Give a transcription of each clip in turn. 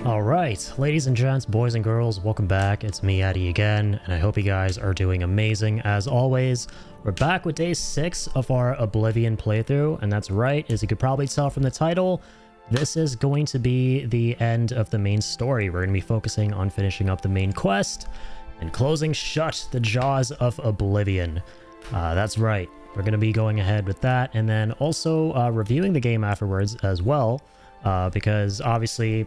Alright, ladies and gents, boys and girls, welcome back. It's me, Addy, again, and I hope you guys are doing amazing as always. We're back with day 6 of our Oblivion playthrough, and that's right, as you could probably tell from the title, this is going to be the end of the main story. We're going to be focusing on finishing up the main quest and closing shut the jaws of Oblivion. That's right, we're going to be going ahead with that, and then also reviewing the game afterwards as well, because obviously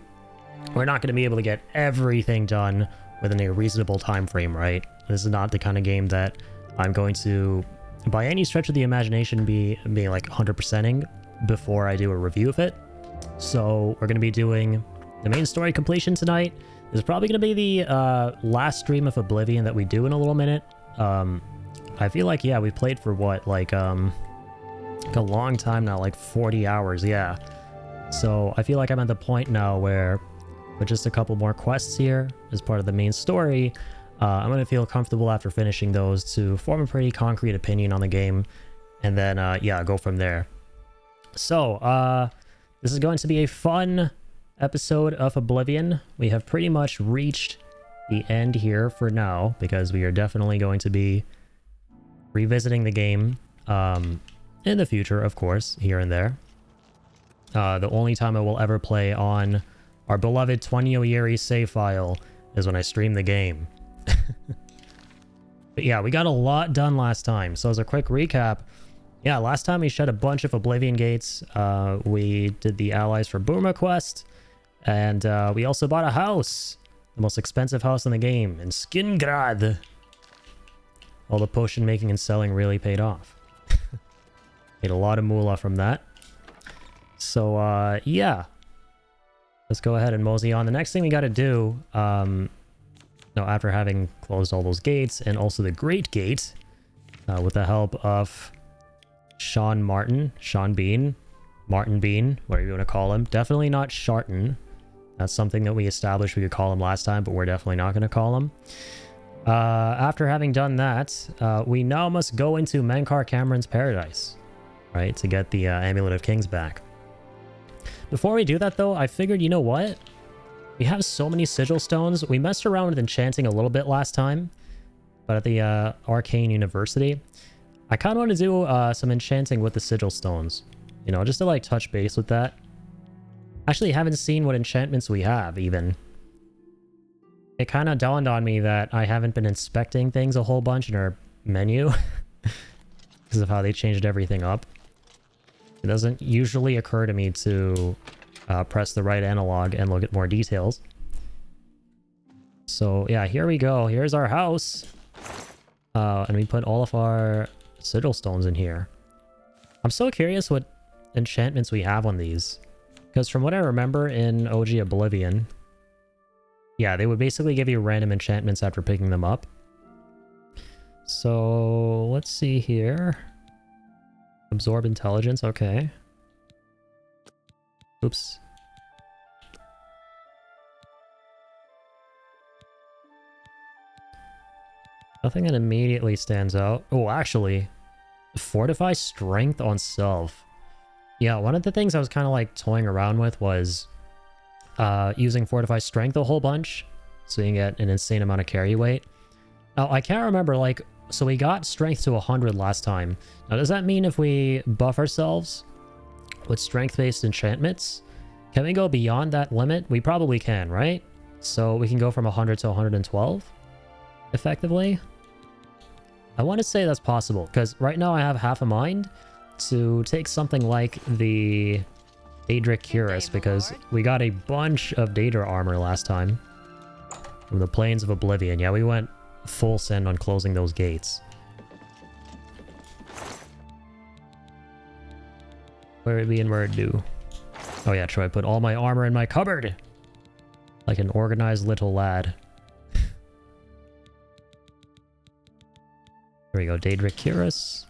we're not going to be able to get everything done within a reasonable time frame, right? This is not the kind of game that I'm going to, by any stretch of the imagination, be like 100%ing before I do a review of it. So we're going to be doing the main story completion tonight. This is probably going to be the last stream of Oblivion that we do in a little minute. I feel like, yeah, we played for what, like a long time now, like 40 hours, yeah. So I feel like I'm at the point now where with just a couple more quests here as part of the main story, I'm going to feel comfortable after finishing those to form a pretty concrete opinion on the game, and then, yeah, go from there. So, this is going to be a fun episode of Oblivion. We have pretty much reached the end here for now, because we are definitely going to be revisiting the game in the future, of course, here and there. The only time I will ever play on our beloved 20Oyeri save file is when I stream the game. But yeah, we got a lot done last time. So as a quick recap, yeah, last time we shut a bunch of Oblivion gates. We did the Allies for Burma quest, and we also bought a house, the most expensive house in the game, in Skingrad. All the potion making and selling really paid off. Made a lot of moolah from that. So, yeah. Let's go ahead and mosey on. The next thing we got to do, after having closed all those gates, and also the Great Gate, with the help of Sean Bean, Martin Bean, whatever you want to call him. Definitely not Sharton. That's something that we established we could call him last time, but we're definitely not going to call him. After having done that, we now must go into Mankar Cameron's Paradise, right, to get the Amulet of Kings back. Before we do that, though, I figured, you know what? We have so many sigil stones. We messed around with enchanting a little bit last time, but at the Arcane University, I kind of want to do some enchanting with the sigil stones. You know, just to, like, touch base with that. Actually, haven't seen what enchantments we have, even. It kind of dawned on me that I haven't been inspecting things a whole bunch in our menu because of how they changed everything up. It doesn't usually occur to me to press the right analog and look at more details. So yeah, here we go. Here's our house. And we put all of our sigil stones in here. I'm so curious what enchantments we have on these. Because from what I remember in OG Oblivion, yeah, they would basically give you random enchantments after picking them up. So let's see here. Absorb intelligence, okay. Oops. Nothing that immediately stands out. Oh, actually, fortify strength on self. Yeah, one of the things I was kind of like toying around with was using fortify strength a whole bunch, so you can get an insane amount of carry weight. Now, I can't remember, like, so we got strength to 100 last time. Now, does that mean if we buff ourselves with strength-based enchantments, can we go beyond that limit? We probably can, right? So we can go from 100 to 112, effectively. I want to say that's possible, because right now I have half a mind to take something like the Daedric Cuirass, because we got a bunch of Daedra armor last time from the Plains of Oblivion. Yeah, we went full send on closing those gates. Where it be and where it do? Oh yeah, Troy, put all my armor in my cupboard! Like an organized little lad. There we go, Daedric Cuirass.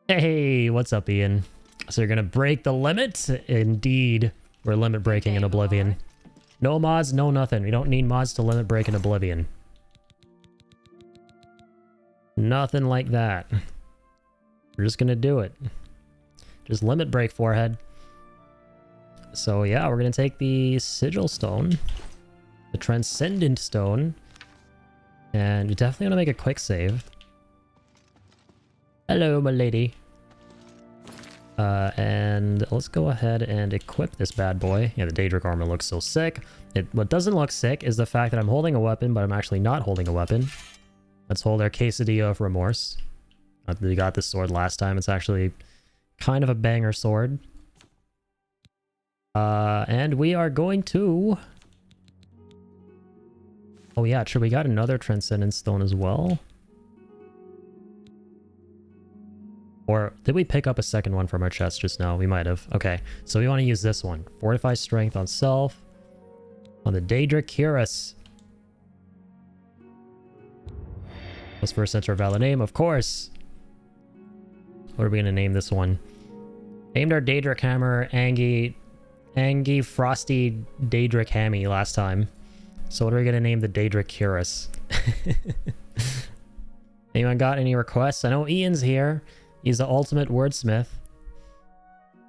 Hey, what's up, Ian? So you're gonna break the limit? Indeed, we're limit breaking in Oblivion. No mods, no nothing. We don't need mods to limit break in Oblivion. Nothing like that. We're just gonna do it. Just limit break, forehead. So yeah, we're gonna take the Sigil Stone, the Transcendent Stone, and we definitely want to make a quick save. Hello, my lady. And let's go ahead and equip this bad boy. Yeah, the Daedric armor looks so sick. What doesn't look sick is the fact that I'm holding a weapon, but I'm actually not holding a weapon. Let's hold our Quesadilla of Remorse. We got this sword last time. It's actually kind of a banger sword. And we are going to... Oh yeah, true. We got another Transcendent Stone as well. Or did we pick up a second one from our chest just now? We might have. Okay, so we want to use this one. Fortify Strength on self. On the Daedric Cuirass. What's first enter a valid name? Of course. What are we going to name this one? Named our Daedric Hammer Angie Frosty Daedric Hammy last time. So what are we going to name the Daedric Cuirass? Anyone got any requests? I know Ian's here. He's the ultimate wordsmith.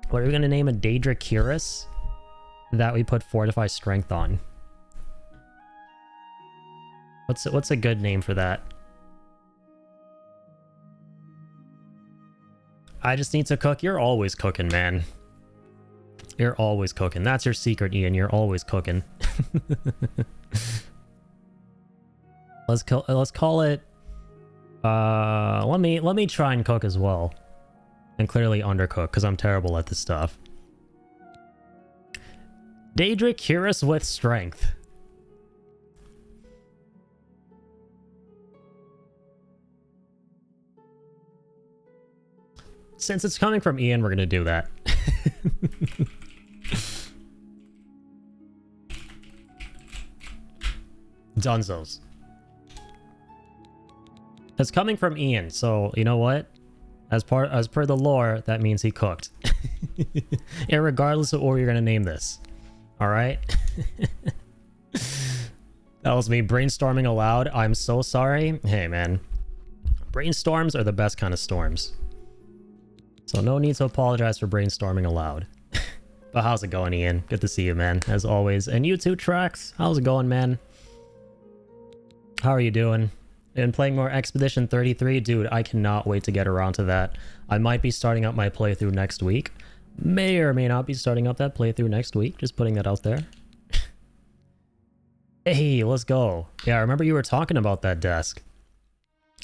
What are we going to name a Daedric Cuirass that we put Fortify Strength on? What's a good name for that? I just need to cook. You're always cooking, man. You're always cooking. That's your secret, Ian. You're always cooking. Let's call it... let me try and cook as well. And clearly undercook, because I'm terrible at this stuff. Daedric Cuirass with Strength. Since it's coming from Ian, we're gonna do that. Dunzos. It's coming from Ian, so you know what? As per the lore, that means he cooked. Irregardless of what you're gonna name this. Alright? That was me brainstorming aloud. I'm so sorry. Hey man. Brainstorms are the best kind of storms. So no need to apologize for brainstorming aloud. But how's it going, Ian? Good to see you, man, as always. And you too, Trax. How's it going, man? How are you doing? Been playing more Expedition 33? Dude, I cannot wait to get around to that. I might be starting up my playthrough next week. May or may not be starting up that playthrough next week. Just putting that out there. Hey, let's go. Yeah, I remember you were talking about that desk.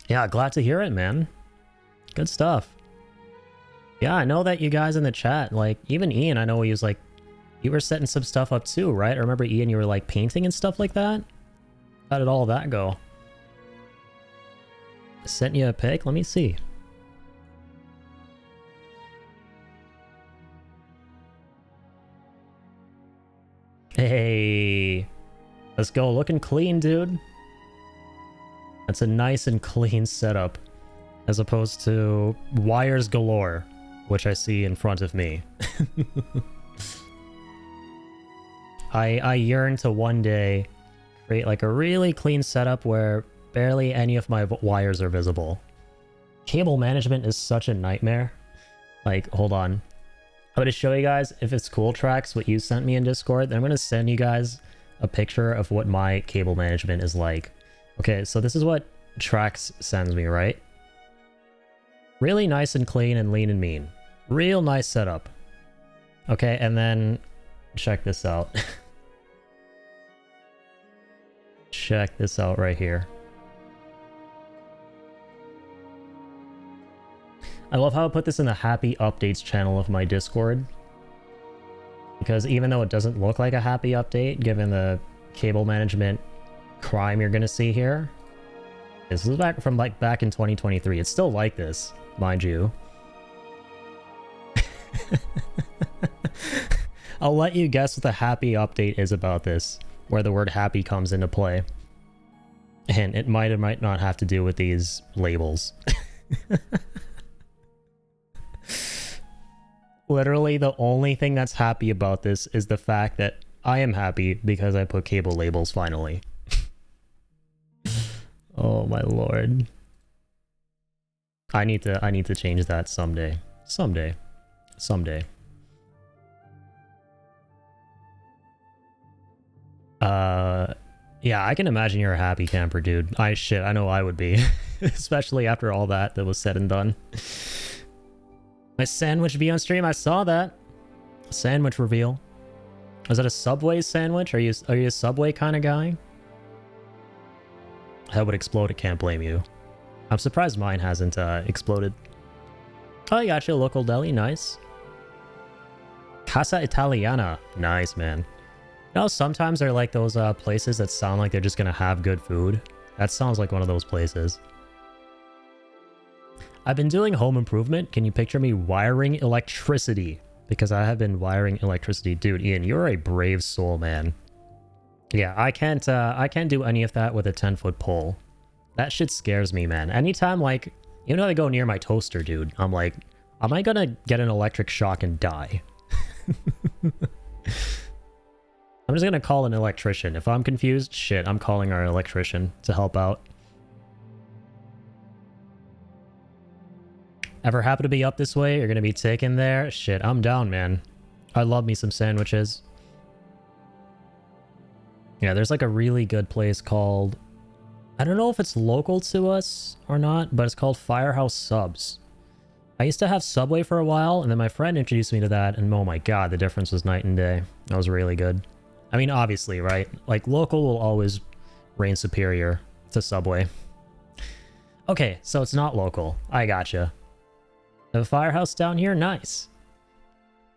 Yeah, glad to hear it, man. Good stuff. Yeah, I know that you guys in the chat, like, even Ian, I know he was like, you were setting some stuff up too, right? I remember, Ian, you were like painting and stuff like that? How did all of that go? Sent you a pic? Let me see. Hey, let's go. Looking clean, dude. That's a nice and clean setup, as opposed to wires galore, which I see in front of me. I yearn to one day create like a really clean setup where barely any of my wires are visible. Cable management is such a nightmare. Like, hold on. I'm going to show you guys, if it's cool, Tracks, what you sent me in Discord. Then I'm going to send you guys a picture of what my cable management is like. Okay, so this is what Trax sends me, right? Really nice and clean and lean and mean. Real nice setup. Okay, and then check this out. Check this out right here. I love how I put this in the happy updates channel of my Discord. Because even though it doesn't look like a happy update, given the cable management crime you're gonna see here, this is back from like back in 2023. It's still like this, mind you. I'll let you guess what the happy update is about this, where the word happy comes into play. And it might or might not have to do with these labels. Literally, the only thing that's happy about this is the fact that I am happy because I put cable labels finally. Oh my lord. I need to change that someday. Someday. Yeah, I can imagine you're a happy camper, dude. I know I would be. Especially after all that was said and done. My sandwich be on stream, I saw that. Sandwich reveal. Was that a Subway sandwich? Are you a Subway kind of guy? That would explode, I can't blame you. I'm surprised mine hasn't exploded. Oh, you got your local deli, nice. Casa Italiana, nice, man. You know, sometimes they're like those places that sound like they're just gonna have good food. That sounds like one of those places. I've been doing home improvement. Can you picture me wiring electricity? Because I have been wiring electricity. Dude, Ian, you're a brave soul, man. Yeah, I can't do any of that with a 10-foot pole. That shit scares me, man. Anytime, like, you know, I go near my toaster, dude, I'm like, am I gonna get an electric shock and die? I'm just gonna call an electrician. If I'm confused, shit, I'm calling our electrician to help out. Ever happen to be up this way? You're gonna be taken there? Shit, I'm down, man. I love me some sandwiches. Yeah, there's like a really good place called... I don't know if it's local to us or not, but it's called Firehouse Subs. I used to have Subway for a while, and then my friend introduced me to that, and oh my god, the difference was night and day. That was really good. I mean, obviously, right? Like, local will always reign superior to Subway. Okay, so it's not local. I gotcha. The Firehouse down here? Nice.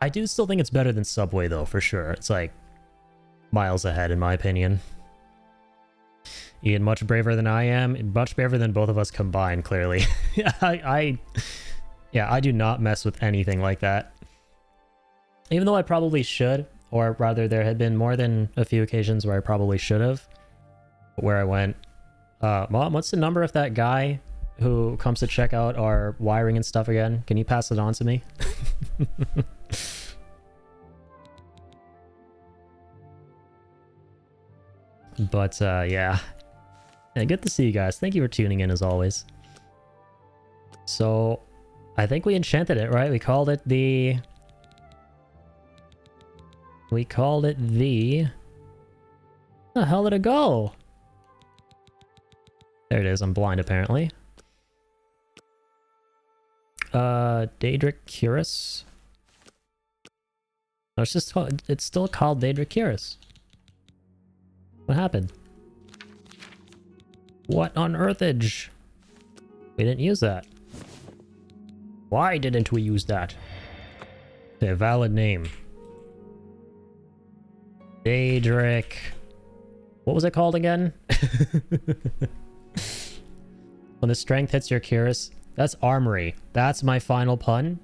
I do still think it's better than Subway, though, for sure. It's like miles ahead, in my opinion. Ian, much braver than I am. Much braver than both of us combined, clearly. Yeah, I do not mess with anything like that. Even though I probably should, or rather there had been more than a few occasions where I probably should have. Where I went, Mom, what's the number of that guy who comes to check out our wiring and stuff again? Can you pass it on to me? But, yeah. Good to see you guys. Thank you for tuning in, as always. So, I think we enchanted it, right? We called it the... Where the hell did it go? There it is. I'm blind, apparently. Daedric Cuirass. No, it's still called Daedric Cuirass. What happened? What on earthage? We didn't use that. Why didn't we use that? Okay, valid name. Daedric. What was it called again? When the strength hits your cuirass. That's armory. That's my final pun.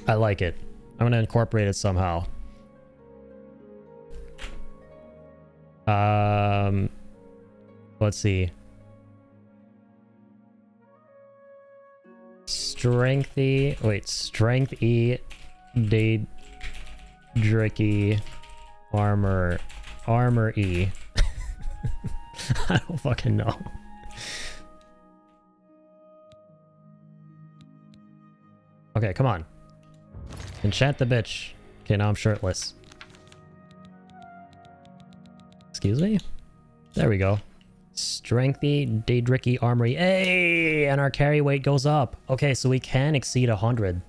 I like it. I'm gonna incorporate it somehow. Let's see. Strength E, Daedric Armor E. I don't fucking know. Okay, come on. Enchant the bitch. Okay, now I'm shirtless. Excuse me? There we go. Strengthy, Daedric Armory. Hey! And our carry weight goes up. Okay, so we can exceed 100.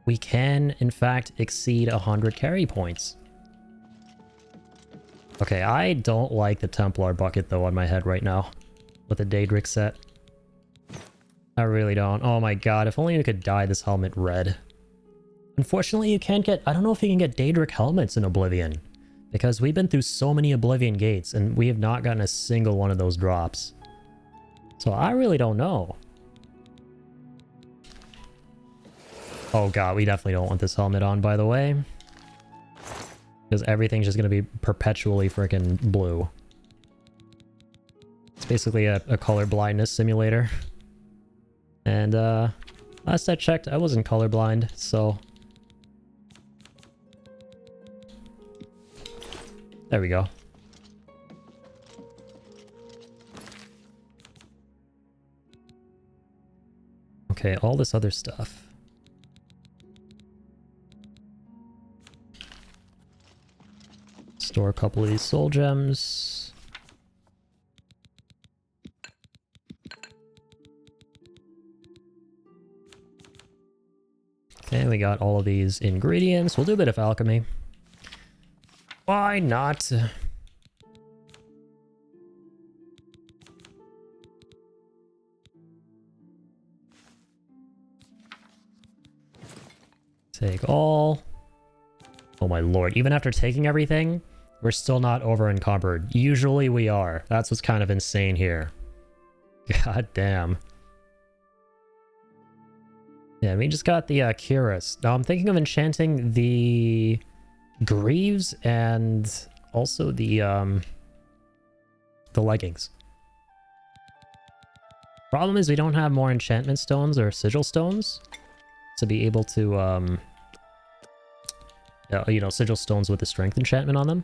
We can, in fact, exceed 100 carry points. Okay, I don't like the Templar bucket, though, on my head right now. With the Daedric set. I really don't. Oh my god, if only you could dye this helmet red. Unfortunately, you can't get... I don't know if you can get Daedric helmets in Oblivion. Because we've been through so many Oblivion gates, and we have not gotten a single one of those drops. So I really don't know. Oh god, we definitely don't want this helmet on, by the way. Because everything's just going to be perpetually freaking blue. It's basically a color blindness simulator. And last I checked, I wasn't colorblind, so... There we go. Okay, all this other stuff. Store a couple of these soul gems. Okay, we got all of these ingredients. We'll do a bit of alchemy. Why not? Take all. Oh my lord, even after taking everything, we're still not over encumbered. Usually we are. That's what's kind of insane here. God damn. Yeah, we just got the Cuirass. Now I'm thinking of enchanting the greaves and also the leggings. Problem is we don't have more enchantment stones or sigil stones to be able to you know, sigil stones with the strength enchantment on them.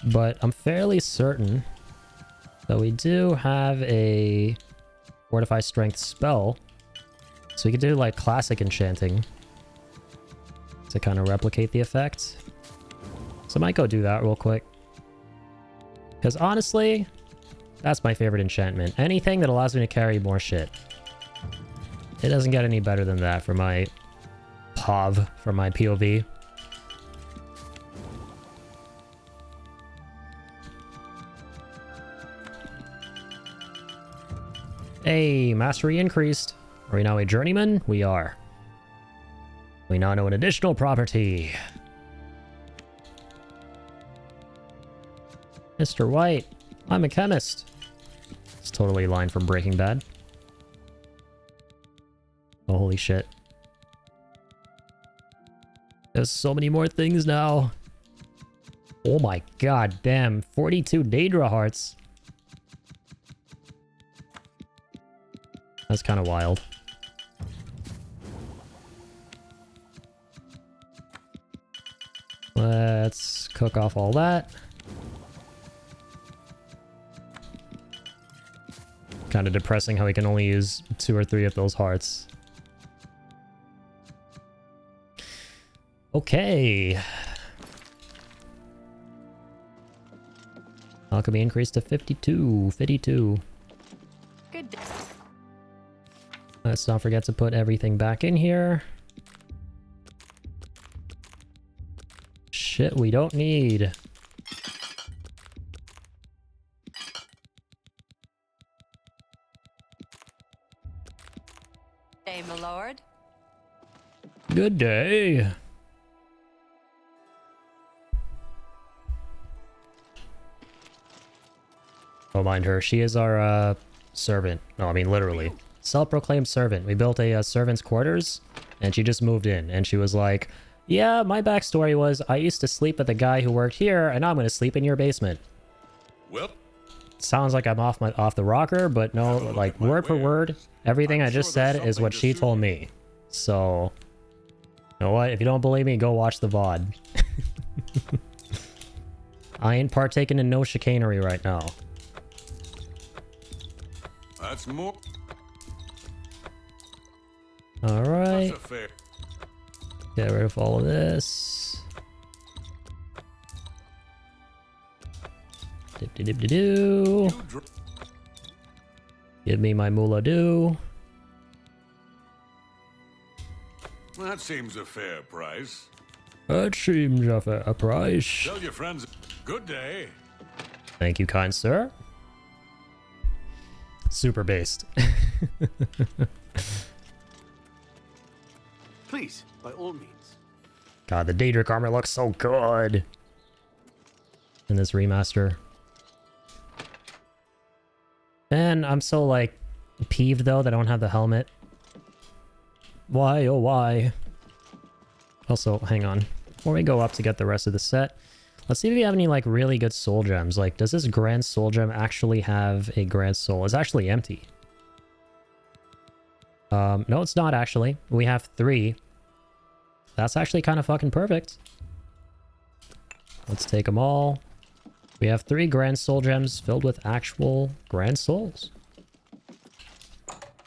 But I'm fairly certain that we do have a fortify strength spell, so we could do like classic enchanting to kind of replicate the effect. So I might go do that real quick, because honestly, that's my favorite enchantment. Anything that allows me to carry more shit. It doesn't get any better than that for my POV, for my POV. Hey, mastery increased. Are we now a journeyman? We are. We now know an additional property. Mr. White, I'm a chemist. It's totally a line from Breaking Bad. Oh, holy shit. There's so many more things now. Oh my god, damn. 42 Daedra hearts. That's kind of wild. Let's cook off all that. Kind of depressing how we can only use 2 or 3 of those hearts. Okay. Alchemy increased to 52. Good day. Let's not forget to put everything back in here. Shit we don't need. Hey, my lord. Good day. Don't mind her. She is our servant. No, I mean literally. Self-proclaimed servant. We built a servant's quarters, and she just moved in. And she was like, yeah, my backstory was I used to sleep with the guy who worked here, and now I'm going to sleep in your basement. Well, sounds like I'm off the rocker, but no, like word for word, everything I just said is what she told me. So, you know what? If you don't believe me, go watch the VOD. I ain't partaking in no chicanery right now. that's more. All right. That's a fair. Get rid of all of this. Dip-de-dip-de-doo. Give me my moolah do. That seems a fair price. That seems a fair price. Tell your friends. Good day. Thank you, kind sir. Super based. Please, by all means. God, the Daedric armor looks so good in this remaster. Man, I'm so, like, peeved, though, that I don't have the helmet. Why, oh why? Also, hang on. Before we go up to get the rest of the set, let's see if we have any, like, really good soul gems. Like, does this grand soul gem actually have a grand soul? It's actually empty. No, it's not, actually. We have 3. That's actually kind of fucking perfect. Let's take them all. We have 3 grand soul gems filled with actual grand souls.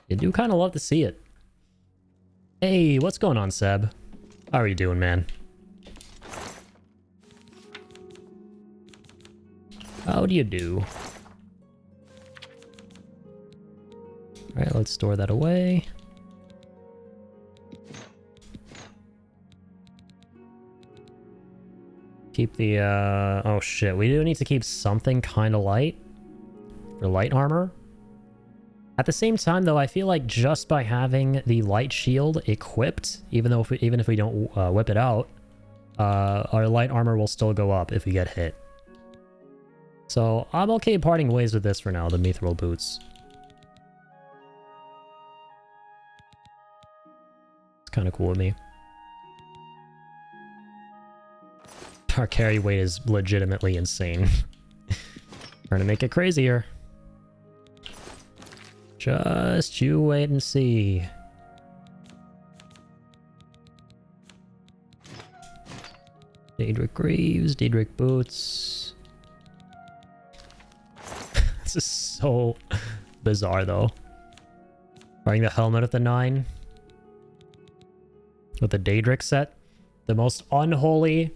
You do kind of love to see it. Hey, what's going on, Seb? How are you doing, man? How do you do? Alright, let's store that away. Keep the, oh shit, we do need to keep something kind of light for light armor. At the same time, though, I feel like just by having the light shield equipped, even if we don't whip it out, our light armor will still go up if we get hit. So I'm okay parting ways with this for now, the mithril boots. It's kind of cool with me. Our carry weight is legitimately insane. Trying to make it crazier. Just you wait and see. Daedric Greaves, Daedric Boots. This is so bizarre, though. Wearing the helmet of the 9. With the Daedric set. The most unholy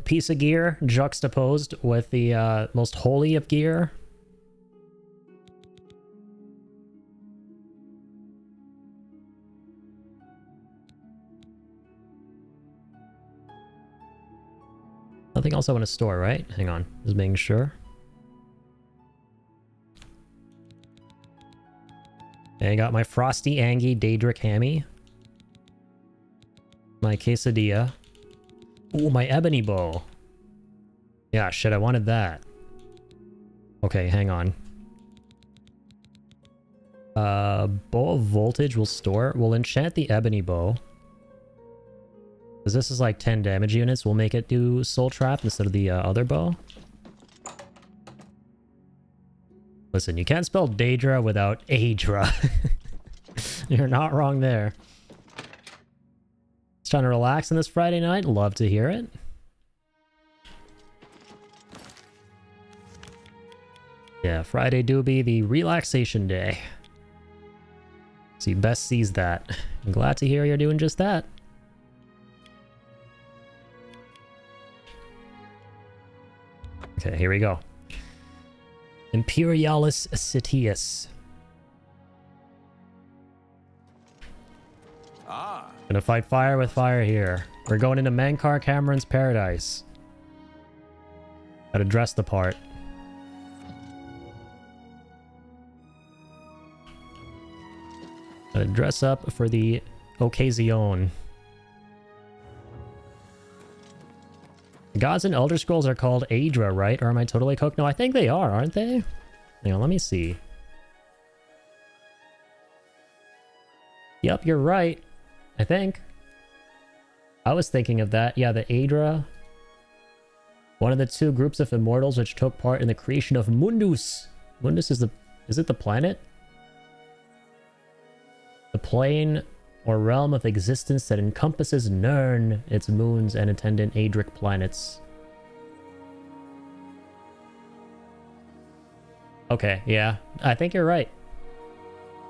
piece of gear juxtaposed with the most holy of gear. Nothing else I want to store, right? Hang on. Just making sure. Okay, I got my Frosty Angie Daedric Hammy. My Quesadilla. Ooh, my Ebony Bow. Yeah, shit, I wanted that. Okay, hang on. Bow of Voltage will store. We'll enchant the Ebony Bow. Because this is like 10 damage units. We'll make it do Soul Trap instead of the other bow. Listen, you can't spell Daedra without Aedra. You're not wrong there. Just trying to relax on this Friday night. Love to hear it. Yeah, Friday do be the relaxation day. So you best seize that. I'm glad to hear you're doing just that. Okay, here we go. Imperialis Citius. Ah, Gonna fight fire with fire here. We're going into Mankar Cameron's paradise. Gotta dress the part. Gotta dress up for the occasion. The gods in Elder Scrolls are called Aedra, right? Or am I totally cooked? No, I think they are, aren't they? Hang on, let me see. Yep, you're right. I think. I was thinking of that. Yeah, the Aedra. One of the 2 groups of immortals which took part in the creation of Mundus. Mundus is the... Is it the planet? The plane or realm of existence that encompasses Nirn, its moons, and attendant Aedric planets. Okay, yeah. I think you're right.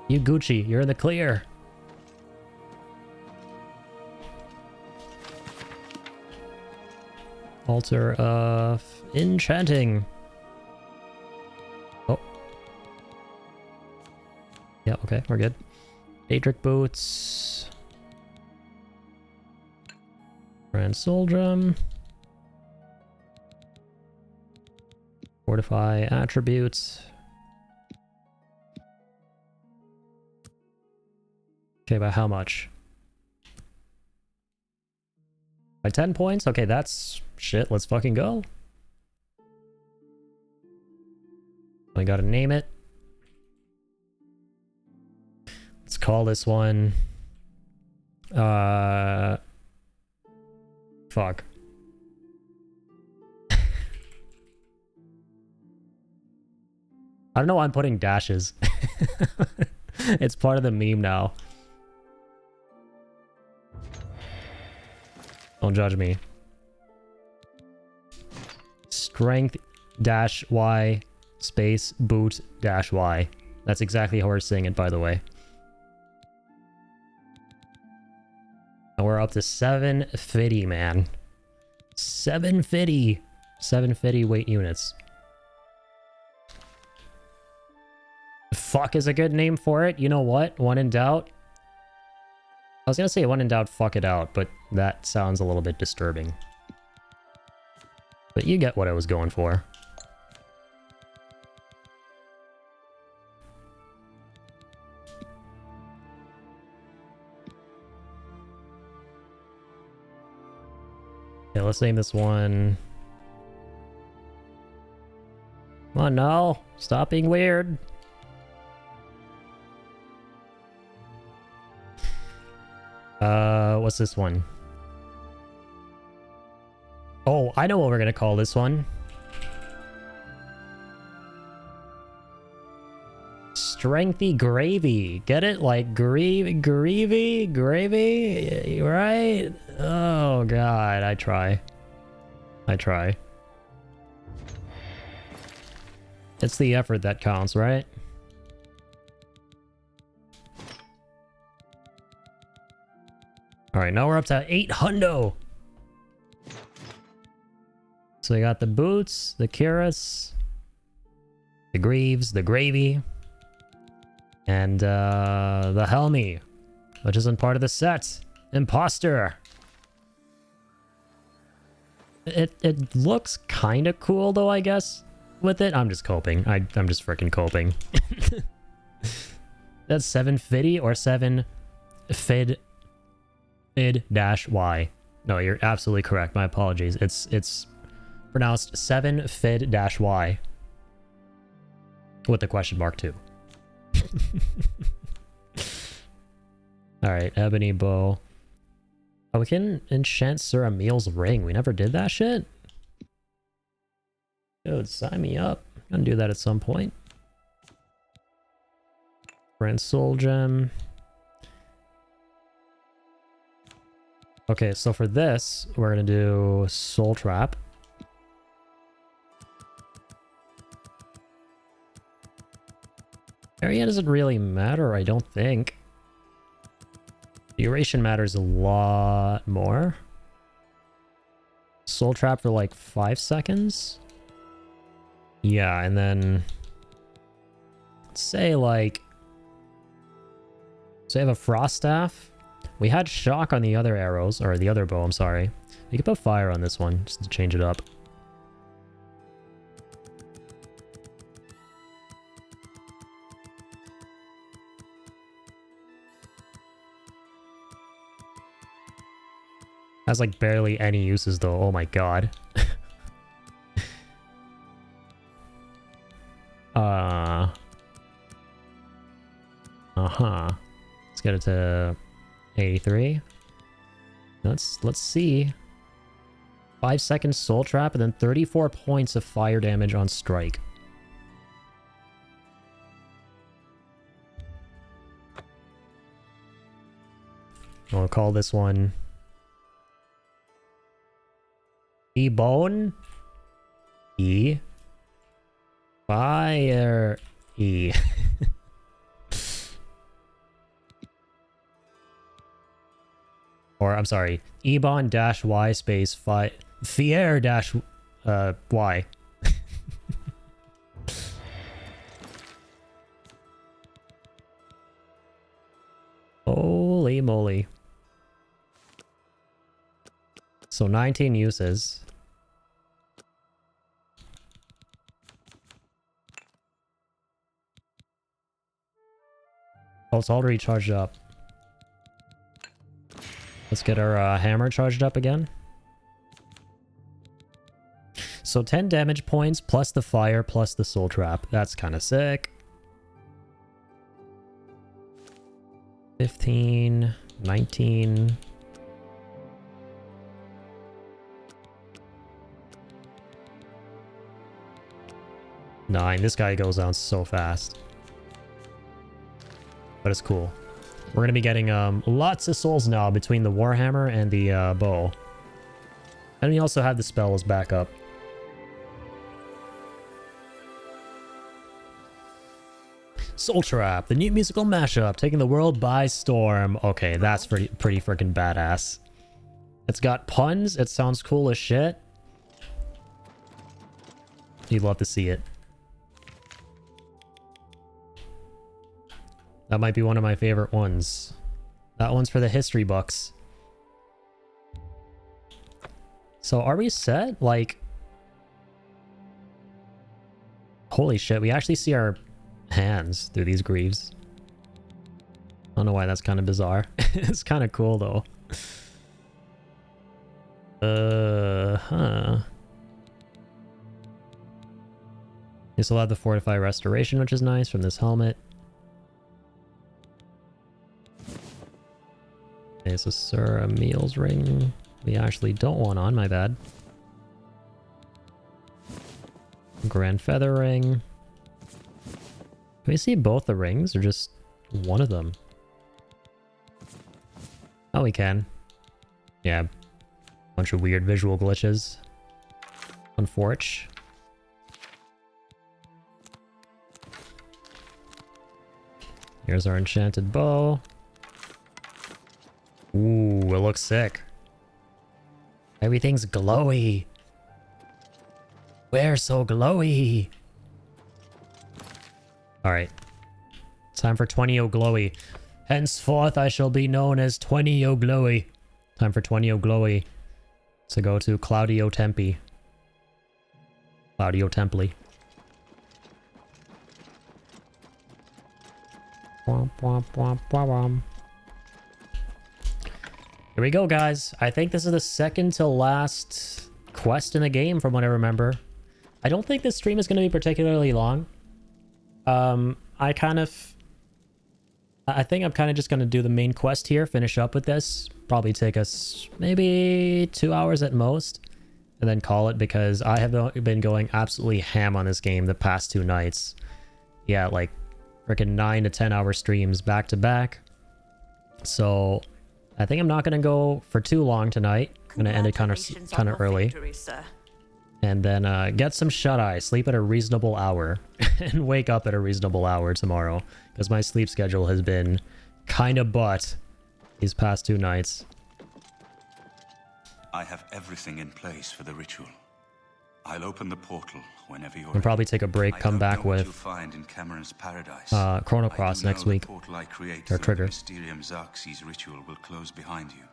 You Gucci, you're in the clear. Altar of Enchanting. Oh. Yeah, okay, we're good. Daedric Boots. Grand Soul Drum. Fortify Attributes. Okay, by how much? By 10 points? Okay, that's... Shit, let's fucking go. I gotta name it. Let's call this one... Fuck. I don't know why I'm putting dashes. It's part of the meme now. Don't judge me. Strength dash Y space boot dash Y. That's exactly how we're saying it, by the way. And we're up to 750, man. 750. 750 weight units. fuck is a good name for it. You know what? When in doubt. I was gonna say when in doubt, fuck it out, but that sounds a little bit disturbing. But you get what I was going for. Okay, let's name this one. Come on, no. Stop being weird. What's this one? Oh, I know what we're gonna call this one. Strengthy Gravy. Get it? Like gravy? Gravy? Right? Oh, God. I try. It's the effort that counts, right? Alright, now we're up to 8 hundo. So we got the boots, the cuirass, the greaves, the gravy, and the helmy, which isn't part of the set. Imposter. It looks kind of cool though, I guess. With it, I'm just coping. I'm just freaking coping. That's 7 fiddy or 7 fid dash y. No, you're absolutely correct. My apologies. It's pronounced 7 fid dash y with the question mark too. All right, ebony bow. Oh, we can enchant Sir Emil's ring. We never did that shit. Dude, sign me up. I'm gonna do that at some point. Brand soul gem. Okay, so for this, we're gonna do soul trap. Area doesn't really matter, I don't think. Duration matters a lot more. Soul trap for like 5 seconds. Yeah, and then say like, so I have a frost staff. We had shock on the other arrows, or the other bow, I'm sorry. We could put fire on this one, just to change it up. Has like barely any uses though, oh my god. Let's get it to 83. Let's see. 5 seconds soul trap and then 34 points of fire damage on strike. I'll call this one E-Bone. E. Fire. E. Or, I'm sorry, Ebon dash Y space Fier dash Y. Holy moly. So 19 uses. Oh, it's already charged up. Let's get our hammer charged up again. So 10 damage points plus the fire plus the soul trap. That's kind of sick. 15, 19. Nine. This guy goes down so fast. But it's cool. We're going to be getting lots of souls now between the Warhammer and the bow. And we also have the spell as backup. Soul Trap, the new musical mashup, taking the world by storm. Okay, that's pretty freaking badass. It's got puns. It sounds cool as shit. You'd love to see it. That might be one of my favorite ones. That one's for the history books. So are we set? Like... Holy shit, we actually see our hands through these greaves. I don't know why that's kind of bizarre. It's kind of cool though. You still have the Fortify Restoration, which is nice from this helmet. Okay, so Sir Emil's ring. We actually don't want on, my bad. Grand Feather ring. Can we see both the rings or just one of them? Oh, we can. Yeah. Bunch of weird visual glitches. Unfortunate. Here's our enchanted bow. Ooh, it looks sick. Everything's glowy. We're so glowy. Alright. Time for 20 Glowy. Henceforth I shall be known as 20 Glowy. Time for 20 Glowy to go to Claudio Tempi. Claudio Templi. Here we go, guys. I think this is the second to last quest in the game from what I remember. I don't think this stream is going to be particularly long. I think I'm kind of just going to do the main quest here, finish up with this. Probably take us maybe 2 hours at most, and then call it, because I have been going absolutely ham on this game the past 2 nights. Yeah, like freaking 9 to 10 hour streams back to back. So I think I'm not going to go for too long tonight. I'm going to end it kind of early. Victory, sir. And then get some shut-eye, sleep at a reasonable hour, and wake up at a reasonable hour tomorrow, because my sleep schedule has been kind of butt these past 2 nights. I have everything in place for the ritual. I'll open the portal whenever you're We'll probably take a break, come back with find in Cameron's paradise. Chrono Cross next week. The portal I create Or through Trigger. the Mysterium Xarxes ritual will close behind you.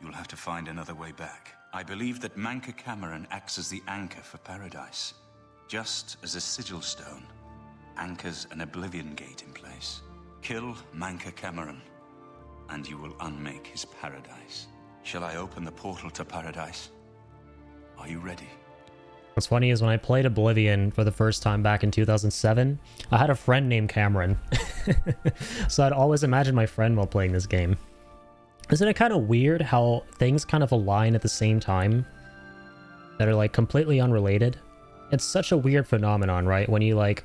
You'll have to find another way back. I believe that Manca Cameron acts as the anchor for paradise, just as a sigil stone anchors an Oblivion gate in place. Kill Manca Cameron, and you will unmake his paradise. Shall I open the portal to paradise? Are you ready? What's funny is when I played Oblivion for the first time back in 2007, I had a friend named Cameron. So I'd always imagine my friend while playing this game. Isn't it kind of weird how things kind of align at the same time that are like completely unrelated? It's such a weird phenomenon, right? When you like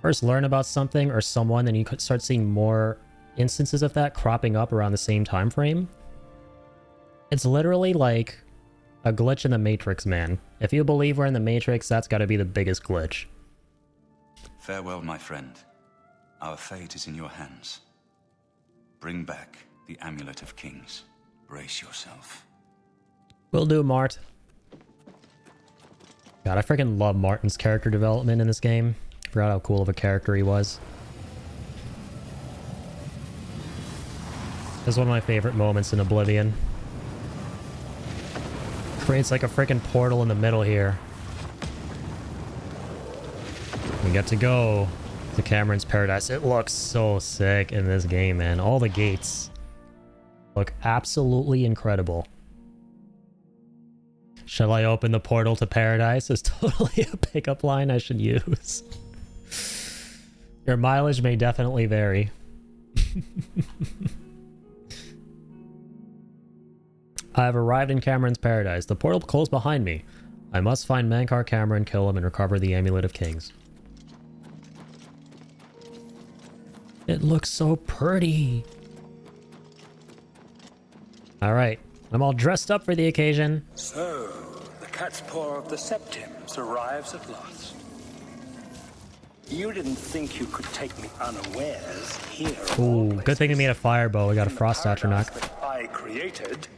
first learn about something or someone, then you could start seeing more instances of that cropping up around the same time frame. It's literally like a glitch in the Matrix, man. If you believe we're in the Matrix, that's got to be the biggest glitch. Farewell, my friend. Our fate is in your hands. Bring back the Amulet of Kings. Brace yourself. Will do, Mart. God, I freaking love Martin's character development in this game. Forgot how cool of a character he was. This is one of my favorite moments in Oblivion. Creates like a freaking portal in the middle here. We get to go to Cameron's paradise. It looks so sick in this game, man. All the gates look absolutely incredible. Shall I open the portal to paradise? Is totally a pickup line I should use. Your mileage may definitely vary. I have arrived in Cameron's paradise. The portal closed behind me. I must find Mankar Cameron, kill him, and recover the Amulet of Kings. It looks so pretty. Alright, I'm all dressed up for the occasion. So, the cat's paw of the Septims arrives at last. You didn't think you could take me unawares here. Ooh, good thing we made a fire bow. We got a frost atronach. That I created.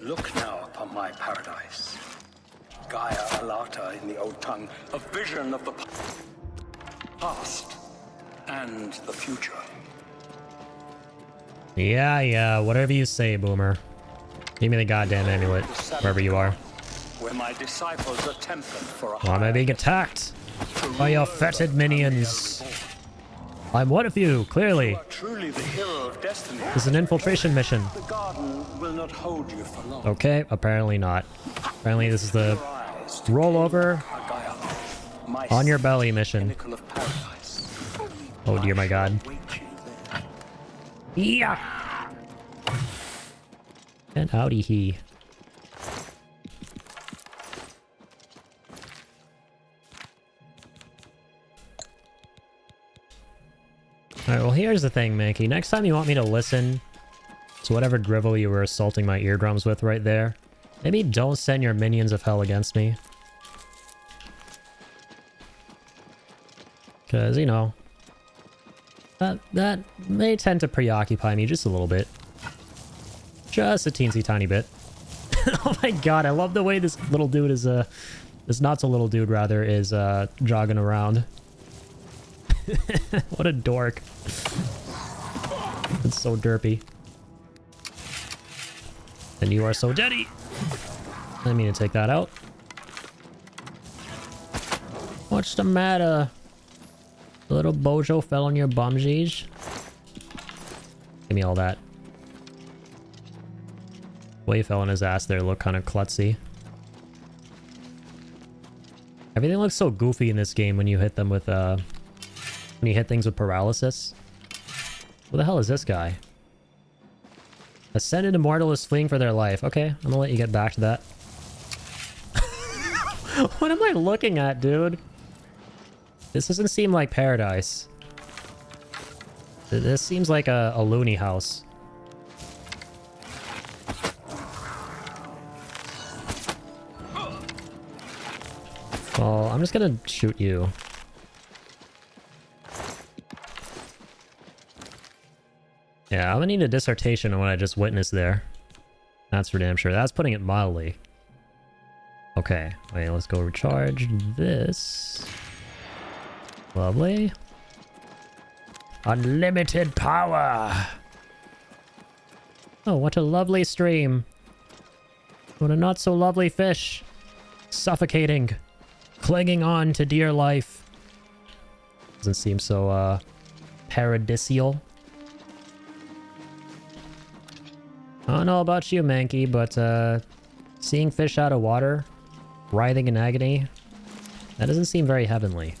Look now upon my paradise. Gaia Alata in the old tongue, a vision of the past. and the future. Yeah, whatever you say, Boomer. Give me the goddamn amulet, wherever you are. Where my disciples are tempered for a Well, I'm being attacked by your fetid minions. I'm one of you, clearly. truly the hero of destiny. This is an infiltration mission. The garden will not hold you for long. Okay, apparently not. Apparently this is the rollover on your belly mission. Oh dear, my god. Yeah. And howdy he. Alright, well here's the thing, Mankey. Next time you want me to listen to whatever drivel you were assaulting my eardrums with right there, maybe don't send your minions of hell against me. Because, you know, that may tend to preoccupy me just a little bit. Just a teensy tiny bit. Oh my god, I love the way this little dude is, this not so little dude rather, is, jogging around. What a dork. It's so derpy. And you are so deady. I mean to take that out. What's the matter? The little bojo fell on your bumsies. Give me all that. The way he fell on his ass there looked kind of klutzy. Everything looks so goofy in this game when you hit them with, when you hit things with paralysis. Who the hell is this guy? Ascended Immortal is fleeing for their life. Okay, I'm gonna let you get back to that. What am I looking at, dude? This doesn't seem like paradise. This seems like a loony house. Well, I'm just gonna shoot you. Yeah, I'm gonna need a dissertation on what I just witnessed there. That's for damn sure. That's putting it mildly. Okay, wait, let's go recharge this. Lovely. Unlimited power! Oh, what a lovely stream. What a not so lovely fish. Suffocating. Clinging on to dear life. Doesn't seem so, paradisial. I don't know about you, Mankey, but, seeing fish out of water, writhing in agony, that doesn't seem very heavenly.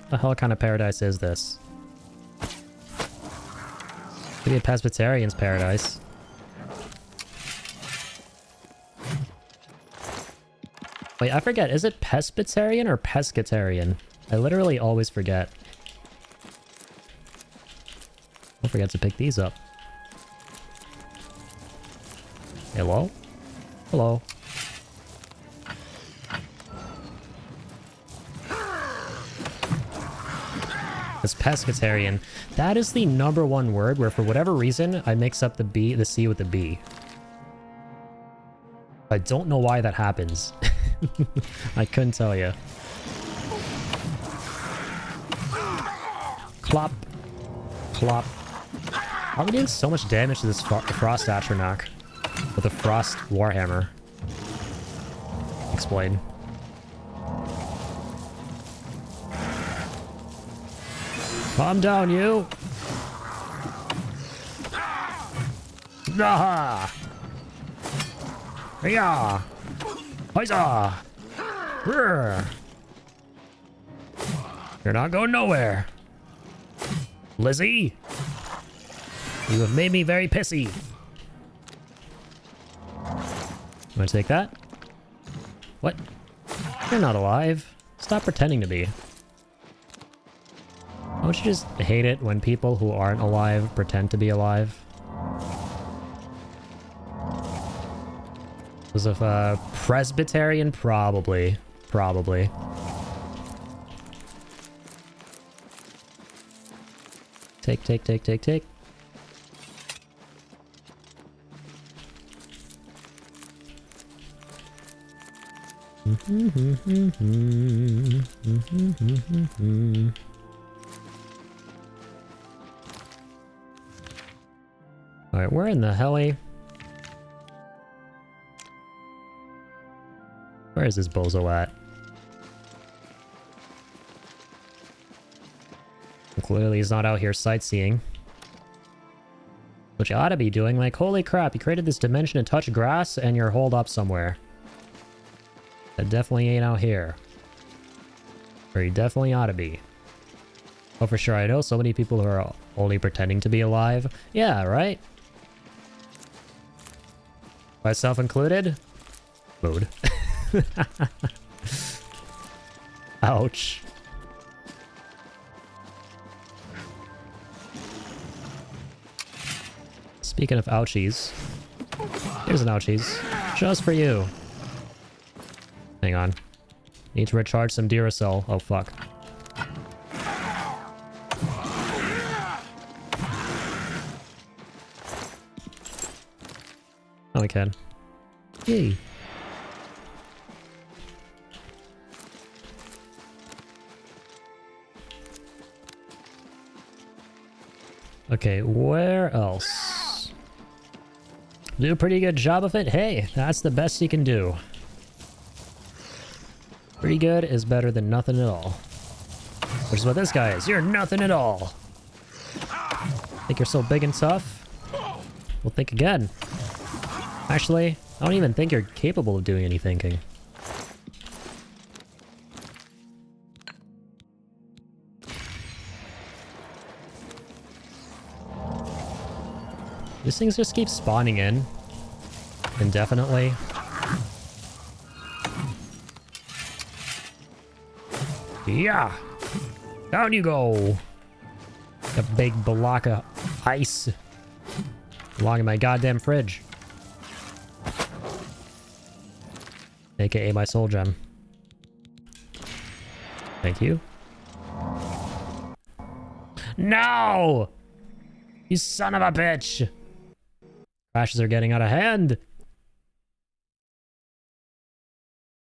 What the hell kind of paradise is this? Maybe a Presbyterian's paradise. Wait, I forget, is it Presbyterian or Pescatarian? I literally always forget. Don't forget to pick these up. Hello? Hello. It's pescatarian. That is the #1 word where for whatever reason I mix up the C with the B. I don't know why that happens. I couldn't tell you. Clop. Clop. How are we doing so much damage to this Frost Atronach with a Frost Warhammer? Explain. Calm down, you! Nah! Yeah! Huzzah! Brr. You're not going nowhere! Lizzie! You have made me very pissy. Want to take that? What? You're not alive. Stop pretending to be. Don't you just hate it when people who aren't alive pretend to be alive? Was of Presbyterian? Probably. Probably. Take, take, take, take, take. Alright, where in the heli? Where is this bozo at? Clearly he's not out here sightseeing. Which you ought to be doing. Like, holy crap, you created this dimension to touch grass and you're holed up somewhere. That definitely ain't out here. Or you definitely ought to be. Oh, for sure, I know so many people who are only pretending to be alive. Yeah, right? Myself included? Mood. Ouch. Speaking of ouchies, here's an ouchies. Just for you. Hang on. Need to recharge some Duracell. Oh, fuck. Oh, we can. Yay. Okay, where else? Do a pretty good job of it? Hey, that's the best you can do. Pretty good is better than nothing at all. Which is what this guy is. You're nothing at all. Think you're so big and tough? Well, think again. Actually, I don't even think you're capable of doing any thinking. These things just keep spawning in indefinitely. Yeah! Down you go! A big block of ice belonging in my goddamn fridge. AKA my soul gem. Thank you. No! You son of a bitch! Crashes are getting out of hand.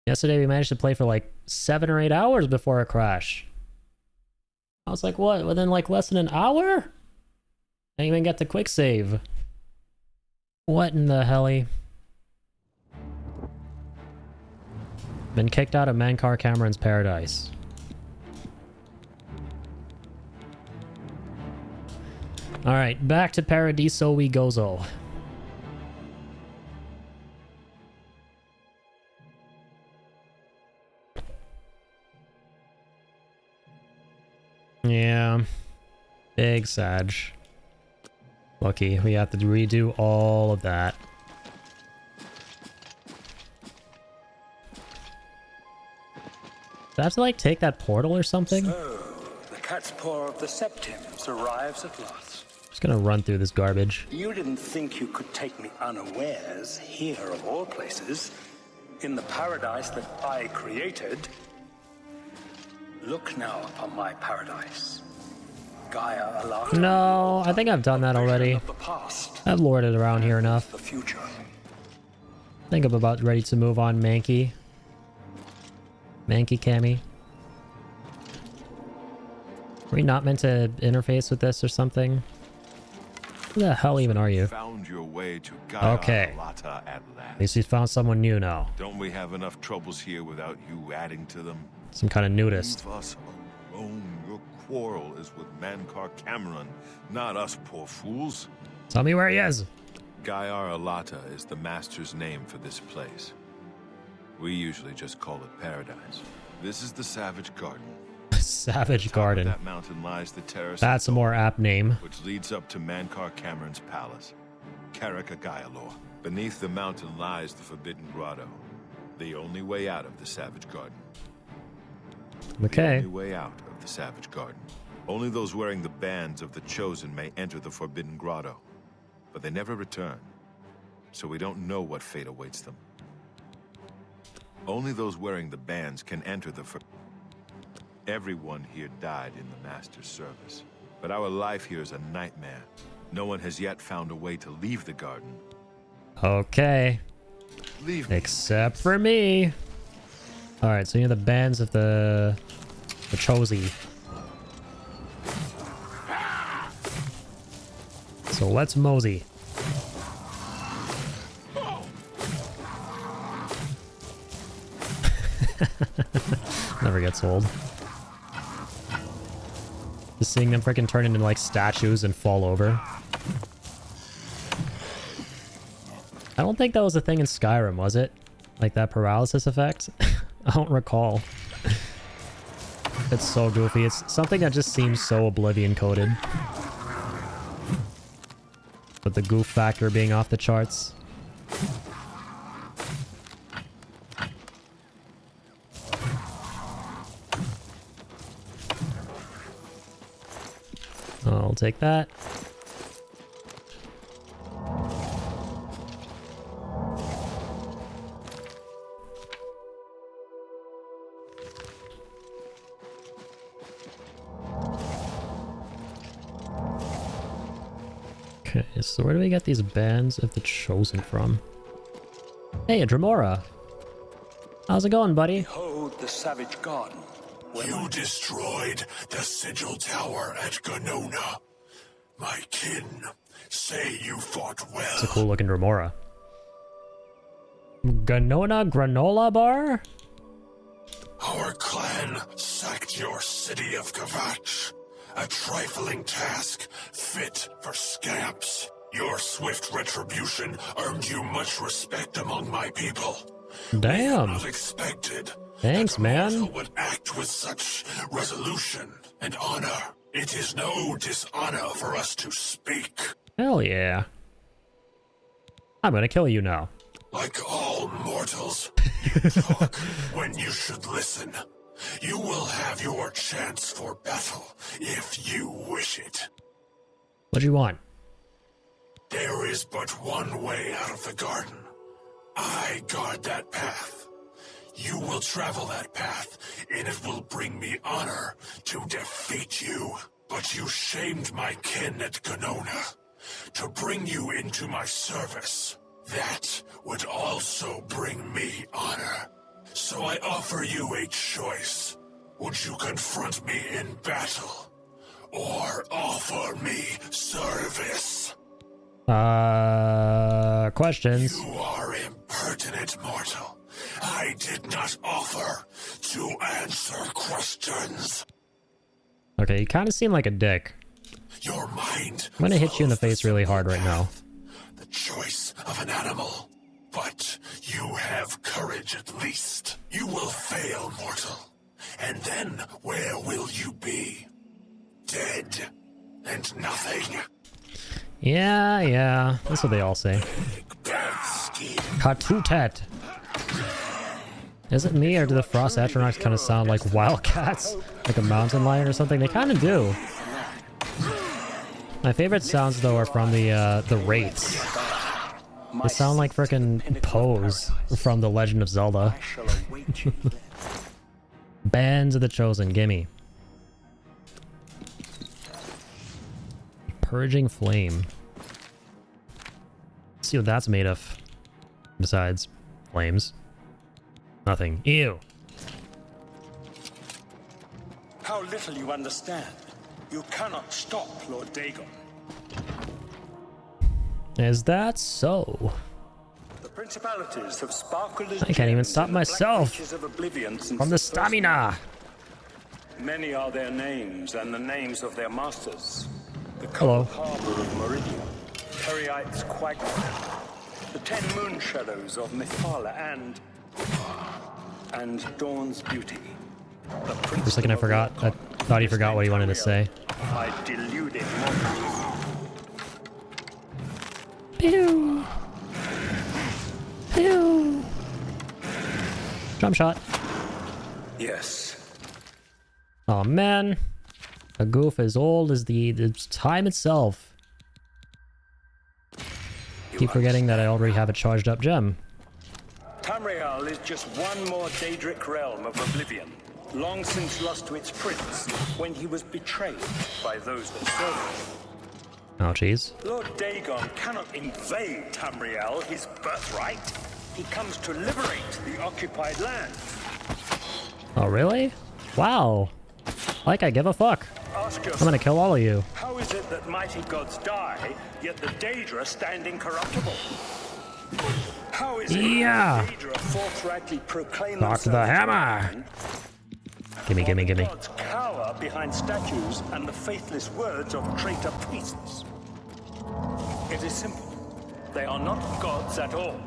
Yesterday we managed to play for like 7 or 8 hours before a crash. I was like, what? Within like less than an hour? I didn't even get to quick save. What in the heli? Been kicked out of Mankar Cameron's paradise. Alright, back to Paradiso we gozo. Yeah. Big Sag. Lucky, we have to redo all of that. Do I have to, like, take that portal or something? So, the cat's paw of the Septims arrives at last. Just gonna run through this garbage. You didn't think you could take me unawares, here of all places, in the paradise that I created. Look now upon my paradise. Gaia Alata. No, I think I've done that already. Of the past, I've lorded around here enough. the future. I think I'm about ready to move on, Mankey. Mankey Cammy. Are we not meant to interface with this or something? Who the hell even are you? Found your way to Gaia Okay. Alata at At last. least we found someone new now. Don't we have enough troubles here without you adding to them? Some kind of nudist. Leave us alone. Your quarrel is with Mankar Cameron, not us poor fools. Tell me where he is. Gaia Alata is the master's name for this place. We usually just call it paradise. This is the Savage Garden. Savage Top of Garden. that mountain lies the terrace. That's a of more apt name. which leads up to Mankar Cameron's palace, Karaka Gaialor. Beneath the mountain lies the Forbidden Grotto, the only way out of the Savage Garden. The Okay. only way out of the Savage Garden. Only those wearing the bands of the Chosen may enter the Forbidden Grotto, but they never return, so we don't know what fate awaits them. Only those wearing the bands can enter the Everyone here died in the Master's service, but our life here is a nightmare. No one has yet found a way to leave the garden. Okay. Leave me. Except for me. Alright, so you're the bands of the Chosen. So let's mosey. Never gets old. Just seeing them freaking turn into like statues and fall over. I don't think that was a thing in Skyrim, was it? Like that paralysis effect? I don't recall. It's so goofy. It's something that just seems so Oblivion coded. With the goof factor being off the charts. I'll take that. Okay, so where do we get these bands of the Chosen from? Hey, Dremora. How's it going, buddy? Behold the savage garden. You destroyed the Sigil Tower at Ganona. My kin say you fought well. It's a cool looking Dremora. Ganona Granola Bar? Our clan sacked your city of Kavach. A trifling task fit for scamps. Your swift retribution earned you much respect among my people. Damn. Not expected. Thanks, that a man. mortal would act with such resolution and honor. It is no dishonor for us to speak. Hell yeah. I'm gonna kill you now. Like all mortals, you talk when you should listen. You will have your chance for battle if you wish it. What do you want? There is but one way out of the garden. I guard that path. You will travel that path, and it will bring me honor to defeat you. But you shamed my kin at Ganona. To bring you into my service, that would also bring me honor. So I offer you a choice. Would you confront me in battle, or offer me service? Questions. You are impertinent, mortal. I did not offer to answer questions. Okay, you kind of seem like a dick. Your mind. I'm gonna hit you in the face really hard right now. The choice of an animal. But you have courage at least. You will fail, mortal. And then where will you be? Dead and nothing. Yeah. That's what they all say. Katutet. Is it me, or do the Frost Atronachs kind of sound like wildcats? Like a mountain lion or something? They kind of do. My favorite sounds, though, are from the Wraiths. They sound like frickin' Pose from The Legend of Zelda. Bands of the Chosen, gimme. Purging Flame. Let's see what that's made of. Besides flames. Nothing. Ew. How little you understand. You cannot stop Lord Dagon. Is that so? The principalities have sparkled as I can't even gems stop in the black myself reaches of Oblivion since from the stamina. Many are their names and the names of their masters. The Hello. cold harbor of Meridian, Periite's quagmire, the 10 moon shadows of Mephala, and Dawn's beauty. For a second I forgot. I thought he forgot what he wanted to say. I deluded mortals. Pew! Pew! Jump shot. Yes. Oh man. A goof as old as the time itself. Keep forgetting that I already have a charged up gem. Tamriel is just one more Daedric realm of Oblivion, long since lost to its prince when he was betrayed by those that served him. Oh jeez. Lord Dagon cannot invade Tamriel, his birthright. He comes to liberate the occupied land. Oh, really? Wow. Like I give a fuck. Ask yourself, I'm gonna kill all of you. how is it that mighty gods die, yet the Daedra stand incorruptible? How is it Yeah. that the Daedra forthrightly proclaim Talk to the themselves hammer. divine, Gimme, while gimme, the gimme. gods cower behind statues and the faithless words of traitor priests? It is simple. They are not gods at all.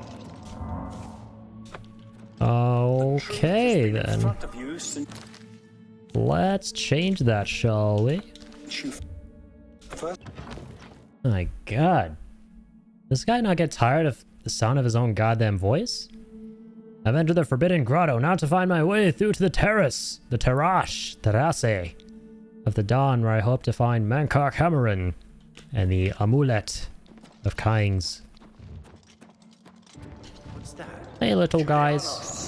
Okay, Truth has been in then. front of you since Let's change that, shall we? you first. My god. Does this guy not get tired of the sound of his own goddamn voice? I've entered the Forbidden Grotto now to find my way through to the terrace, the terrace of the dawn, where I hope to find Mankar Cameron and the amulet of Kings. What's that? Hey, little guys.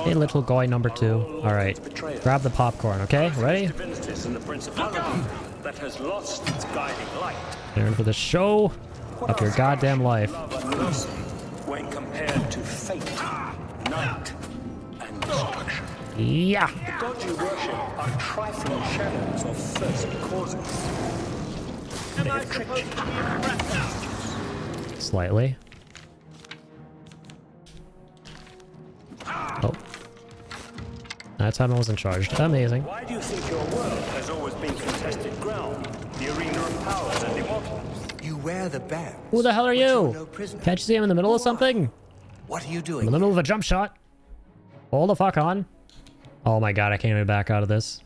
Hey, little guy number 2. Alright. Grab the popcorn, okay? Ready? Divinities and the principality that has lost its guiding light. Turn for the show of your goddamn life. Love and mercy when compared to fate, night, and destruction. Yeah! The gods you worship are trifling shadows of first causes. They have tricked you. Slightly. Oh. That time I wasn't charged. Amazing. Why do you think your world has always been contested ground? The arena of powers and immortals? You wear the badge. Who the hell are but you're you? no prisoner. Can't you see I'm in the middle of something? What are you I'm doing? in the middle of a jump shot. Hold the fuck on. Oh my god, I can't even back out of this.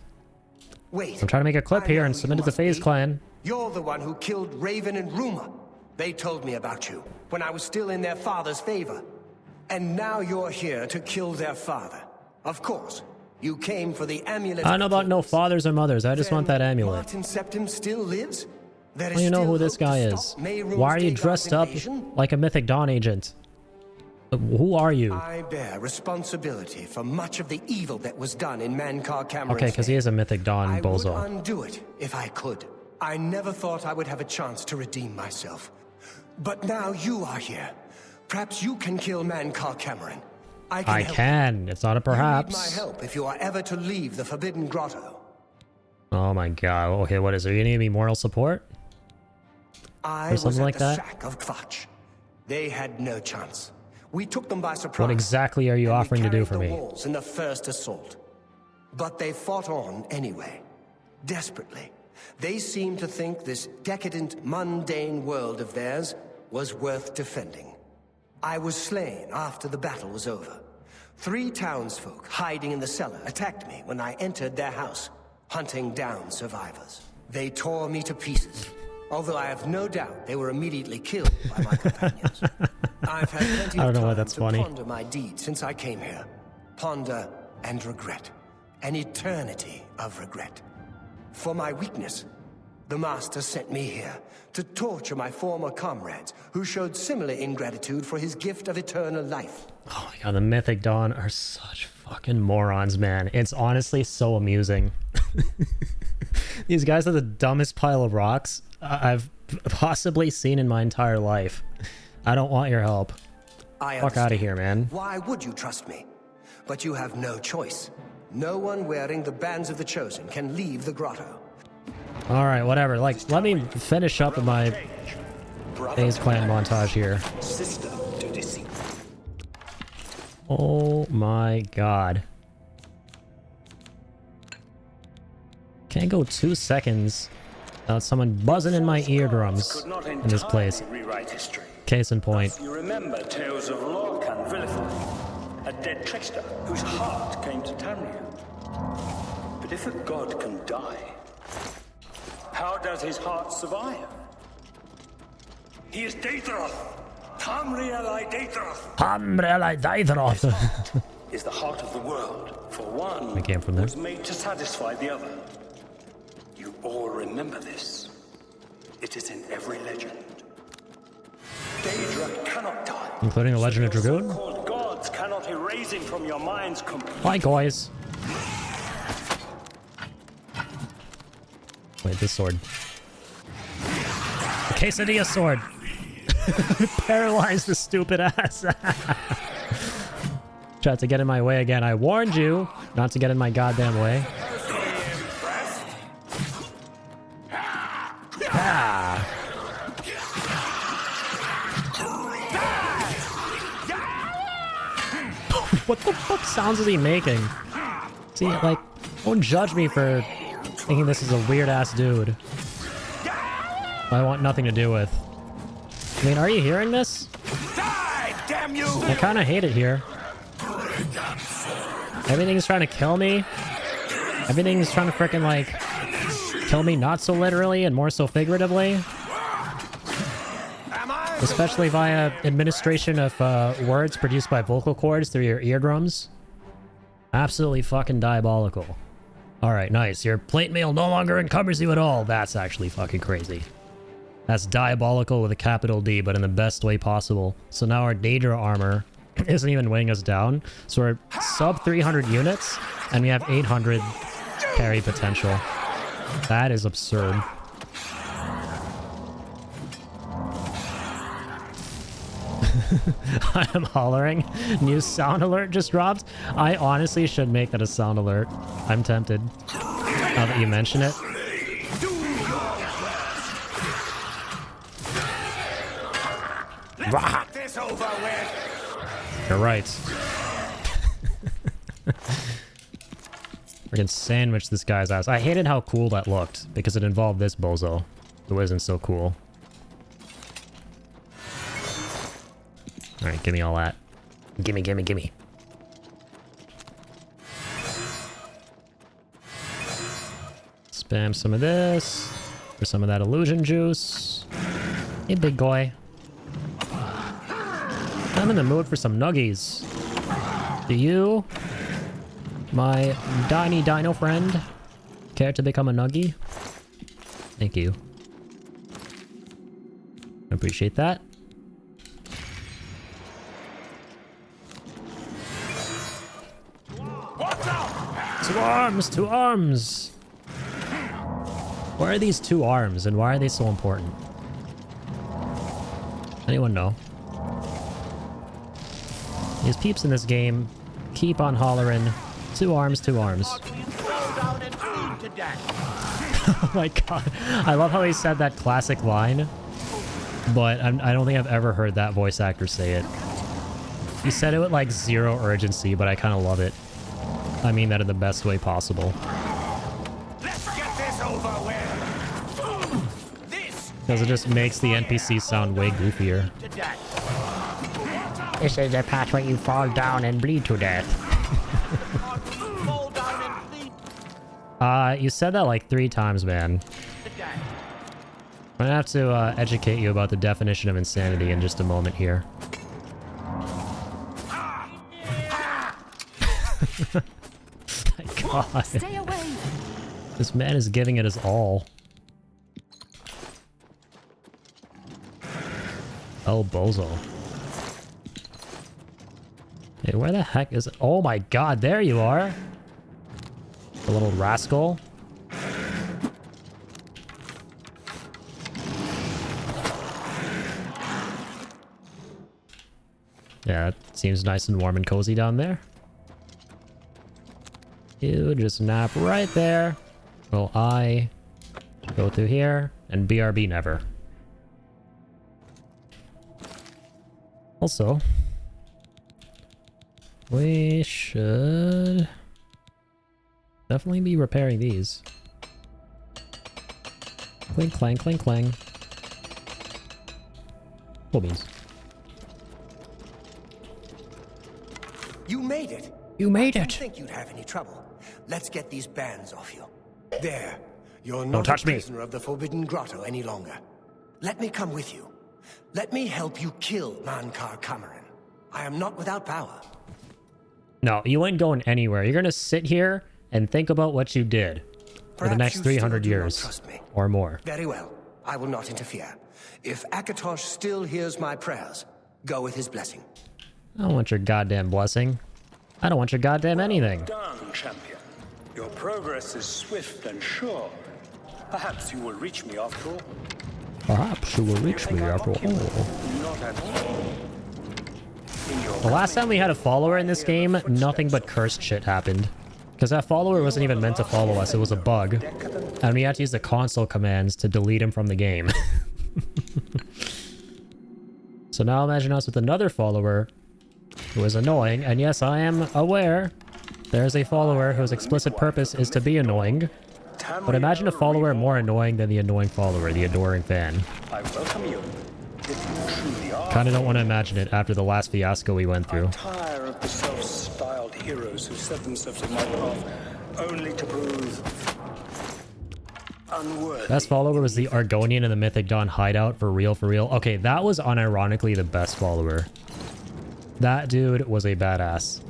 Wait. I'm trying to make a clip I here know and who submit you it to must FaZe be. Clan. You're the one who killed Raven and Rumor. They told me about you when I was still in their father's favor. And now you're here to kill their father. Of course, you came for the amulet. I don't know of about no kings. fathers or mothers. I just want that Then amulet. Martin Septim still lives? There Well, is you know still who this hope to guy is. stop Mehrunes Why are you Daegon's dressed up invasion? like a Mythic Dawn agent? Who are you? I bear responsibility for much of the evil that was done in Mankar Cameron's Okay, because he is a Mythic Dawn I bozo. would undo it if I could. I never thought I would have a chance to redeem myself. But now you are here. Perhaps you can kill Mankar Cameron. I I help can. It's not a you. You need perhaps. my help if you are ever to leave the Forbidden Grotto. Oh my god. Okay, what is it? Are you gonna give me moral support? I Or was something at like the that? sack of Kvatch. They had no chance. We took them by surprise. What exactly are you and we offering to do carried for the me? walls in the first assault. But they fought on anyway, desperately. They seemed to think this decadent, mundane world of theirs was worth defending. I was slain after the battle was over. 3 townsfolk hiding in the cellar attacked me when I entered their house, hunting down survivors. They tore me to pieces, although I have no doubt they were immediately killed by my companions. I've had plenty I of don't know why time that's to funny. ponder my deeds since I came here. Ponder and regret. An eternity of regret. For my weakness, the Master sent me here to torture my former comrades who showed similar ingratitude for his gift of eternal life. Oh my god, the Mythic Dawn are such fucking morons, man. It's honestly so amusing. These guys are the dumbest pile of rocks I've possibly seen in my entire life. I don't want your help. I Fuck out of understand. here, man. Why would you trust me? But you have no choice. No one wearing the bands of the Chosen can leave the grotto. Alright, whatever. Like, let me finish up with my FaZe Clan montage here. Sister to deceit. Oh my god. Can't go 2 seconds without someone buzzing in my eardrums Could not in this place. entirely rewrite history. Case in point. You remember tales of Lorcan Villiford, a dead trickster whose heart came to Tamriel. But if a god can die, how does his heart survive? He is Daedroth! Tamriel I Daedroth! Is the heart of the world, for one I came from there. was made to satisfy the other. You all remember this. It is in every legend. Daedra cannot die. Including the Legend of Dragoon? So-called gods cannot erase him from your minds completely. Bye, guys. Wait, this sword. The quesadilla sword. Paralyze the stupid ass. Tried to get in my way again. I warned you not to get in my goddamn way. Ah. What the fuck sounds is he making? See, like, don't judge me for thinking this is a weird-ass dude I want nothing to do with. I mean, are you hearing this? I kind of hate it here. Everything's trying to kill me. Everything's trying to frickin' like kill me, not so literally and more so figuratively. Especially via administration of words produced by vocal cords through your eardrums. Absolutely fucking diabolical. Alright, nice. Your plate mail no longer encumbers you at all. That's actually fucking crazy. That's diabolical with a capital D, but in the best way possible. So now our Daedra armor isn't even weighing us down. So we're sub 300 units, and we have 800 parry potential. That is absurd. I am hollering. New sound alert just dropped. I honestly should make that a sound alert. I'm tempted. Now that you mention it. You're right. Freaking sandwich this guy's ass. I hated how cool that looked because it involved this bozo. It wasn't so cool. Alright, give me all that. Gimme, gimme, gimme. Spam some of this. For some of that illusion juice. Hey, big boy. I'm in the mood for some nuggies. Do you, my tiny dino friend, care to become a nuggie? Thank you. I appreciate that. Two arms! Two arms! Why are these two arms and why are they so important? Anyone know? These peeps in this game keep on hollering, two arms, two arms. Oh my god. I love how he said that classic line, but I don't think I've ever heard that voice actor say it. He said it with like zero urgency, but I kind of love it. I mean that in the best way possible. Let's get this over with. Because it just makes the NPC sound way goofier. This is the part where you fall down and bleed to death. You said that like 3 times, man. I'm gonna have to educate you about the definition of insanity in just a moment here. My god. Stay away. This man is giving it his all. El Bozo. Hey, where the heck is it? Oh my god, there you are! The little rascal. Yeah, it seems nice and warm and cozy down there. You just nap right there. Well, I go through here and BRB never. Also, we should definitely be repairing these. Clink, clang, clink, clang. Cool beans. You made it. You made I it. didn't think you'd have any trouble. Let's get these bands off you. There. You're Don't not touch a me. prisoner of the Forbidden Grotto any longer. Let me come with you. Let me help you kill Mankar Cameron. I am not without power. No, you ain't going anywhere. You're gonna sit here and think about what you did for the Perhaps next you 300 still do not years trust me. or more. Very well. I will not interfere. If Akatosh still hears my prayers, go with his blessing. I don't want your goddamn blessing. I don't want your goddamn anything. Done, champion. Your progress is swift and sure. Perhaps you will reach me after all. Perhaps you will reach me after all. Not at all. In your The last time we had a follower in this game, nothing but cursed shit happened. Because that follower wasn't even meant to follow us, it was a bug. And we had to use the console commands to delete him from the game. So now imagine us with another follower who is annoying, and yes, I am aware there's a follower whose explicit purpose is to be annoying. But imagine a follower more annoying than the annoying follower, the adoring fan. I welcome you. If you truly are. Kinda don't want to imagine it after the last fiasco we went through. I'm tired of the self-styled heroes who set themselves in my path only to prove unworthy. Best follower was the Argonian in the Mythic Dawn hideout, for real, for real. Okay, that was unironically the best follower. That dude was a badass.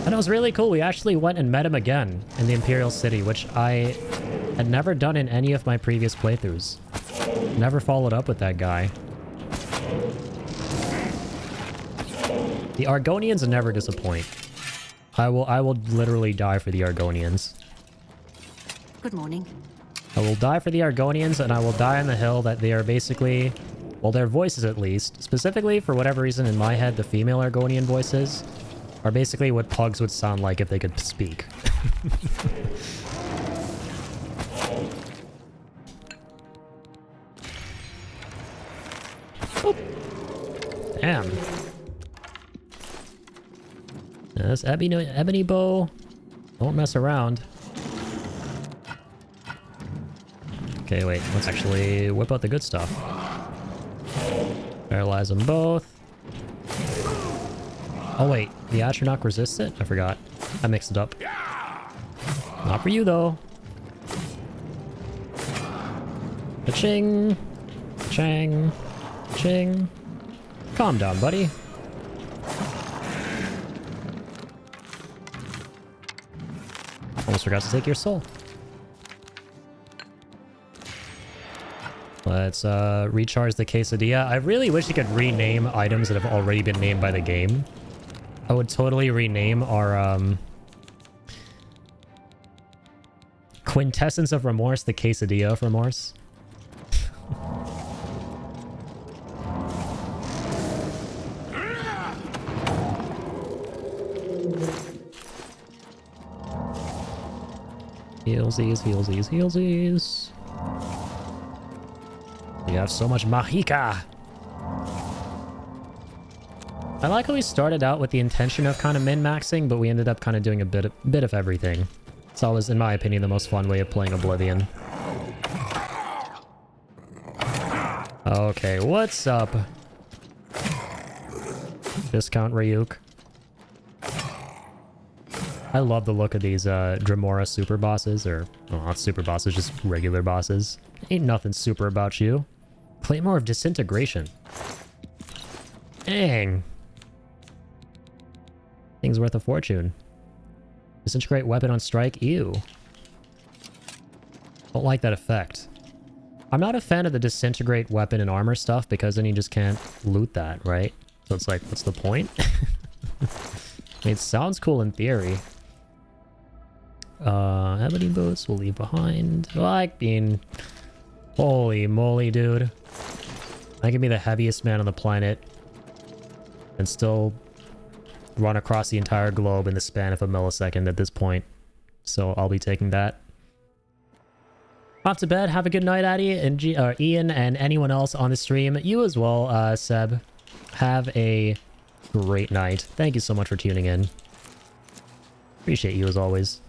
And it was really cool. We actually went and met him again in the Imperial City, which I had never done in any of my previous playthroughs. Never followed up with that guy. The Argonians never disappoint. I will literally die for the Argonians. Good morning. I will die for the Argonians, and I will die on the hill that they are basically... Well, their voices at least. Specifically, for whatever reason, in my head, the female Argonian voices are basically what pugs would sound like if they could speak. Damn. Yeah, this ebony bow. Don't mess around. Okay, wait. Let's actually whip out the good stuff. Paralyze them both. Oh wait, the Atronach resists it? I forgot. I mixed it up. Not for you though. Cha-ching. Chang. Ching. Calm down, buddy. Almost forgot to take your soul. Let's recharge the quesadilla. I really wish you could rename items that have already been named by the game. I would totally rename our Quintessence of Remorse the Quesadilla of Remorse. Healsies, healsies, healsies. We have so much Mahika. I like how we started out with the intention of kind of min-maxing, but we ended up kind of doing a bit of everything. It's always, in my opinion, the most fun way of playing Oblivion. Okay, what's up? Viscount Ryuk. I love the look of these Dremora super bosses, or well, not super bosses, just regular bosses. Ain't nothing super about you. Claymore of Disintegration. Dang. Thing's worth a fortune. Disintegrate weapon on strike? Ew. Don't like that effect. I'm not a fan of the disintegrate weapon and armor stuff because then you just can't loot that, right? So it's like, what's the point? I mean, it sounds cool in theory. Ebony boots we'll leave behind. Like being... Holy moly, dude. I can be the heaviest man on the planet and still run across the entire globe in the span of a millisecond at this point. So I'll be taking that. Off to bed. Have a good night, Addy and Ian and anyone else on the stream. You as well, Seb. Have a great night. Thank you so much for tuning in. Appreciate you as always.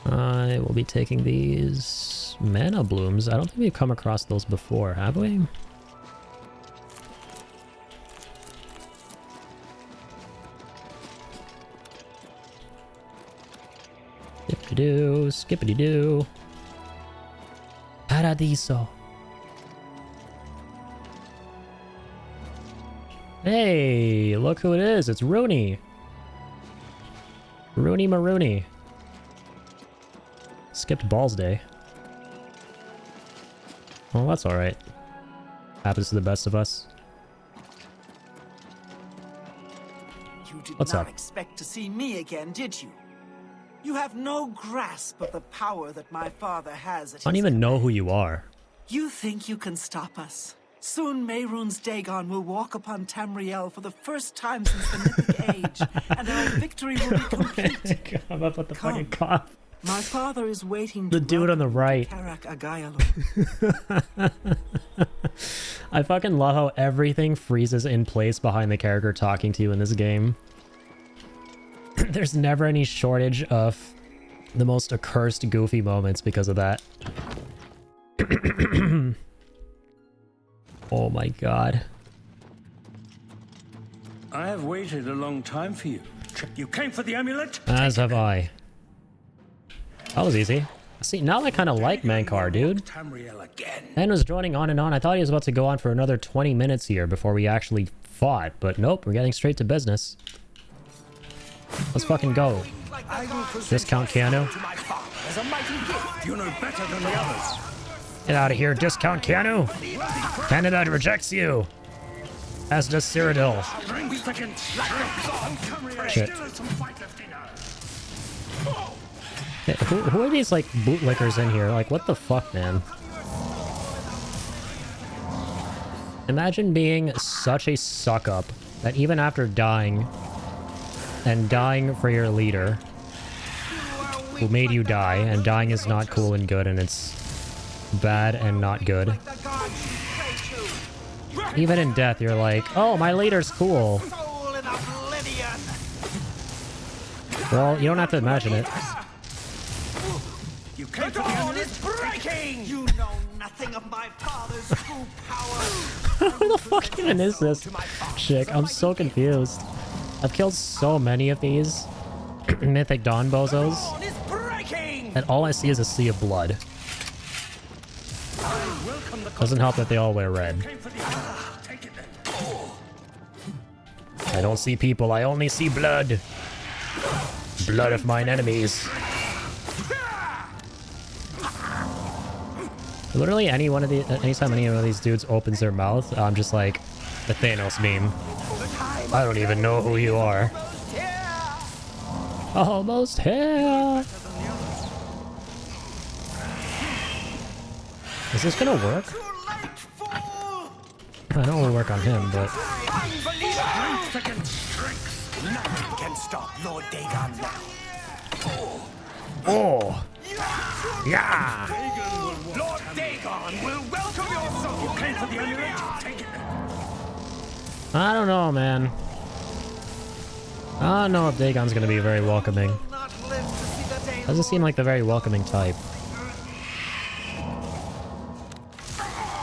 I will be taking these mana blooms. I don't think we've come across those before, have we? Skippity-doo, skippity-doo. Paradiso. Hey, look who it is. It's Rooney. Rooney Marooney. Skipped Balls Day. Well, that's alright. Happens to the best of us. You did What's not up? expect to see me again, did you? You have no grasp of the power that my father has at I don't his even know command. who you are. You think you can stop us? Soon Mehrunes Dagon will walk upon Tamriel for the first time since the Mythic Age, and our victory will be complete. I'm up with the fucking cough. My father is waiting The to dude on the right. Karak Agayalo. I fucking love how everything freezes in place behind the character talking to you in this game. There's never any shortage of the most accursed goofy moments because of that. Oh my god. I have waited a long time for you. You came for the amulet? As have I. That was easy. See, now I kind of like Mankar, dude. Tamriel again. Man was droning on and on. I thought he was about to go on for another 20 minutes here before we actually fought, but nope, we're getting straight to business. Let's fucking go. Discount Keanu. You know better than the others. Get out of here, Discount Keanu. Canada rejects you. As does Cyrodiil. Shit. Yeah, who are these, like, bootlickers in here? Like, what the fuck, man? Imagine being such a suck-up that even after dying, and dying for your leader, who made you die, and dying is not cool and good, and it's bad and not good. Even in death, you're like, oh, my leader's cool. Well, you don't have to imagine it. The dawn is breaking! You know nothing of my father's true power. Who the fuck even is this chick? I'm so confused. I've killed so many of these Mythic Dawn bozos, and all I see is a sea of blood. Doesn't help that they all wear red. I don't see people, I only see blood. Blood of mine enemies. Literally anytime any one of these dudes opens their mouth, I'm just like the Thanos meme. I don't even know who you are. Almost here. Is this gonna work? I know it'll work on him, but Nothing can stop Lord Dagon now. oh, yeah. Lord Dagon will welcome your soul. You came for the amulet. Take it. I don't know, man. I don't know if Dagon's gonna be very welcoming. Doesn't seem like the very welcoming type.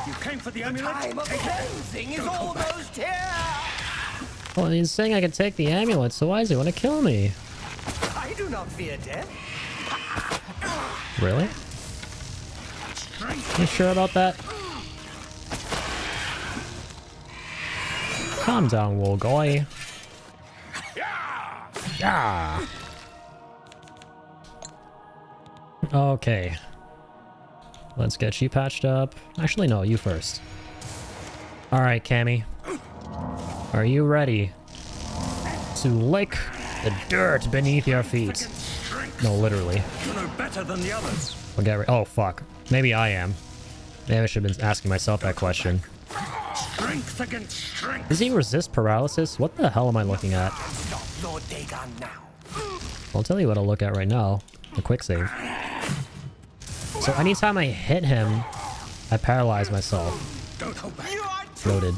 You came for the amulet? Time of cleansing is almost here. Well, he's saying I can take the amulet, so why does he want to kill me? I do not fear death. Really? You sure about that? Calm down, little guy. Yeah. Okay. Let's get you patched up. Actually, no, you first. Alright, Cammy. Are you ready to lick the dirt beneath your feet? No, literally. You know better than the others. We'll get oh, fuck. Maybe I am. Maybe I should have been asking myself that question. Strength against strength. Does he resist paralysis? What the hell am I looking at? Stop Lord Dagon now. I'll tell you what I'll look at right now. A quick save. So anytime I hit him, I paralyze myself. Don't hold back. Loaded.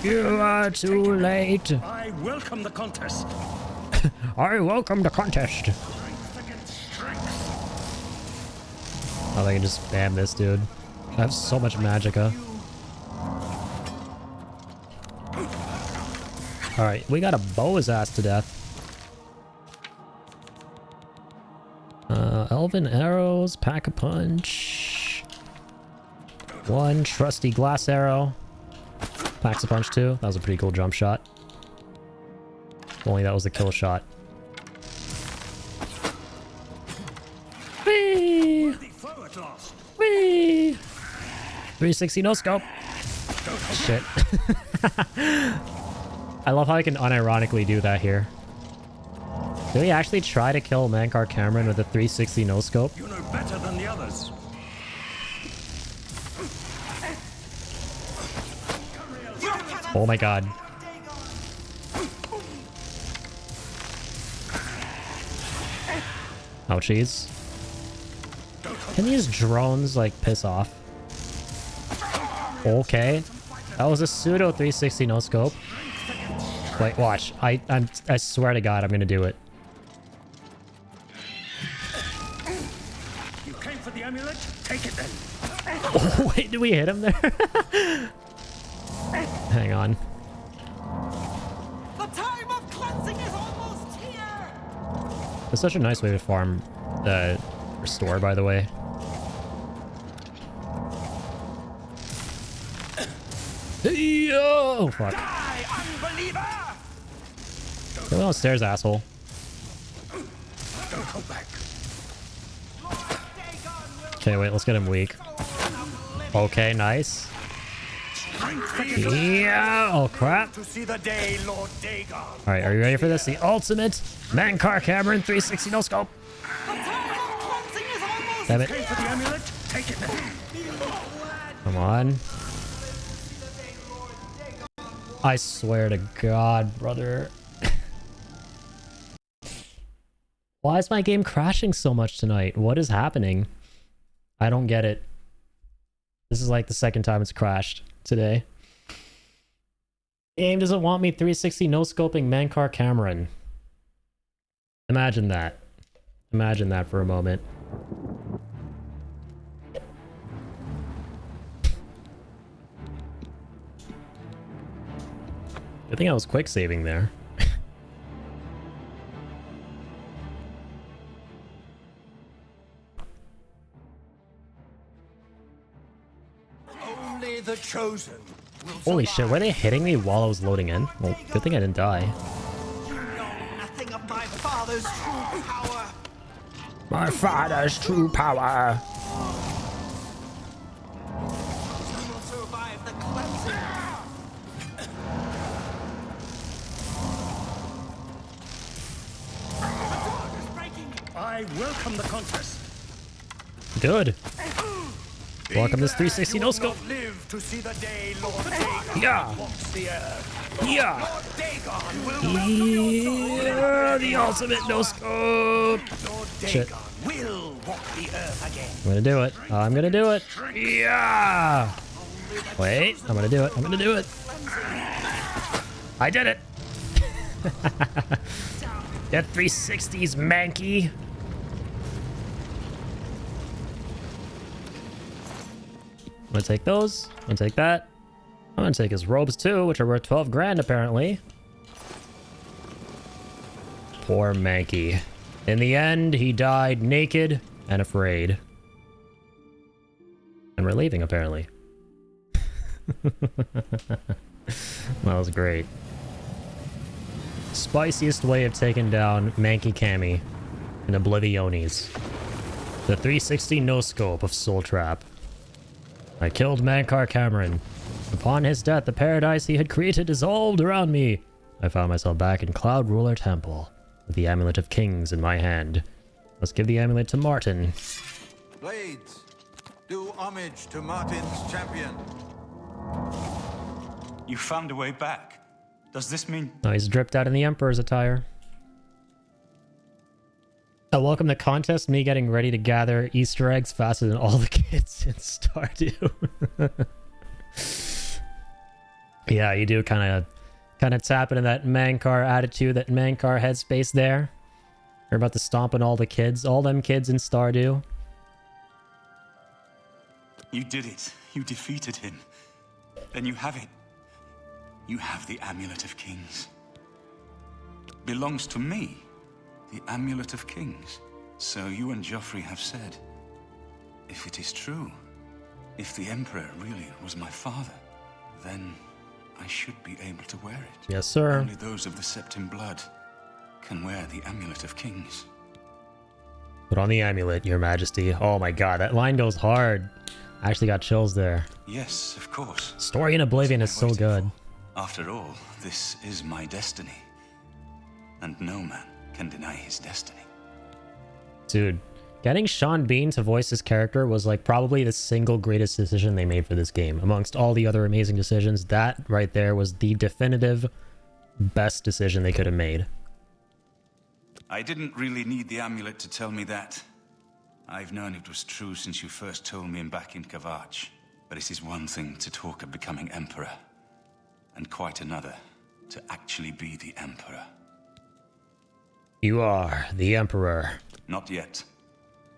You are too late. I welcome the contest. I welcome the contest. Strength against strength. Oh, I can just spam this, dude. I have so much magicka. Alright, we gotta bow his ass to death. Elven arrows, pack-a-punch. One trusty glass arrow. Packs a punch too. That was a pretty cool jump shot. If only that was the kill shot. Whee! Whee! 360 no scope. Shit. I love how I can unironically do that here. Did we actually try to kill Mankar Cameron with a 360 no scope? You know better than the others. Oh my god. Ouchies. Can these drones, like, piss off? Okay. That was a pseudo 360 no scope. Wait, watch. I swear to God, I'm gonna do it. You came for the amulet? Take it then. Oh, wait, did we hit him there? Hang on. The time of cleansing is almost here. It's such a nice way to farm restore, by the way. Yo! Fuck. Die, unbeliever! Go downstairs, asshole. Don't hold back. Okay, wait, let's get him weak. Okay, nice. Yeah! Oh, crap. To see the day, Lord Dagon. Alright, are you ready for this? The ultimate Mankar Cameron 360 no scope. Damn it. Came for the amulet? Take it then. Come on. I swear to God, brother. Why is my game crashing so much tonight? What is happening? I don't get it. This is like the second time it's crashed today. Game doesn't want me 360 no-scoping Mankar Cameron. Imagine that. Imagine that for a moment. I think I was quick saving there. Only the chosen will Holy shit, were they hitting me while I was loading in? Well, good thing I didn't die. You know nothing of my father's true power. My father's true power. You will survive the cleansing. I welcome the contest. Good. Welcome this 360 no scope. Live to see the day, Lord Dagon Yeah. walks the earth. Yeah. Lord Dagon will welcome your soul. Yeah, the ultimate no scope. Lord Shit. Dagon will walk the earth again. I'm gonna do it. I'm gonna do it. Yeah. Wait, I'm gonna do it. I'm gonna do it. I did it. Get 360s, manky. I'm gonna take those. I'm gonna take that. I'm gonna take his robes too, which are worth 12 grand apparently. Poor Mankey. In the end, he died naked and afraid. And we're leaving apparently. That was great. Spiciest way of taking down Mankey Cammy in Oblivionis. The 360 no-scope of Soul Trap. I killed Mankar Cameron. Upon his death, the paradise he had created dissolved around me. I found myself back in Cloud Ruler Temple, with the Amulet of Kings in my hand. Let's give the amulet to Martin. Blades, do homage to Martin's champion. You found a way back. Does this mean... Oh, he's dripped out in the Emperor's attire. Oh, welcome to contest, me getting ready to gather Easter eggs faster than all the kids in Stardew. Yeah, you do kind of tap into that Mankar attitude, that Mankar headspace there. You're about to stomp on all the kids, all them kids in Stardew. You did it. You defeated him. Then you have it. You have the Amulet of Kings. Belongs to me. The Amulet of Kings. So you and Joffrey have said. If it is true, if the Emperor really was my father, then I should be able to wear it. Yes, sir. Only those of the Septim blood can wear the Amulet of Kings. Put on the amulet, your majesty. Oh my god, that line goes hard. I actually got chills there. Yes, of course. Story in Oblivion is That's what so I waited good. for. After all, this is my destiny. And no man can deny his destiny. Dude, Getting Sean Bean to voice his character was like probably the single greatest decision they made for this game. Amongst all the other amazing decisions, that right there was the definitive best decision they could have made. I didn't really need the amulet to tell me that. I've known it was true since you first told me back in Kavach. But it is one thing to talk of becoming Emperor, and quite another to actually be the Emperor. You are the Emperor. Not yet.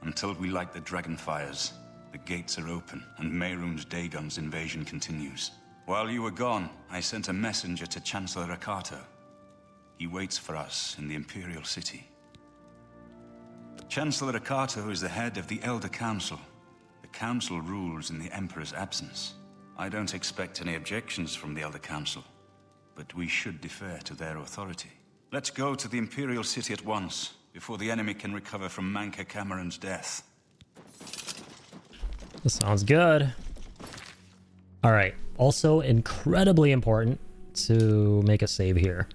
Until we light the dragon fires, the gates are open, and Mehrunes Dagon's invasion continues. While you were gone, I sent a messenger to Chancellor Rakato. He waits for us in the Imperial City. Chancellor Rakato is the head of the Elder Council. The Council rules in the Emperor's absence. I don't expect any objections from the Elder Council, but we should defer to their authority. Let's go to the Imperial City at once, before the enemy can recover from Manka Cameron's death. That sounds good. Alright, also incredibly important to make a save here.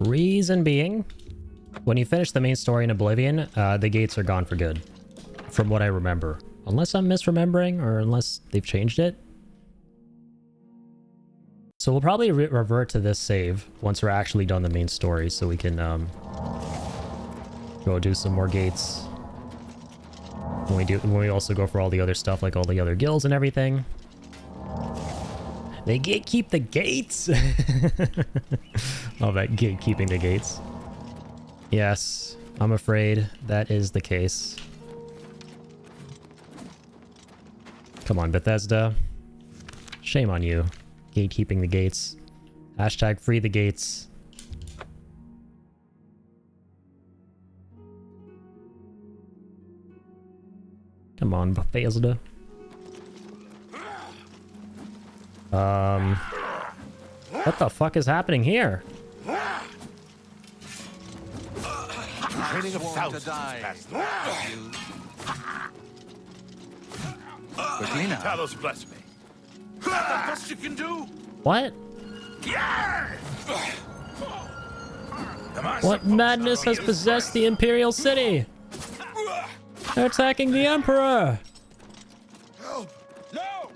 Reason being, when you finish the main story in Oblivion, the gates are gone for good. From what I remember. Unless I'm misremembering, or unless they've changed it. So we'll probably revert to this save once we're actually done the main story, so we can go do some more gates. When we also go for all the other stuff, like all the other guilds and everything. They gatekeep the gates! All that gatekeeping the gates. Yes, I'm afraid that is the case. Come on, Bethesda. Shame on you. Gatekeeping the gates. Hashtag free the gates. Come on, Bethesda. What the fuck is happening here? Training of thousands past the Quickly now. Talos bless me. Is that the best you can do? What? What madness has possessed the Imperial City? They're attacking the Emperor! Help! No!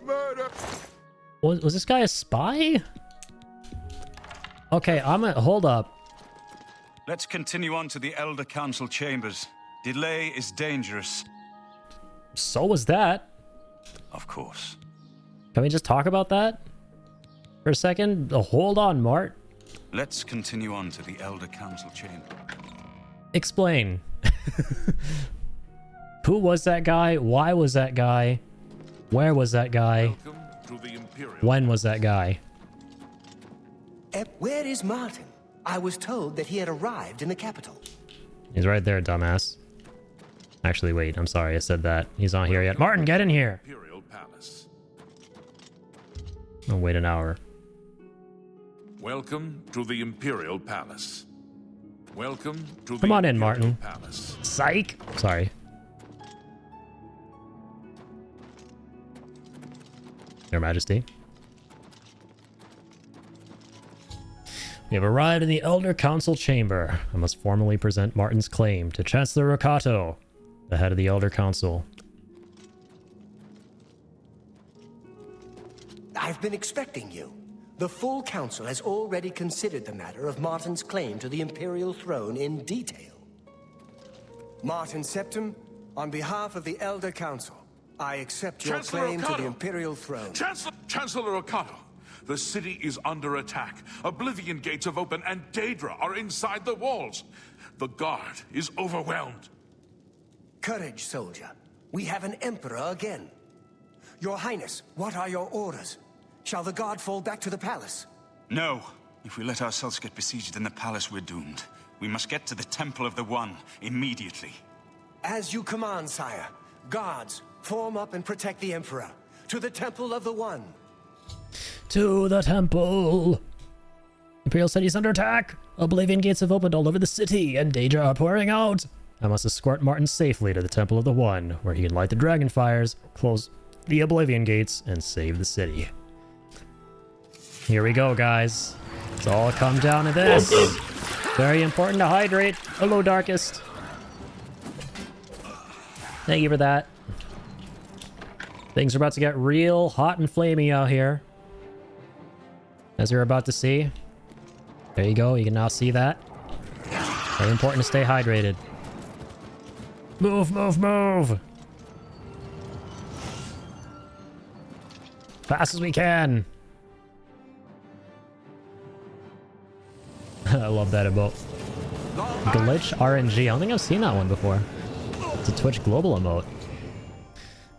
Murder! Was this guy a spy? Okay, hold up. Let's continue on to the Elder Council chambers. Delay is dangerous. So was that. Of course. Can we just talk about that for a second? Hold on, Mart. Let's continue on to the Elder Council chamber. Explain. Who was that guy? Why was that guy? Where was that guy? Welcome to the Imperial. When was that guy? Where is Martin? I was told that he had arrived in the capital. He's right there, dumbass. Actually, wait, I'm sorry, I said that. He's not here yet. Martin, get in here! Imperial Palace. I'll wait an hour. Welcome to the Imperial Palace. Welcome to the Come on in, Imperial Martin. Palace. Psych! Sorry. Your Majesty. We have arrived in the Elder Council chamber. I must formally present Martin's claim to Chancellor Rakato, the head of the Elder Council. I've been expecting you. The full council has already considered the matter of Martin's claim to the Imperial throne in detail. Martin Septim, on behalf of the Elder Council, I accept your Chancellor claim to Rakato. the Imperial throne. Chancellor Rakato, the city is under attack. Oblivion gates have opened and Daedra are inside the walls. The guard is overwhelmed. Courage, soldier. We have an emperor again. Your Highness, what are your orders? Shall the guard fall back to the palace? No. If we let ourselves get besieged in the palace, we're doomed. We must get to the Temple of the One immediately. As you command, sire. Guards, form up and protect the Emperor. To the Temple of the One. To the temple! Imperial City is under attack! Oblivion gates have opened all over the city, and Daedra are pouring out! I must escort Martin safely to the Temple of the One, where he can light the dragon fires, close the Oblivion gates, and save the city. Here we go, guys. It's all come down to this. Very important to hydrate. Hello, Darkest. Thank you for that. Things are about to get real hot and flamey out here. As you're about to see. There you go. You can now see that. Very important to stay hydrated. Move, move, move! Fast as we can. I love that emote. Glitch RNG. I don't think I've seen that one before. It's a Twitch global emote.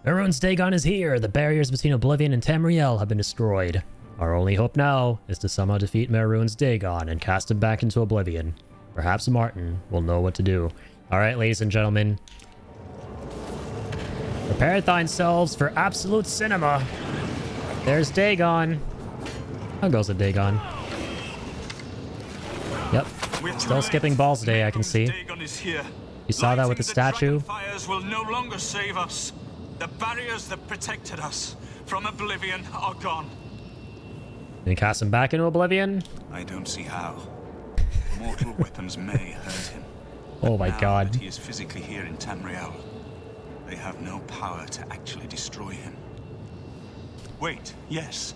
Mehrunes Dagon is here. The barriers between Oblivion and Tamriel have been destroyed. Our only hope now is to somehow defeat Mehrunes Dagon and cast him back into Oblivion. Perhaps Martin will know what to do. Alright, ladies and gentlemen. Prepare thyself for absolute cinema. There's Dagon. How goes it, Dagon? Yep. Still skipping balls today, I can see. You saw that with the statue? Fires will no longer save us. The barriers that protected us from Oblivion are gone. And cast him back into Oblivion? I don't see how. Mortal weapons may hurt him. Oh my god. That he is physically here in Tamriel, they have no power to actually destroy him. Wait, yes.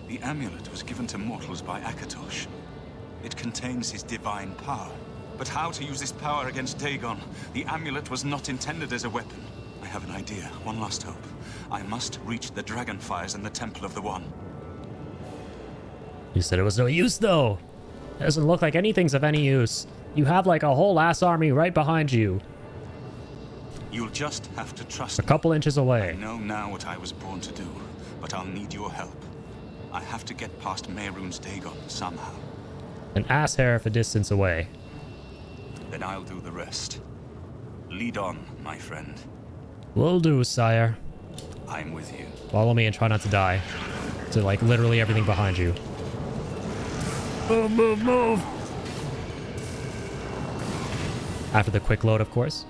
The amulet was given to mortals by Akatosh. It contains his divine power. But how to use this power against Dagon? The amulet was not intended as a weapon. I have an idea. One last hope. I must reach the Dragonfires and the Temple of the One. You said it was no use, though. It doesn't look like anything's of any use. You have like a whole ass army right behind you. You'll just have to trust a couple inches away. I know now what I was born to do, but I'll need your help. I have to get past Mehrunes Dagon somehow. An ass hair of a distance away. Then I'll do the rest. Lead on, my friend. Will do, sire. I'm with you. Follow me and try not to die. To like literally everything behind you. Move, move, move! After the quick load, of course.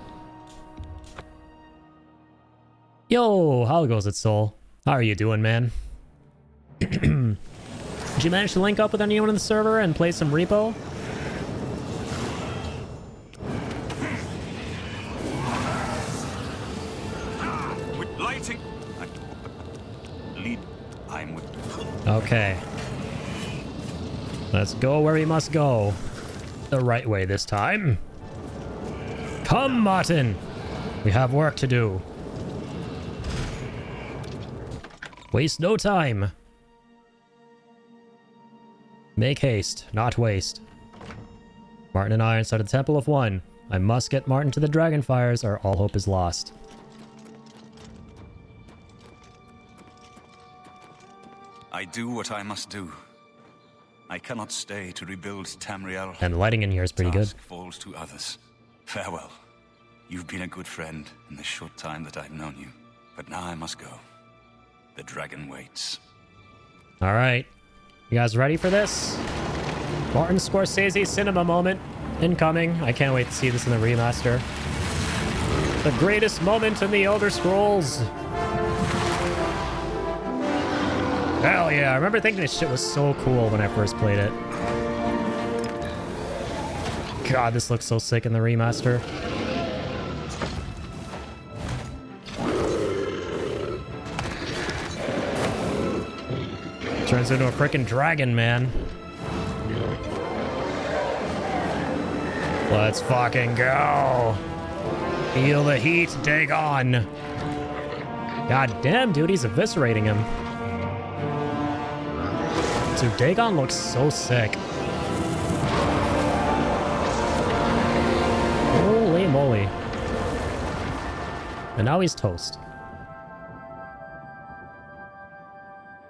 Yo, how goes it, Soul? How are you doing, man? Did you manage to link up with anyone in the server and play some repo? With lighting. Lead. I'm with. Okay. Let's go where we must go. The right way this time. Come, Martin. We have work to do. Waste no time. Make haste, not waste. Martin and I are inside the Temple of One. I must get Martin to the Dragonfires or all hope is lost. I do what I must do. I cannot stay to rebuild Tamriel. And the lighting in here is pretty good. Task falls to others. Farewell. You've been a good friend in the short time that I've known you. But now I must go. The dragon waits. All right. You guys ready for this? Martin Scorsese cinema moment incoming. I can't wait to see this in the remaster. The greatest moment in the Elder Scrolls. Hell yeah. I remember thinking this shit was so cool when I first played it. God, this looks so sick in the remaster. Turns into a freaking dragon, man. Let's fucking go. Feel the heat, Dagon. God damn, dude, he's eviscerating him. Dude, Dagon looks so sick. Holy moly. And now he's toast.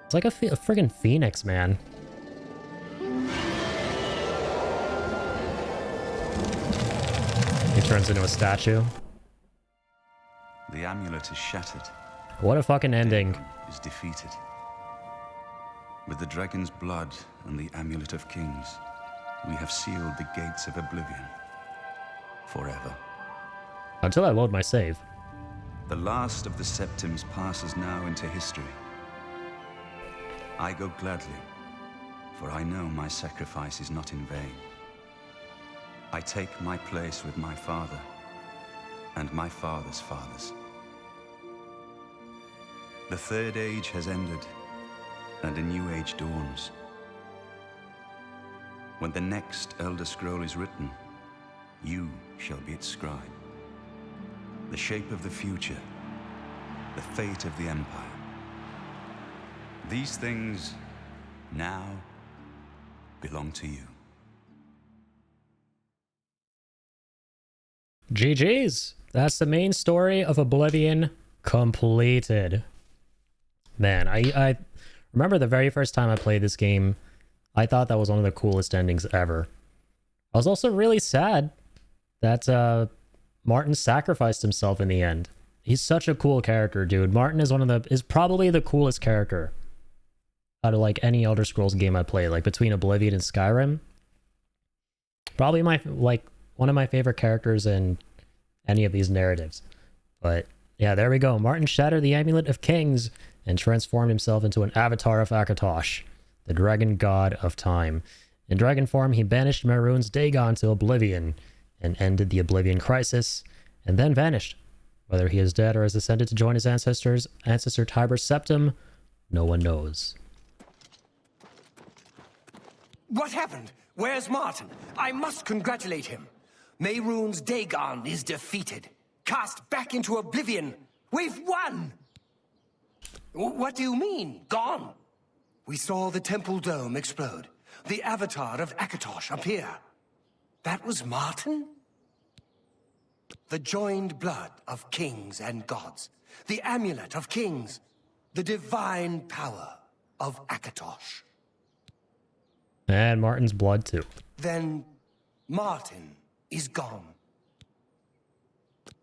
It's like a friggin' phoenix, man. He turns into a statue. The amulet is shattered. What a fucking ending. Dagon is defeated. With the dragon's blood and the amulet of kings, we have sealed the gates of Oblivion. Forever. Until I load my save. The last of the Septims passes now into history. I go gladly, for I know my sacrifice is not in vain. I take my place with my father and my father's fathers. The Third Age has ended, and a new age dawns. When the next Elder Scroll is written, you shall be its scribe. The shape of the future, the fate of the Empire. These things now belong to you. GG's. That's the main story of Oblivion completed. Man, I remember the very first time I played this game, I thought that was one of the coolest endings ever. I was also really sad that Martin sacrificed himself in the end. He's such a cool character, dude. Martin is probably the coolest character out of like any Elder Scrolls game I played, like between Oblivion and Skyrim. Probably one of my favorite characters in any of these narratives. But yeah, there we go. Martin shattered the Amulet of Kings and transformed himself into an avatar of Akatosh, the dragon god of time. In dragon form, he banished Mehrunes Dagon to Oblivion and ended the Oblivion crisis, and then vanished. Whether he is dead or has ascended to join his ancestor Tiber Septim, no one knows. What happened? Where's Martin? I must congratulate him. Mehrunes Dagon is defeated. Cast back into Oblivion. We've won! What do you mean, gone? We saw the temple dome explode. The avatar of Akatosh appear. That was Martin? The joined blood of kings and gods. The amulet of kings. The divine power of Akatosh. And Martin's blood too. Then Martin is gone.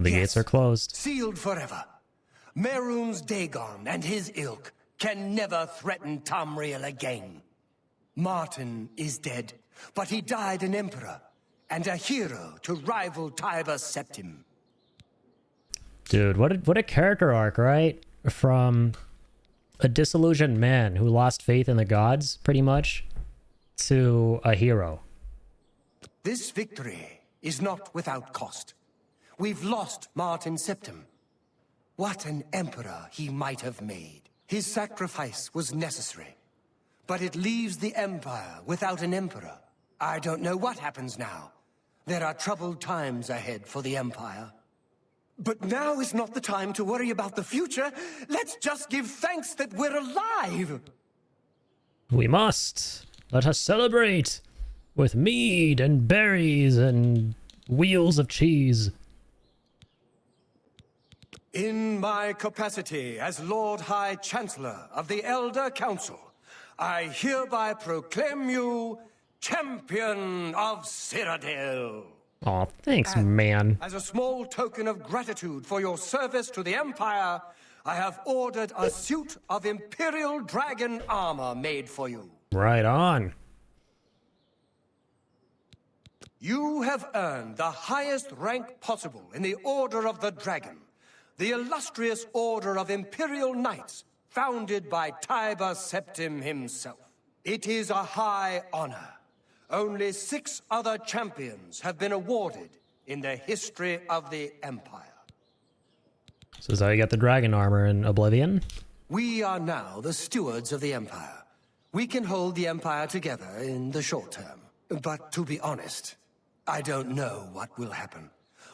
The gates are closed. Sealed forever. Mehrunes Dagon and his ilk can never threaten Tamriel again. Martin is dead, but he died an emperor and a hero to rival Tiber Septim. Dude, what a character arc, right? From a disillusioned man who lost faith in the gods, pretty much, to a hero. This victory is not without cost. We've lost Martin Septim. What an emperor he might have made. His sacrifice was necessary. But it leaves the Empire without an emperor. I don't know what happens now. There are troubled times ahead for the Empire. But now is not the time to worry about the future. Let's just give thanks that we're alive. We must. Let us celebrate with mead and berries and wheels of cheese. In my capacity as Lord High Chancellor of the Elder Council, I hereby proclaim you Champion of Cyrodiil. Aw, thanks, man. As a small token of gratitude for your service to the Empire, I have ordered a suit of Imperial Dragon armor made for you. Right on. You have earned the highest rank possible in the Order of the Dragon, the illustrious Order of Imperial Knights, founded by Tiber Septim himself. It is a high honor. Only 6 other champions have been awarded in the history of the Empire. So is that how you get the dragon armor in Oblivion? We are now the stewards of the Empire. We can hold the Empire together in the short term. But to be honest, I don't know what will happen.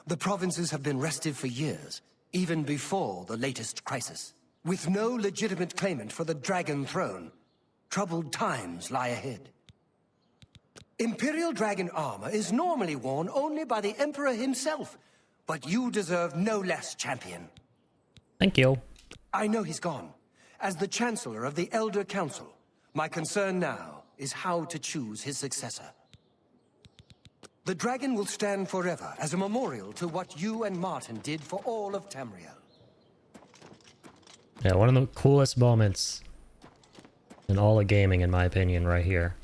The provinces have been restive for years, even before the latest crisis. With no legitimate claimant for the Dragon Throne, troubled times lie ahead. Imperial Dragon armor is normally worn only by the Emperor himself, but you deserve no less, champion. Thank you. I know he's gone. As the Chancellor of the Elder Council, my concern now is how to choose his successor. The dragon will stand forever as a memorial to what you and Martin did for all of Tamriel. Yeah, one of the coolest moments in all of gaming, in my opinion, right here.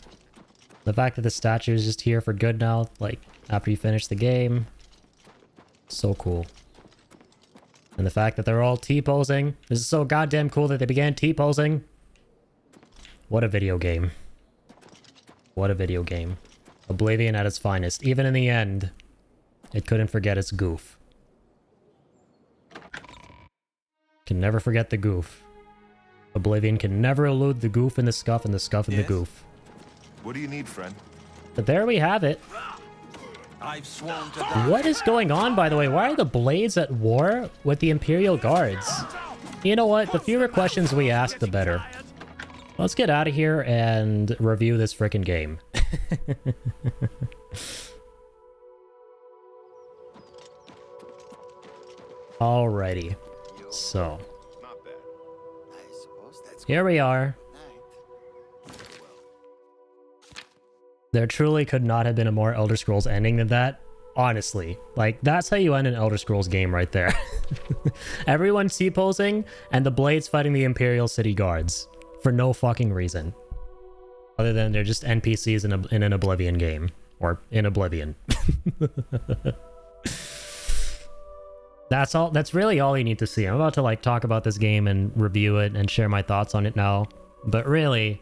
The fact that the statue is just here for good now, like, after you finish the game. So cool. And the fact that they're all T-posing. This is so goddamn cool that they began T-posing. What a video game. What a video game. Oblivion at its finest. Even in the end, it couldn't forget its goof. Can never forget the goof. Oblivion can never elude the goof and the scuff and the scuff and the goof. What do you need, friend? But there we have it. I've sworn to What is going on, by the way? Why are the Blades at war with the Imperial Guards? You know what? The fewer questions we ask, the better. Let's get out of here and review this frickin' game. Alrighty. So, Not bad. here we are. There truly could not have been a more Elder Scrolls ending than that. Honestly. Like, that's how you end an Elder Scrolls game right there. Everyone T-posing, and the Blades fighting the Imperial City Guards. For no fucking reason. Other than they're just NPCs in an Oblivion game. Or in Oblivion. That's really all you need to see. I'm about to like talk about this game and review it and share my thoughts on it now. But really,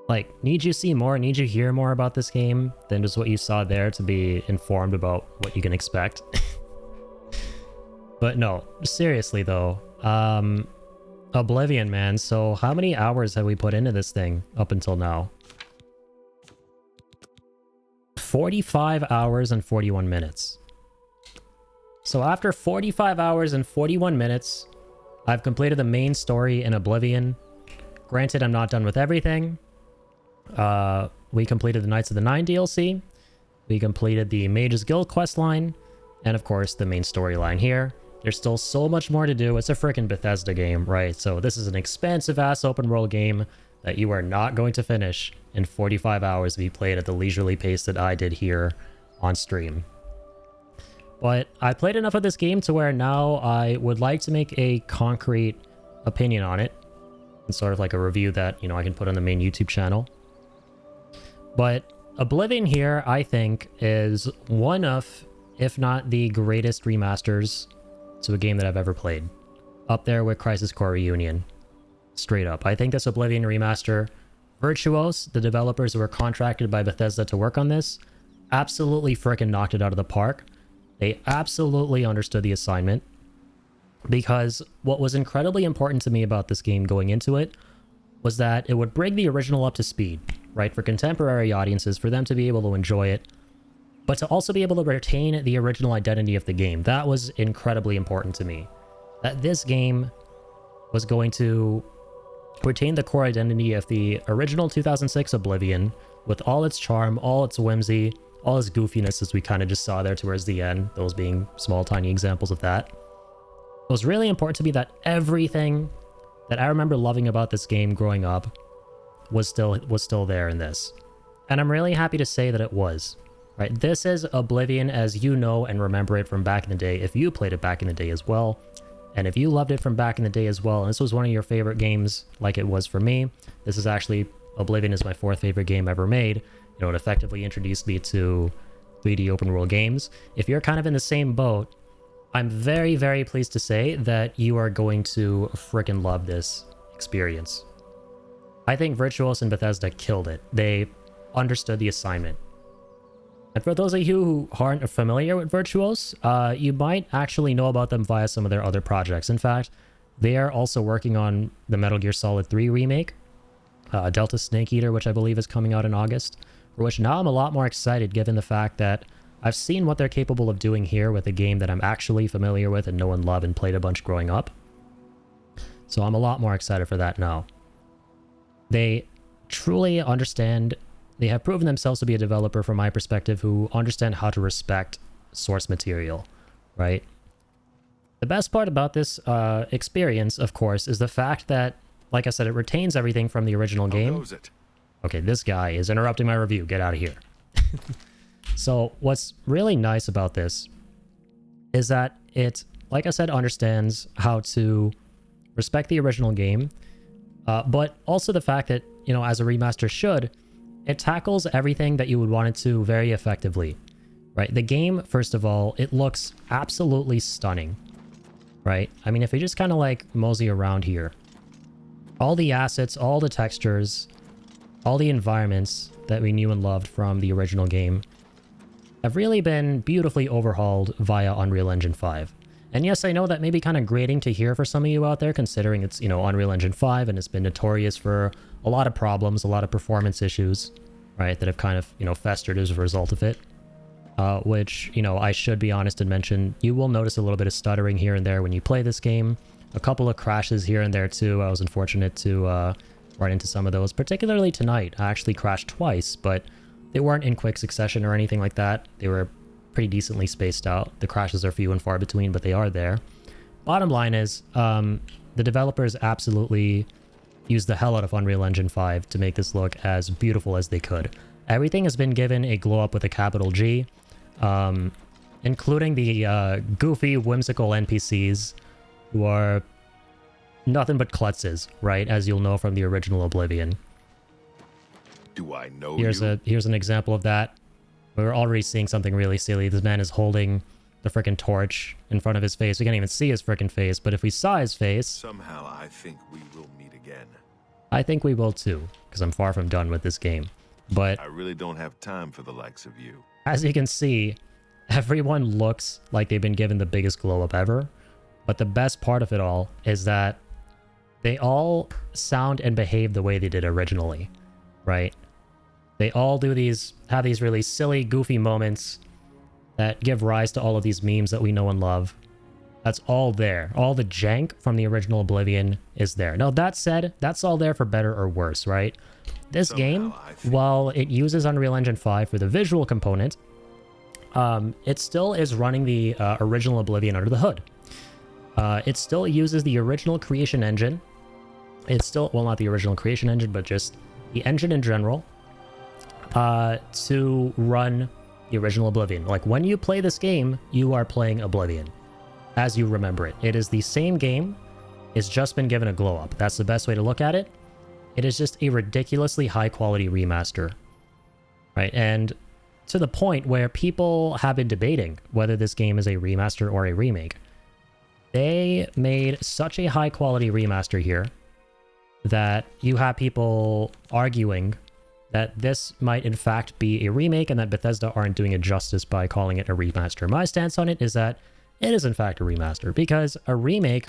like, need you see more, need you hear more about this game than just what you saw there to be informed about what you can expect. But no, seriously though, Oblivion, man. So how many hours have we put into this thing up until now? 45 hours and 41 minutes. So after 45 hours and 41 minutes, I've completed the main story in Oblivion. Granted, I'm not done with everything. We completed the Knights of the Nine DLC. We completed the Mage's Guild questline. And of course, the main storyline here. There's still so much more to do. It's a freaking Bethesda game, right? So this is an expansive-ass open-world game that you are not going to finish in 45 hours if you play it at the leisurely pace that I did here on stream. But I played enough of this game to where now I would like to make a concrete opinion on it. And sort of like a review that, you know, I can put on the main YouTube channel. But Oblivion here, I think, is one of, if not the greatest remasters to a game that I've ever played. Up there with Crisis Core Reunion. Straight up. I think this Oblivion remaster, Virtuos, the developers who were contracted by Bethesda to work on this, absolutely frickin' knocked it out of the park. They absolutely understood the assignment. Because what was incredibly important to me about this game going into it was that it would bring the original up to speed, right? For contemporary audiences, for them to be able to enjoy it, but to also be able to retain the original identity of the game. That was incredibly important to me. That this game was going to retain the core identity of the original 2006 Oblivion, with all its charm, all its whimsy, all its goofiness, as we kind of just saw there towards the end, those being small, tiny examples of that. It was really important to me that everything that I remember loving about this game growing up was still there in this. And I'm really happy to say that it was. Right? This is Oblivion as you know and remember it from back in the day, if you played it back in the day as well. And if you loved it from back in the day as well, and this was one of your favorite games like it was for me, this is actually, Oblivion is my 4th favorite game ever made. You know, it effectively introduced me to 3D open world games. If you're kind of in the same boat, I'm very, very pleased to say that you are going to frickin' love this experience. I think Virtuos and Bethesda killed it. They understood the assignment. And for those of you who aren't familiar with Virtuos, you might actually know about them via some of their other projects. In fact, they are also working on the Metal Gear Solid 3 remake, Delta Snake Eater, which I believe is coming out in August, for which now I'm a lot more excited given the fact that I've seen what they're capable of doing here with a game that I'm actually familiar with and know and love and played a bunch growing up. So I'm a lot more excited for that now. They truly understand, they have proven themselves to be a developer from my perspective who understand how to respect source material, right? The best part about this experience, of course, is the fact that, like I said, it retains everything from the original game. How goes it? Okay, this guy is interrupting my review. Get out of here. So what's really nice about this is that it, like I said, understands how to respect the original game, but also the fact that, you know, as a remaster should, it tackles everything that you would want it to very effectively, right? The game, first of all, it looks absolutely stunning, right? I mean, if you just kind of like mosey around here, all the assets, all the textures, all the environments that we knew and loved from the original game have really been beautifully overhauled via Unreal Engine 5. And yes, I know that may be kind of grating to hear for some of you out there, considering it's, you know, Unreal Engine 5 and it's been notorious for a lot of problems, a lot of performance issues, right, that have kind of, you know, festered as a result of it. Which, you know, I should be honest and mention, you will notice a little bit of stuttering here and there when you play this game. A couple of crashes here and there too. I was unfortunate to run into some of those, particularly tonight. I actually crashed twice, but they weren't in quick succession or anything like that. They were pretty decently spaced out. The crashes are few and far between, but they are there. Bottom line is, the developers absolutely used the hell out of Unreal Engine 5 to make this look as beautiful as they could. Everything has been given a glow up with a capital G, including the goofy, whimsical NPCs who are nothing but klutzes, right? As you'll know from the original Oblivion. Do I know Here's an example of that. We're already seeing something really silly. This man is holding the frickin' torch in front of his face. We can't even see his frickin' face, but if we saw his face... Somehow I think we will meet again. I think we will too, because I'm far from done with this game. But I really don't have time for the likes of you. as you can see, everyone looks like they've been given the biggest glow up ever. But the best part of it all is that they all sound and behave the way they did originally, right? They all have these really silly, goofy moments that give rise to all of these memes that we know and love. That's all there. All the jank from the original Oblivion is there. Now, that said, that's all there for better or worse, right? This game, while it uses Unreal Engine 5 for the visual component, it still is running the original Oblivion under the hood. It still uses the original creation engine. It's still, well, not the original creation engine, but just the engine in general, to run the original Oblivion. Like, when you play this game, you are playing Oblivion as you remember it. It is the same game. It's just been given a glow up. That's the best way to look at it. It is just a ridiculously high quality remaster, right? And to the point where people have been debating whether this game is a remaster or a remake. They made such a high quality remaster here that you have people arguing that this might in fact be a remake and that Bethesda aren't doing it justice by calling it a remaster. My stance on it is that it is in fact a remaster, because a remake,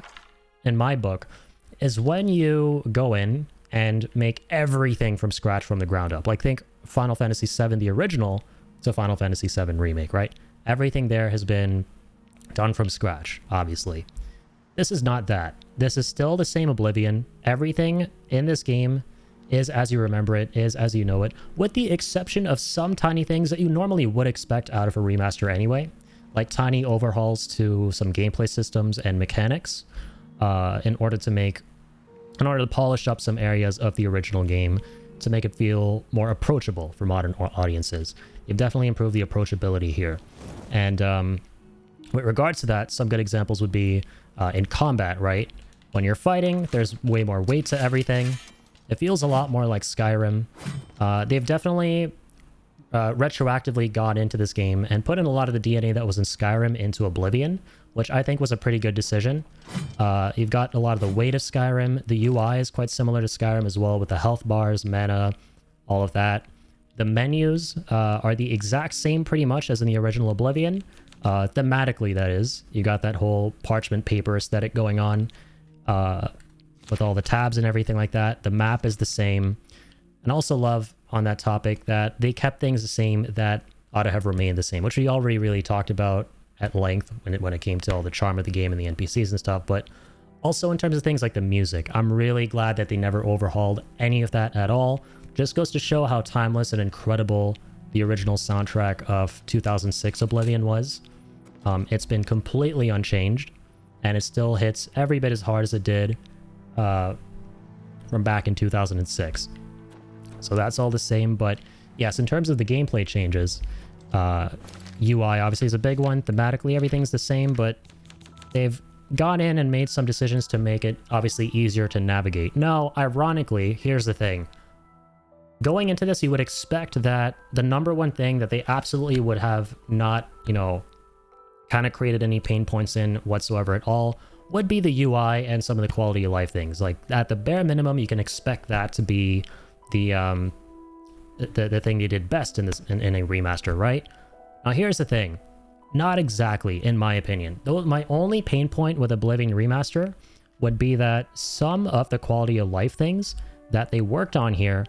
in my book, is when you go in and make everything from scratch from the ground up. Like, think Final Fantasy VII, the original, to Final Fantasy VII Remake, right? Everything there has been done from scratch, obviously. This is not that. This is still the same Oblivion. Everything in this game is as you remember it, is as you know it, with the exception of some tiny things that you normally would expect out of a remaster anyway, like tiny overhauls to some gameplay systems and mechanics, in order to polish up some areas of the original game to make it feel more approachable for modern audiences. You've definitely improved the approachability here. And with regards to that, some good examples would be in combat, right? When you're fighting, there's way more weight to everything. It feels a lot more like Skyrim. They've definitely retroactively gone into this game and put in a lot of the DNA that was in Skyrim into Oblivion, which I think was a pretty good decision. You've got a lot of the weight of Skyrim. The UI is quite similar to Skyrim as well, with the health bars, mana, all of that. The menus are the exact same pretty much as in the original Oblivion. Thematically, that is. You got that whole parchment paper aesthetic going on, with all the tabs and everything like that. The map is the same. And I also love, on that topic, that they kept things the same that ought to have remained the same, which we already really talked about at length when it came to all the charm of the game and the NPCs and stuff. But also in terms of things like the music, I'm really glad that they never overhauled any of that at all. Just goes to show how timeless and incredible the original soundtrack of 2006 Oblivion was. It's been completely unchanged, and it still hits every bit as hard as it did from back in 2006. So that's all the same. But yes, in terms of the gameplay changes, UI obviously is a big one. Thematically, everything's the same, but they've gone in and made some decisions to make it obviously easier to navigate. Now, ironically, here's the thing. Going into this, you would expect that the number one thing that they absolutely would have not, kind of created any pain points in whatsoever at all would be the UI and some of the quality of life things. Like, at the bare minimum, you can expect that to be the thing they did best in a remaster, right? Now, here's the thing. Not exactly, in my opinion. Though my only pain point with Oblivion Remaster would be that some of the quality of life things that they worked on here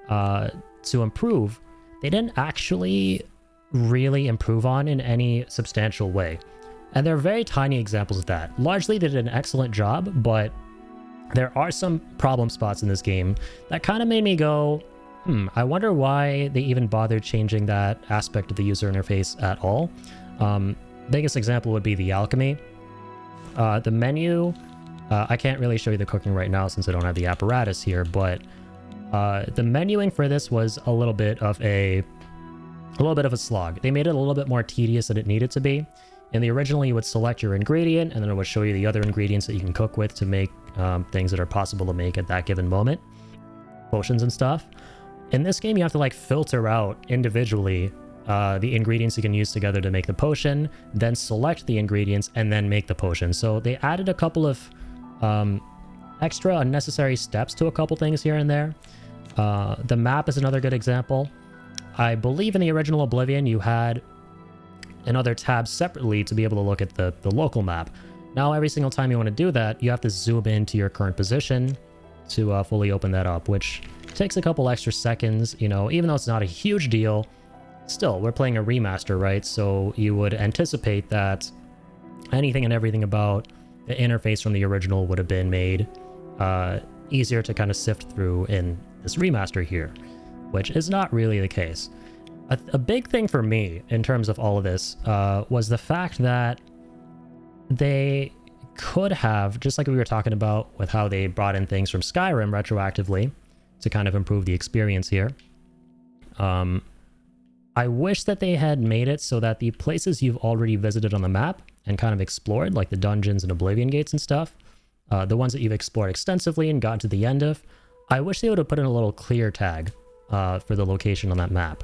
to improve, they didn't actually really improve on in any substantial way. And there are very tiny examples of that. Largely, they did an excellent job, but there are some problem spots in this game that kind of made me go, I wonder why they even bothered changing that aspect of the user interface at all. Biggest example would be the alchemy. The menu, I can't really show you the cooking right now since I don't have the apparatus here, but the menuing for this was a little bit of a slog. They made it a little bit more tedious than it needed to be. In the original, you would select your ingredient, and then it would show you the other ingredients that you can cook with to make things that are possible to make at that given moment, potions and stuff. In this game, you have to like filter out individually the ingredients you can use together to make the potion, then select the ingredients, and then make the potion. So they added a couple of extra unnecessary steps to a couple things here and there. The map is another good example. I believe in the original Oblivion, you had another tab separately to be able to look at the local map. Now, every single time you want to do that, you have to zoom into your current position to fully open that up, which takes a couple extra seconds, you know, even though it's not a huge deal. Still, we're playing a remaster, right? So you would anticipate that anything and everything about the interface from the original would have been made easier to kind of sift through in this remaster here, which is not really the case. A big thing for me in terms of all of this was the fact that they could have, just like we were talking about with how they brought in things from Skyrim retroactively to kind of improve the experience here. I wish that they had made it so that the places you've already visited on the map and kind of explored, like the dungeons and Oblivion gates and stuff, the ones that you've explored extensively and gotten to the end of, I wish they would have put in a little clear tag for the location on that map.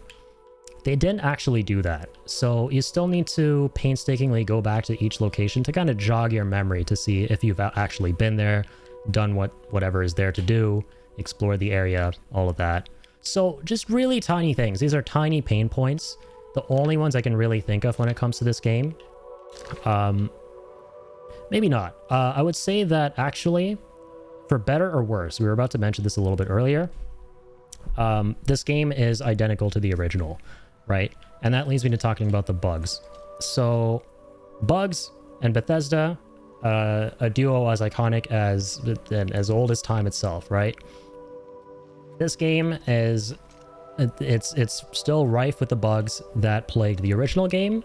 They didn't actually do that, so you still need to painstakingly go back to each location to kind of jog your memory to see if you've actually been there, done whatever is there to do, explored the area, all of that. So just really tiny things. These are tiny pain points, the only ones I can really think of when it comes to this game. Maybe not. I would say that actually, for better or worse, we were about to mention this a little bit earlier, this game is identical to the original, right? And that leads me to talking about the bugs. So bugs and Bethesda, a duo as iconic as old as time itself, right? This game is, it's still rife with the bugs that plagued the original game.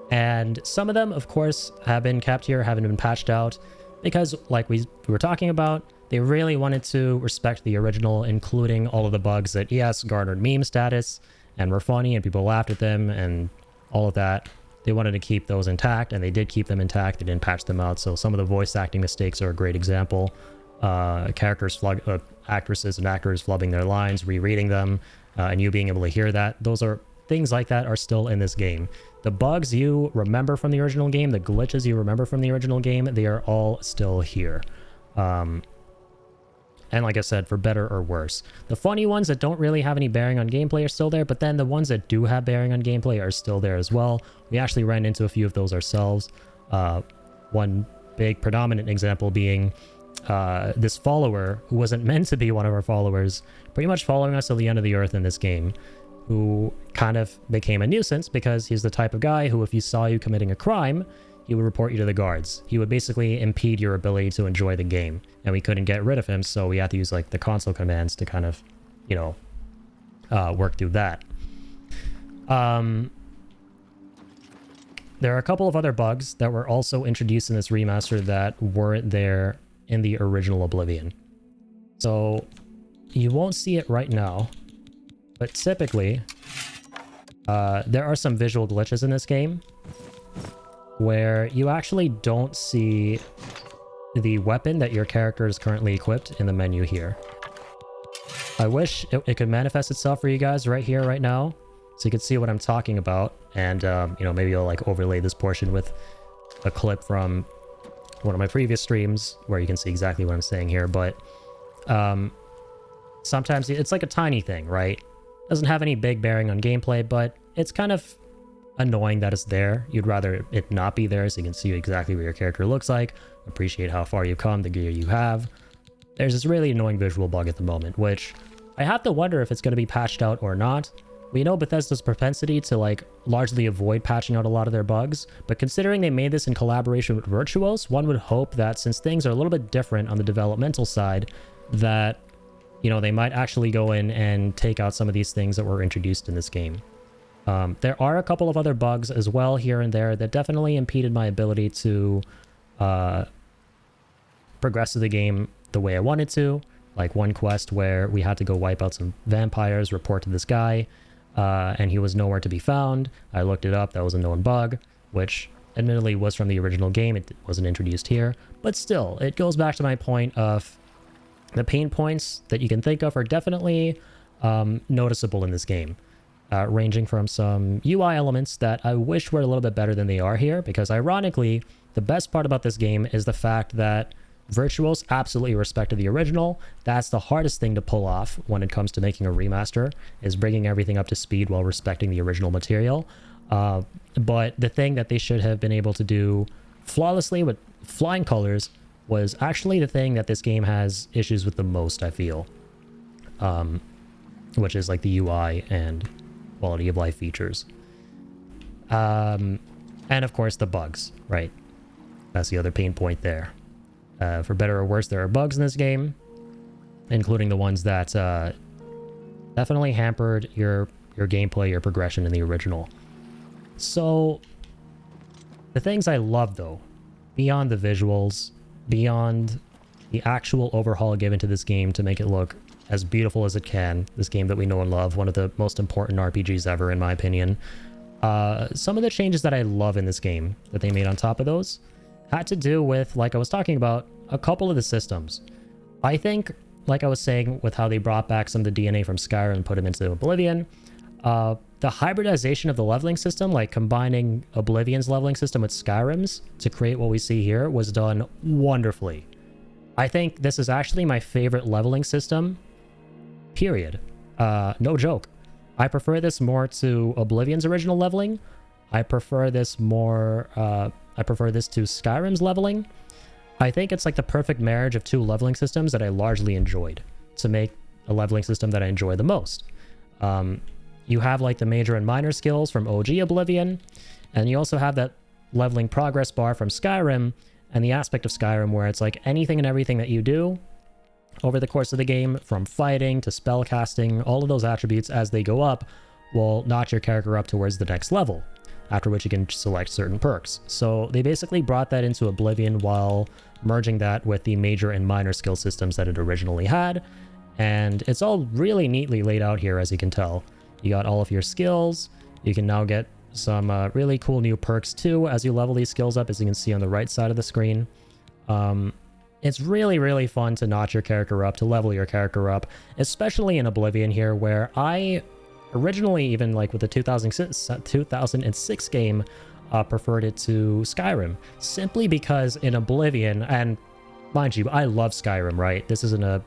And some of them, of course, have been kept here, haven't been patched out, because like we were talking about, they really wanted to respect the original, including all of the bugs that, yes, garnered meme status and were funny and people laughed at them and all of that. They wanted to keep those intact, and they did keep them intact. They didn't patch them out. So some of the voice acting mistakes are a great example. Actresses and actors flubbing their lines, rereading them, and you being able to hear that. Those are things like that are still in this game. The bugs you remember from the original game, the glitches you remember from the original game, they are all still here. And like I said, for better or worse. The funny ones that don't really have any bearing on gameplay are still there, but then the ones that do have bearing on gameplay are still there as well. We actually ran into a few of those ourselves. One big predominant example being this follower who wasn't meant to be one of our followers, pretty much following us till the end of the earth in this game, who kind of became a nuisance because he's the type of guy who, if he saw you committing a crime, he would report you to the guards. He would basically impede your ability to enjoy the game, and we couldn't get rid of him, so we had to use like the console commands to kind of, you know, work through that. There are a couple of other bugs that were also introduced in this remaster that weren't there in the original Oblivion. So you won't see it right now, but typically there are some visual glitches in this game where you actually don't see the weapon that your character is currently equipped in the menu here. I wish it could manifest itself for you guys right here, right now, so you can see what I'm talking about, and you know, maybe I'll like overlay this portion with a clip from one of my previous streams where you can see exactly what I'm saying here. But sometimes it's like a tiny thing, right? Doesn't have any big bearing on gameplay, but it's kind of annoying that it's there. You'd rather it not be there so you can see exactly what your character looks like, appreciate how far you've come, the gear you have. There's this really annoying visual bug at the moment, which I have to wonder if it's going to be patched out or not. We know Bethesda's propensity to like largely avoid patching out a lot of their bugs, but considering they made this in collaboration with Virtuos, one would hope that since things are a little bit different on the developmental side, that, you know, they might actually go in and take out some of these things that were introduced in this game. There are a couple of other bugs as well here and there that definitely impeded my ability to progress through the game the way I wanted to. Like one quest where we had to go wipe out some vampires, report to this guy, and he was nowhere to be found. I looked it up, that was a known bug, which admittedly was from the original game, it wasn't introduced here. But still, it goes back to my point of the pain points that you can think of are definitely noticeable in this game. Ranging from some UI elements that I wish were a little bit better than they are here, because ironically, the best part about this game is the fact that Virtuos absolutely respected the original. That's the hardest thing to pull off when it comes to making a remaster, is bringing everything up to speed while respecting the original material. But the thing that they should have been able to do flawlessly with flying colors was actually the thing that this game has issues with the most, I feel. Which is like the UI and quality of life features. And of course the bugs, right? That's the other pain point there. For better or worse, there are bugs in this game, including the ones that definitely hampered your gameplay, your progression in the original. So the things I love though, beyond the visuals, beyond the actual overhaul given to this game to make it look as beautiful as it can, this game that we know and love, one of the most important RPGs ever in my opinion, some of the changes that I love in this game that they made on top of those had to do with, like I was talking about, a couple of the systems. I think, like I was saying, with how they brought back some of the DNA from Skyrim and put them into Oblivion, the hybridization of the leveling system, like combining Oblivion's leveling system with Skyrim's to create what we see here, was done wonderfully. I think this is actually my favorite leveling system, period. No joke. I prefer this more to Oblivion's original leveling. I prefer this more, I prefer this to Skyrim's leveling. I think it's like the perfect marriage of two leveling systems that I largely enjoyed to make a leveling system that I enjoy the most. You have like the major and minor skills from OG Oblivion, and you also have that leveling progress bar from Skyrim, and the aspect of Skyrim where it's like anything and everything that you do over the course of the game, from fighting to spell casting, all of those attributes as they go up will notch your character up towards the next level, after which you can select certain perks. So they basically brought that into Oblivion while merging that with the major and minor skill systems that it originally had, and it's all really neatly laid out here, as you can tell. You got all of your skills. You can now get some really cool new perks too as you level these skills up, as you can see on the right side of the screen. It's really, really fun to notch your character up, to level your character up, especially in Oblivion here, where I originally, even like with the 2006 game, preferred it to Skyrim, simply because in Oblivion, and mind you, I love Skyrim, right? This isn't a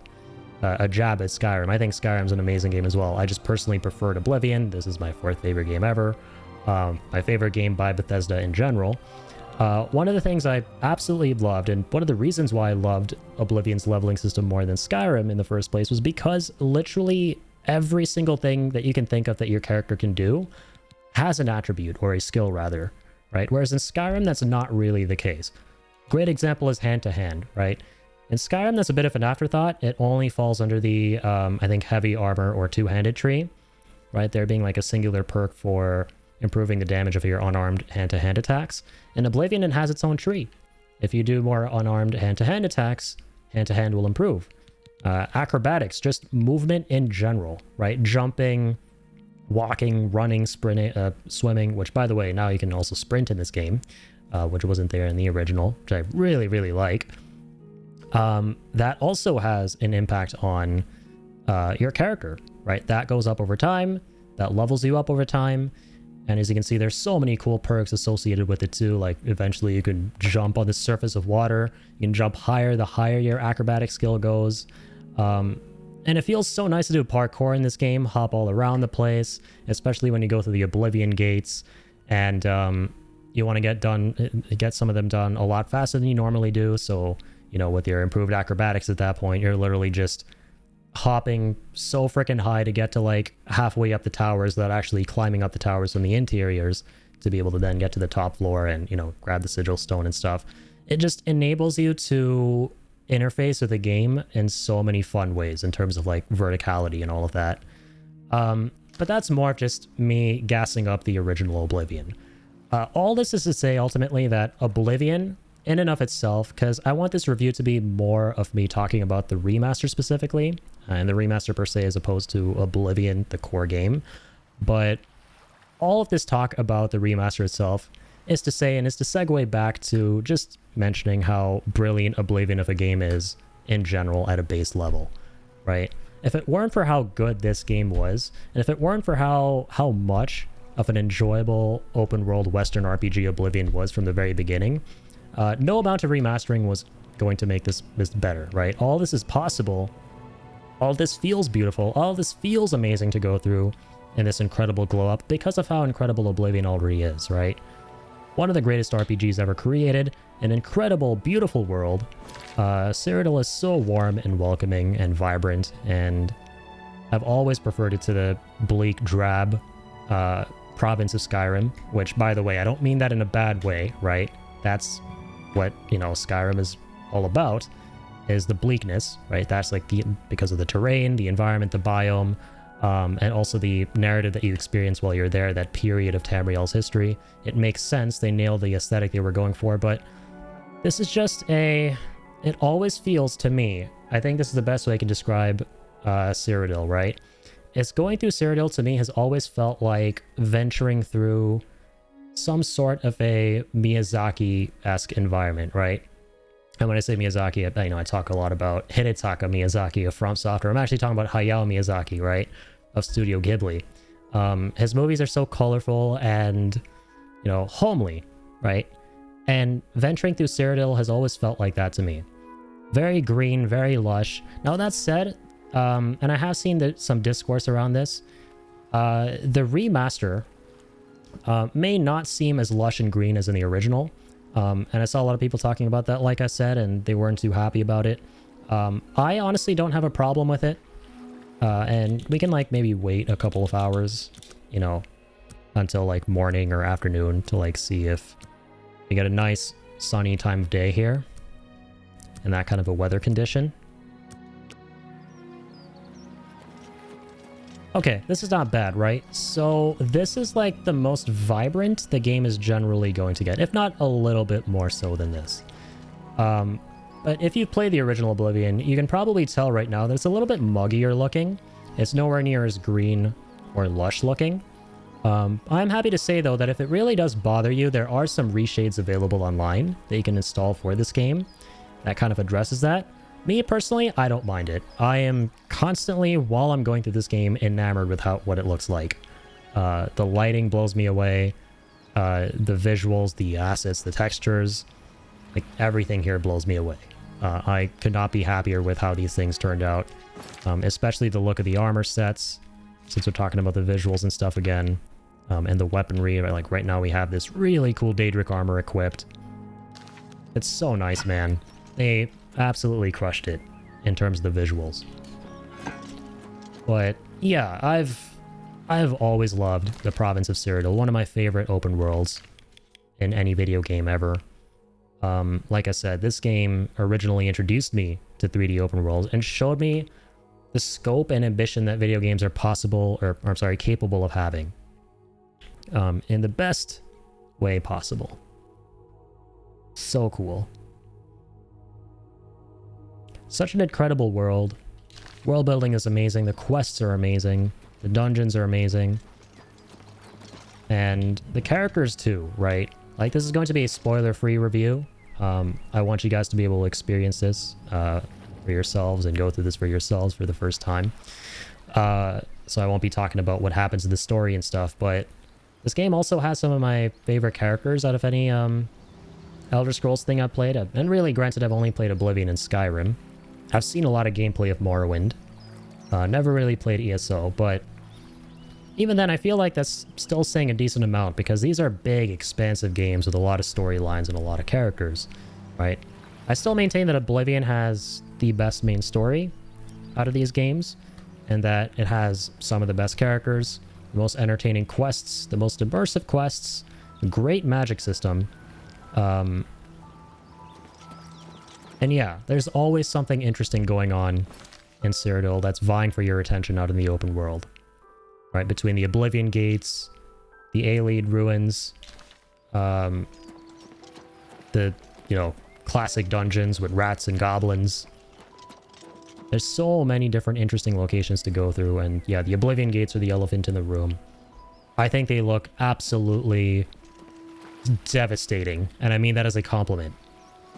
jab at Skyrim. I think Skyrim's an amazing game as well. I just personally preferred Oblivion. This is my fourth favorite game ever. My favorite game by Bethesda in general. One of the things I absolutely loved, and one of the reasons why I loved Oblivion's leveling system more than Skyrim in the first place, was because literally every single thing that you can think of that your character can do has an attribute, or a skill rather, right? Whereas in Skyrim, that's not really the case. Great example is hand-to-hand, right? In Skyrim, that's a bit of an afterthought. It only falls under the, I think, heavy armor or two-handed tree, right? There being like a singular perk for improving the damage of your unarmed hand-to-hand attacks. In Oblivion, it has its own tree. If you do more unarmed hand-to-hand attacks, hand-to-hand will improve. Acrobatics, just movement in general, right? Jumping, walking, running, sprinting, swimming, which by the way, now you can also sprint in this game, which wasn't there in the original, which I really, really like. That also has an impact on your character, right? That goes up over time, that levels you up over time. And as you can see, there's so many cool perks associated with it too. Like eventually you can jump on the surface of water. You can jump higher the higher your acrobatic skill goes. And it feels so nice to do parkour in this game, hop all around the place, especially when you go through the Oblivion gates. and you want to get some of them done a lot faster than you normally do. So, you know, with your improved acrobatics at that point, you're literally just hopping so freaking high to get to like halfway up the towers without actually climbing up the towers from the interiors to be able to then get to the top floor and, you know, grab the sigil stone and stuff. It just enables you to interface with the game in so many fun ways in terms of like verticality and all of that. But that's more just me gassing up the original Oblivion. All this is to say ultimately that Oblivion in and of itself, because I want this review to be more of me talking about the remaster specifically, and the remaster per se as opposed to Oblivion, the core game. But all of this talk about the remaster itself is to say, and is to segue back to just mentioning how brilliant Oblivion of a game is in general at a base level, right? If it weren't for how good this game was, and if it weren't for how much of an enjoyable open world Western RPG Oblivion was from the very beginning, no amount of remastering was going to make this better, right? All this is possible. All this feels beautiful. All this feels amazing to go through in this incredible glow up because of how incredible Oblivion already is, right? One of the greatest RPGs ever created, an incredible, beautiful world. Cyrodiil is so warm and welcoming and vibrant, and I've always preferred it to the bleak, drab province of Skyrim, which, by the way, I don't mean that in a bad way, right? That's what, you know, Skyrim is all about, is the bleakness, right? That's like because of the terrain, the environment, the biome, and also the narrative that you experience while you're there, that period of Tamriel's history. It makes sense. They nailed the aesthetic they were going for, but this is just it always feels to me, I think this is the best way I can describe Cyrodiil, right? It's going through Cyrodiil to me has always felt like venturing through some sort of a Miyazaki-esque environment, right? And when I say Miyazaki, I talk a lot about Hidetaka Miyazaki of From Software. I'm actually talking about Hayao Miyazaki, right? Of Studio Ghibli. His movies are so colorful and, you know, homely, right? And venturing through Cyrodiil has always felt like that to me. Very green, very lush. Now that said, and I have seen some discourse around this, the remaster may not seem as lush and green as in the original. And I saw a lot of people talking about that, like I said, and they weren't too happy about it. I honestly don't have a problem with it. And we can like maybe wait a couple of hours, you know, until like morning or afternoon to like see if we get a nice sunny time of day here and that kind of a weather condition. Okay, this is not bad, right? So this is like the most vibrant the game is generally going to get, if not a little bit more so than this. But if you play the original Oblivion, you can probably tell right now that it's a little bit muggier looking. It's nowhere near as green or lush looking. I'm happy to say, though, that if it really does bother you, there are some reshades available online that you can install for this game that kind of addresses that. Me, personally, I don't mind it. I am constantly, while I'm going through this game, enamored with what it looks like. The lighting blows me away. The visuals, the assets, the textures, like everything here blows me away. I could not be happier with how these things turned out, especially the look of the armor sets, since we're talking about the visuals and stuff again, and the weaponry. Like right now we have this really cool Daedric armor equipped. It's so nice, man. They absolutely crushed it in terms of the visuals. But yeah, I've always loved the province of Cyrodiil, one of my favorite open worlds in any video game ever. Like I said, this game originally introduced me to 3D open worlds and showed me the scope and ambition that video games are capable of having, in the best way possible. So cool. Such an incredible world. World building is amazing. The quests are amazing. The dungeons are amazing. And the characters too, right? Like, this is going to be a spoiler-free review. I want you guys to be able to experience this for yourselves and go through this for yourselves for the first time. So I won't be talking about what happens in the story and stuff, but this game also has some of my favorite characters out of any Elder Scrolls thing I've played. And really, granted, I've only played Oblivion and Skyrim. I've seen a lot of gameplay of Morrowind. Never really played ESO, but even then, I feel like that's still saying a decent amount because these are big, expansive games with a lot of storylines and a lot of characters, right? I still maintain that Oblivion has the best main story out of these games, and that it has some of the best characters, the most entertaining quests, the most immersive quests, a great magic system. And yeah, there's always something interesting going on in Cyrodiil that's vying for your attention out in the open world. Right, between the Oblivion Gates, the Aelid Ruins, the, you know, classic dungeons with rats and goblins. There's so many different interesting locations to go through, and yeah, the Oblivion Gates are the elephant in the room. I think they look absolutely devastating, and I mean that as a compliment.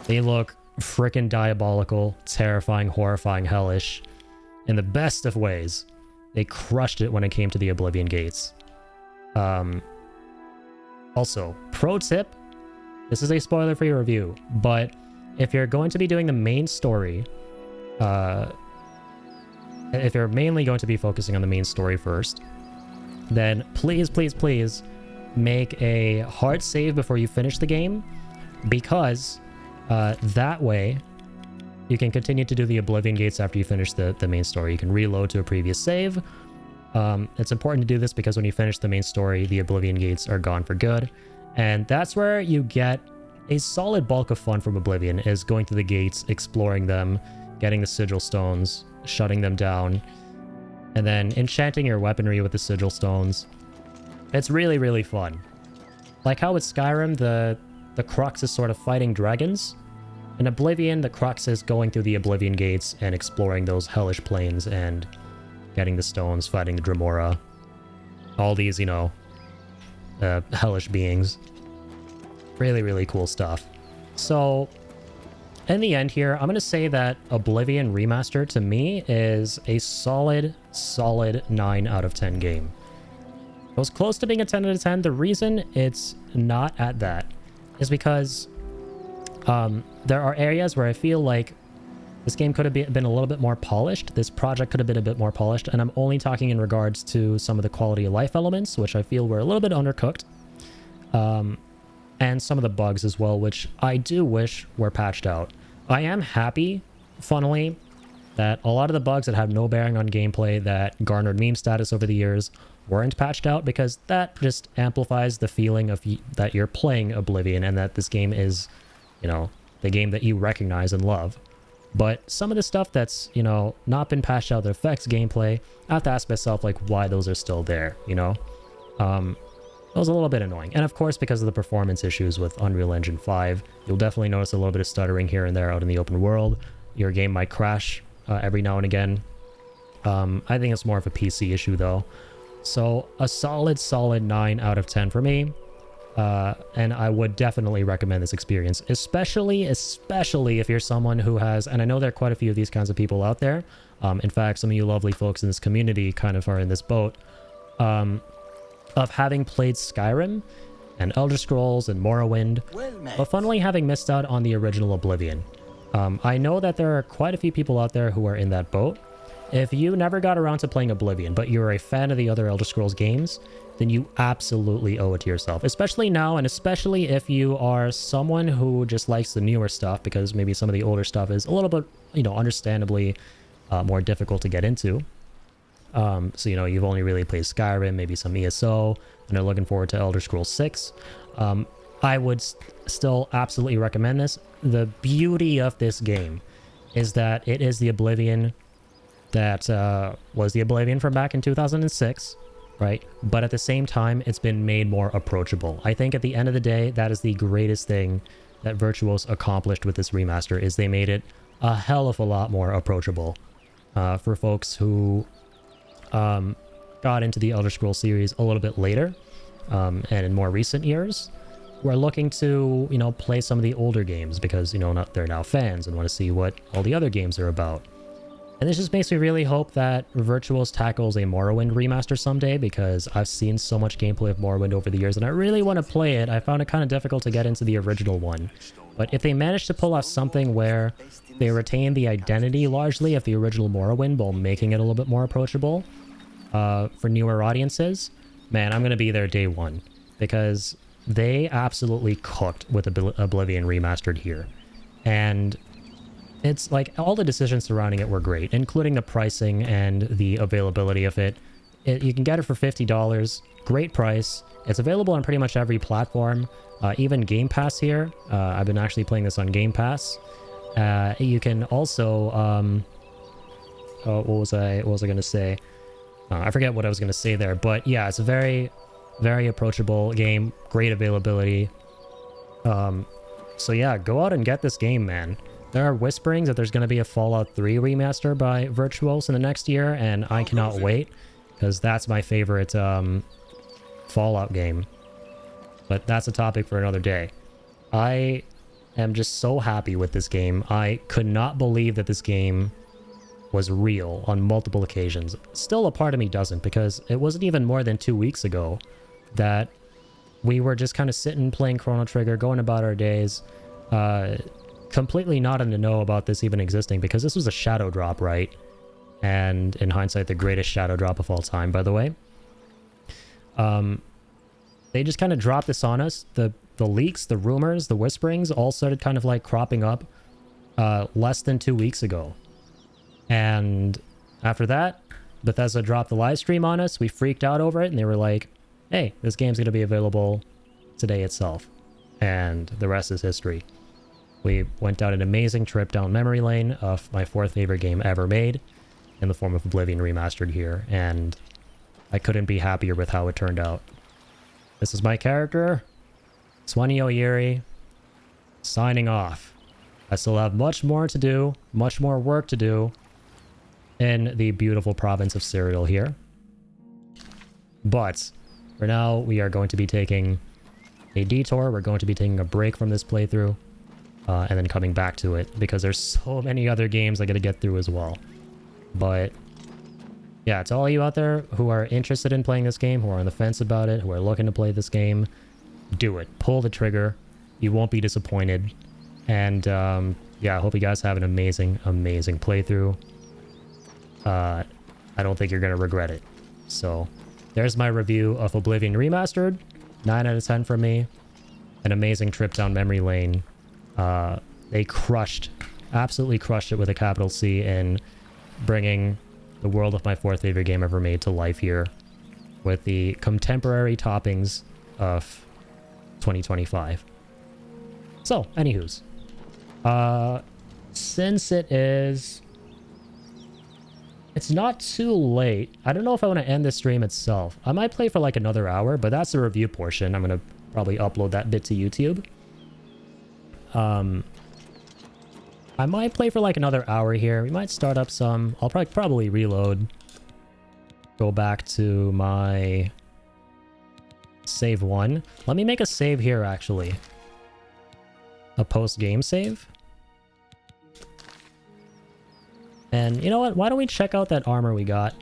They look frickin' diabolical, terrifying, horrifying, hellish, in the best of ways. They crushed it when it came to the Oblivion Gates. Also, pro tip, this is a spoiler for your review, but if you're going to be doing the main story, if you're mainly going to be focusing on the main story first, then please, please, please make a hard save before you finish the game, because that way you can continue to do the Oblivion Gates after you finish the main story. You can reload to a previous save. It's important to do this because when you finish the main story, the Oblivion Gates are gone for good. And that's where you get a solid bulk of fun from Oblivion, is going through the gates, exploring them, getting the sigil stones, shutting them down, and then enchanting your weaponry with the sigil stones. It's really, really fun. Like how with Skyrim, the crux is sort of fighting dragons. In Oblivion, the crux is going through the Oblivion Gates and exploring those hellish plains and getting the stones, fighting the Dremora. All these, you know, hellish beings. Really, really cool stuff. So, in the end here, I'm going to say that Oblivion Remastered, to me, is a solid 9 out of 10 game. It was close to being a 10 out of 10. The reason it's not at that is because there are areas where I feel like this game could have been a little bit more polished. This project could have been a bit more polished, and I'm only talking in regards to some of the quality of life elements, which I feel were a little bit undercooked, and some of the bugs as well, which I do wish were patched out. I am happy, funnily, that a lot of the bugs that have no bearing on gameplay that garnered meme status over the years weren't patched out, because that just amplifies the feeling of that you're playing Oblivion and that this game is, you know, the game that you recognize and love. But some of the stuff that's, you know, not been patched out that affects gameplay, I have to ask myself, like, why those are still there, you know? It was a little bit annoying. And of course, because of the performance issues with Unreal Engine 5, you'll definitely notice a little bit of stuttering here and there out in the open world. Your game might crash every now and again. I think it's more of a PC issue, though. So a solid 9 out of 10 for me. And I would definitely recommend this experience, especially if you're someone who has, and I know there are quite a few of these kinds of people out there. In fact, some of you lovely folks in this community kind of are in this boat, of having played Skyrim and Elder Scrolls and Morrowind, but funnily having missed out on the original Oblivion. I know that there are quite a few people out there who are in that boat. If you never got around to playing Oblivion, but you're a fan of the other Elder Scrolls games, then you absolutely owe it to yourself, especially now, and especially if you are someone who just likes the newer stuff, because maybe some of the older stuff is a little bit, you know, understandably more difficult to get into. So, you know, you've only really played Skyrim, maybe some ESO, and are looking forward to Elder Scrolls 6. I would still absolutely recommend this. The beauty of this game is that it is the Oblivion that was the Oblivion from back in 2006, right? But at the same time, it's been made more approachable. I think at the end of the day, that is the greatest thing that Virtuos accomplished with this remaster, is they made it a hell of a lot more approachable for folks who got into the Elder Scrolls series a little bit later, and in more recent years, who are looking to, you know, play some of the older games because, you know, they're now fans and want to see what all the other games are about. And this just makes me really hope that Virtuos tackles a Morrowind remaster someday, because I've seen so much gameplay of Morrowind over the years and I really want to play it. I found it kind of difficult to get into the original one. But if they manage to pull off something where they retain the identity largely of the original Morrowind while making it a little bit more approachable, for newer audiences, man, I'm going to be there day one because they absolutely cooked with Oblivion Remastered here. And it's like all the decisions surrounding it were great, including the pricing and the availability of it. You can get it for $50. Great price. It's available on pretty much every platform, even Game Pass here. I've been actually playing this on Game Pass. You can also, what was I going to say? I forget what I was going to say there, but yeah, it's a very, very approachable game. Great availability. So yeah, go out and get this game, man. There are whisperings that there's going to be a Fallout 3 remaster by Virtuos in the next year, and I cannot wait, because that's my favorite Fallout game. But that's a topic for another day. I am just so happy with this game. I could not believe that this game was real on multiple occasions. Still, a part of me doesn't, because it wasn't even more than 2 weeks ago that we were just kind of sitting playing Chrono Trigger, going about our days, completely not in the know about this even existing, because this was a shadow drop, right? And in hindsight, the greatest shadow drop of all time, by the way. They just kind of dropped this on us. The leaks, the rumors, the whisperings all started kind of like cropping up less than 2 weeks ago. And after that, Bethesda dropped the live stream on us. We freaked out over it, and they were like, hey, this game's going to be available today itself. And the rest is history. We went down an amazing trip down memory lane of my fourth favorite game ever made in the form of Oblivion Remastered here, and I couldn't be happier with how it turned out. This is my character, Swanee O'Yeri, signing off. I still have much more to do, much more work to do in the beautiful province of Cyrodiil here. But for now, we are going to be taking a detour. We're going to be taking a break from this playthrough and then coming back to it, because there's so many other games I got to get through as well. But yeah, to all you out there who are interested in playing this game, who are on the fence about it, who are looking to play this game, do it. Pull the trigger. You won't be disappointed. And yeah, I hope you guys have an amazing, amazing playthrough. I don't think you're going to regret it. So there's my review of Oblivion Remastered. 9 out of 10 from me. An amazing trip down memory lane. They crushed, absolutely crushed it with a capital C in bringing the world of my fourth favorite game ever made to life here with the contemporary toppings of 2025. So, anywho's. Since it's not too late, I don't know if I want to end the stream itself. I might play for like another hour, but that's the review portion. I'm going to probably upload that bit to YouTube. I might play for like another hour here. We might start up some. I'll probably reload. Go back to my save one. Let me make a save here, actually. A post-game save. And you know what? Why don't we check out that armor we got?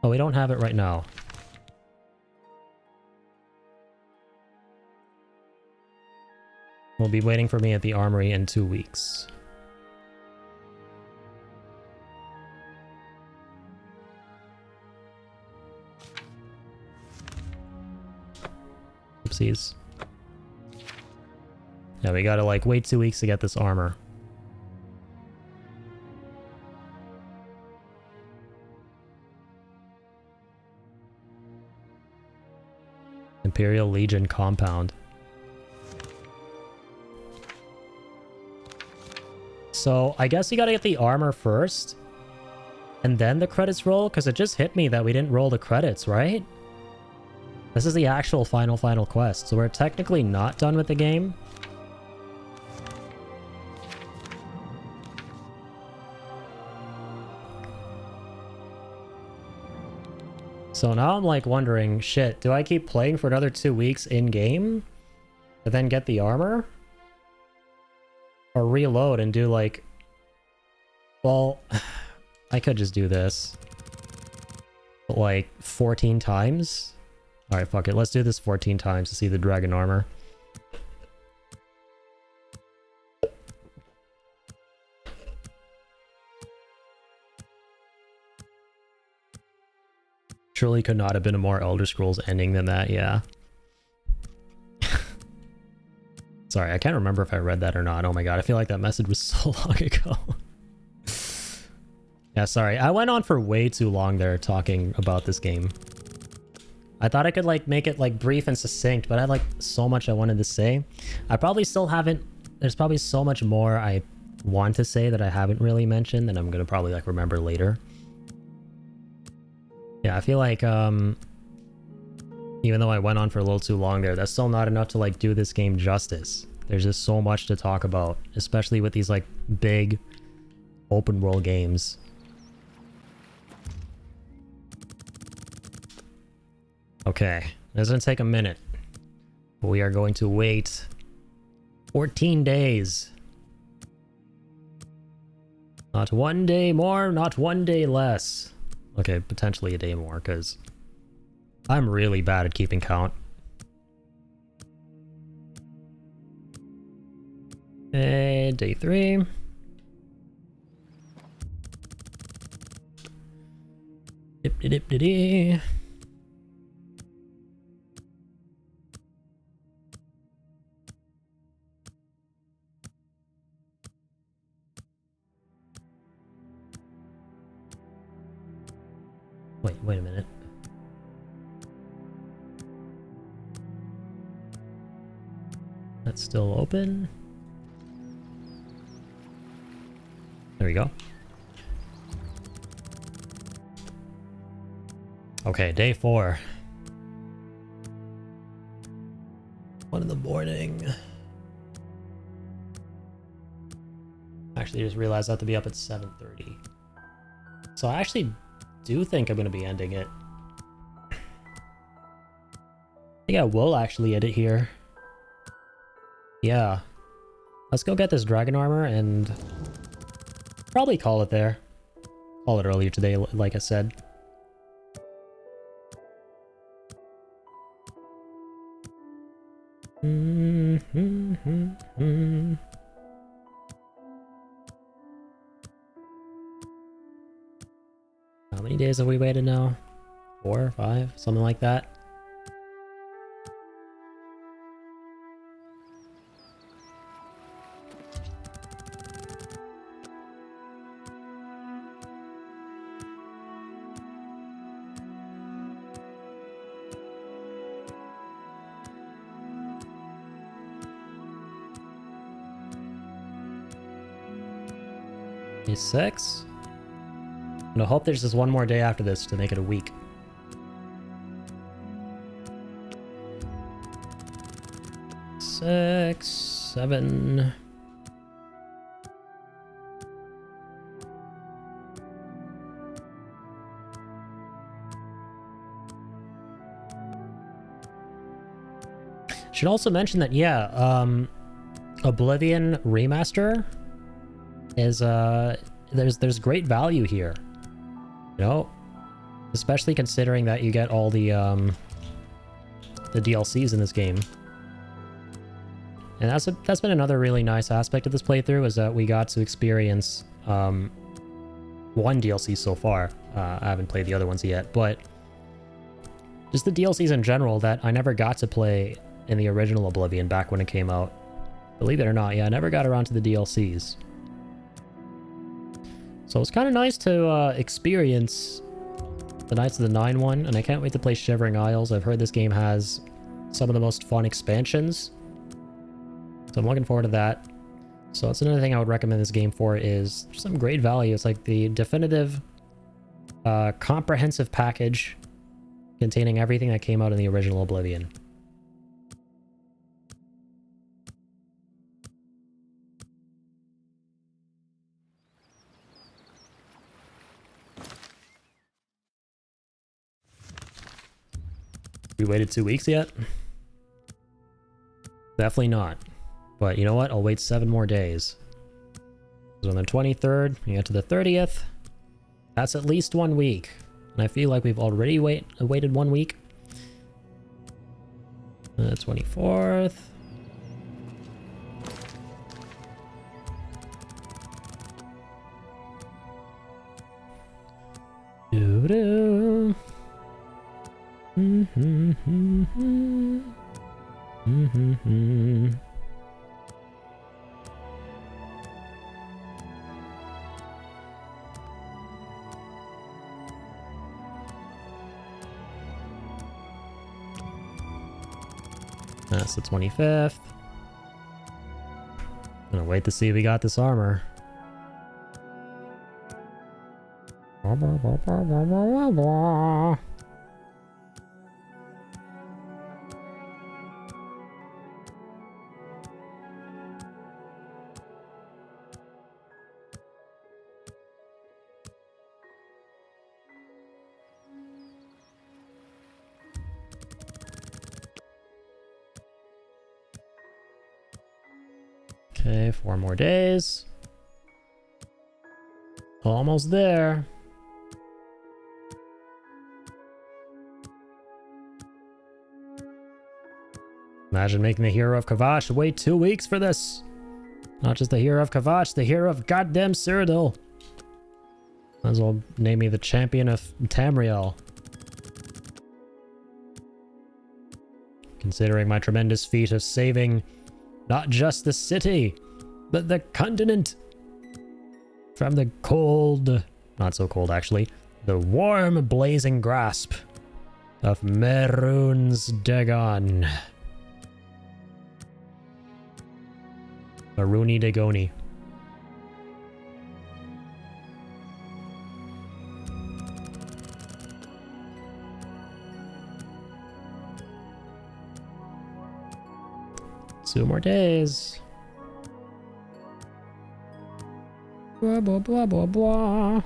Oh, we don't have it right now. Will be waiting for me at the armory in 2 weeks. Oopsies. Yeah, we gotta like wait 2 weeks to get this armor. Imperial Legion compound. So I guess you gotta get the armor first, and then the credits roll, because it just hit me that we didn't roll the credits, right? This is the actual final quest, so we're technically not done with the game. So now I'm like wondering, shit, do I keep playing for another 2 weeks in-game to then get the armor? Or reload and do like... Well, I could just do this. But like 14 times? Alright, fuck it. Let's do this 14 times to see the dragon armor. truly could not have been a more Elder Scrolls ending than that, yeah. Sorry, I can't remember if I read that or not. Oh my god, I feel like that message was so long ago. Yeah, sorry. I went on for way too long there talking about this game. I thought I could like make it like brief and succinct, but I had like so much I wanted to say. I probably still haven't... There's probably so much more I want to say that I haven't really mentioned that I'm gonna probably like remember later. Yeah, I feel like even though I went on for a little too long there, that's still not enough to like do this game justice. There's just so much to talk about, especially with these like big open world games. Okay, this is gonna take a minute. We are going to wait 14 days. Not one day more, not one day less. Okay, potentially a day more, because I'm really bad at keeping count. Okay, day 3. Dip-de-dip-de-dee. Wait a minute. That's still open. There we go. Okay, day 4. 1 in the morning. Actually, just realized I have to be up at 7:30. So I actually do think I'm going to be ending it. I think I will actually end it here. Yeah. Let's go get this dragon armor and probably call it there. Call it earlier today, like I said. How many days have we waited now? 4 or 5? Something like that. Day 6. And I hope there's just one more day after this to make it a week. Six, 7. Should also mention that, yeah, Oblivion Remaster is, there's great value here. You know, especially considering that you get all the DLCs in this game. And that's been another really nice aspect of this playthrough, is that we got to experience one DLC so far. I haven't played the other ones yet, but just the DLCs in general that I never got to play in the original Oblivion back when it came out. Believe it or not, yeah, I never got around to the DLCs. So it's kind of nice to experience the Knights of the Nine one, and I can't wait to play Shivering Isles. I've heard this game has some of the most fun expansions, so I'm looking forward to that. So that's another thing I would recommend this game for, is some great value. It's like the definitive, comprehensive package containing everything that came out in the original Oblivion. We waited 2 weeks yet? Definitely not. But you know what? I'll wait 7 more days. So on the 23rd, we get to the 30th. That's at least 1 week. And I feel like we've already waited 1 week. The 24th. Doo-doo. That's the 25th. Gonna wait to see if we got this armor. Okay, 4 more days. Almost there. Imagine making the hero of Kavash wait 2 weeks for this. Not just the hero of Kavash, the hero of goddamn Cyrodiil. Might as well name me the champion of Tamriel. Considering my tremendous feat of saving not just the city, but the continent from the cold, not so cold actually, the warm blazing grasp of Mehrunes Dagon. Maruni Dagoni. Two more days. Blah, blah, blah, blah, blah.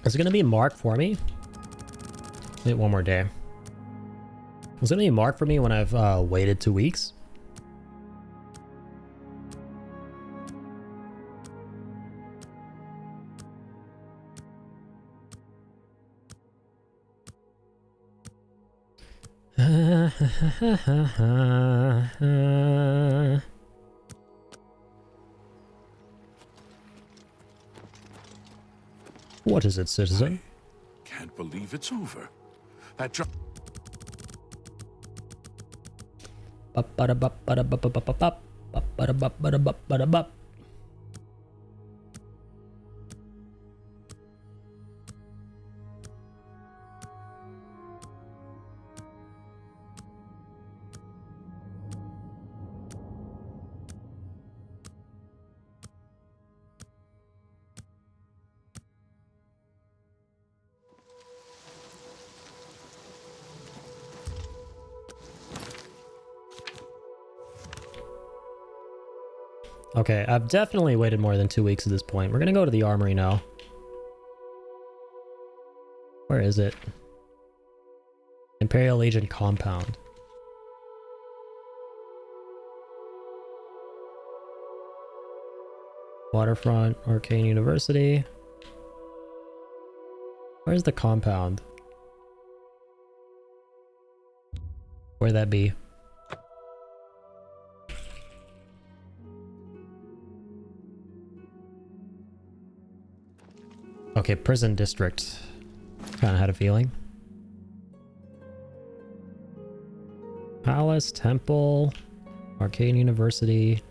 Is it going to be marked for me? Wait, one more day. Is it going to be marked for me when I've waited 2 weeks? What is it, citizen? Can't believe it's over. That job. Okay, I've definitely waited more than 2 weeks at this point. We're gonna go to the armory now. Where is it? Imperial Legion compound. Waterfront, Arcane University. Where's the compound? Where'd that be? Okay, prison district. Kind of had a feeling. Palace, temple, Arcane University.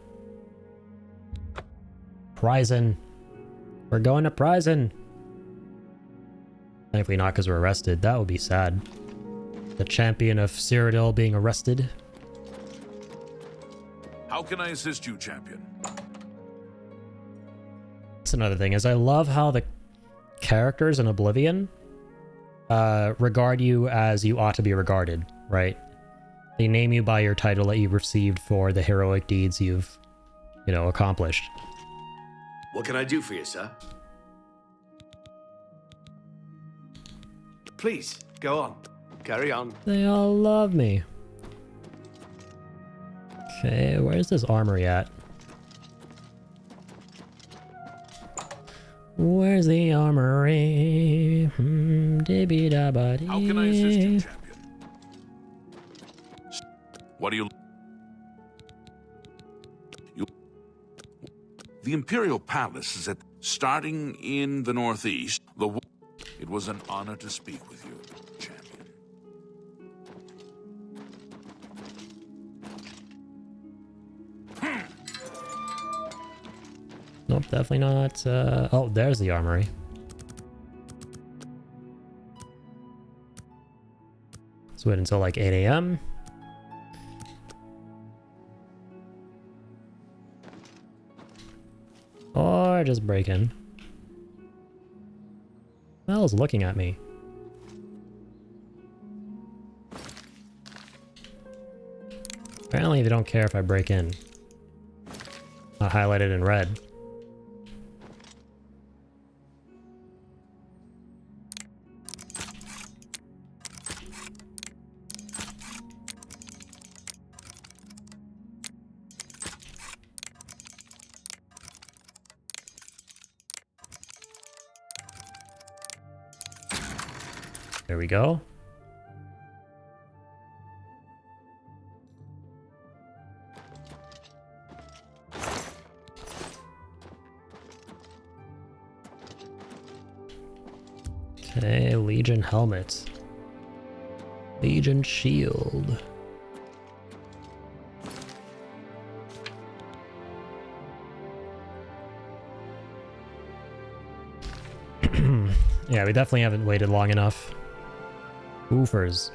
Prison. We're going to prison. Thankfully not because we're arrested. That would be sad. The champion of Cyrodiil being arrested. How can I assist you, champion? That's another thing, is I love how the characters in Oblivion regard you as you ought to be regarded, right? They name you by your title that you've received for the heroic deeds you've, you know, accomplished. What can I do for you, sir? Please, go on. Carry on. They all love me. Okay, where's this armory at? Where's the armory? Dibby-dabba-dee. How can I assist you, champion? What do you... The Imperial Palace is starting in the northeast. It was an honor to speak with you, champion. Nope, definitely not. Oh, there's the armory. Let's wait until like 8 a.m. Or just break in. The hell is looking at me? Apparently they don't care if I break in. Not highlighted in red. There we go. Okay, Legion helmet. Legion shield. Yeah, we definitely haven't waited long enough. Woofers.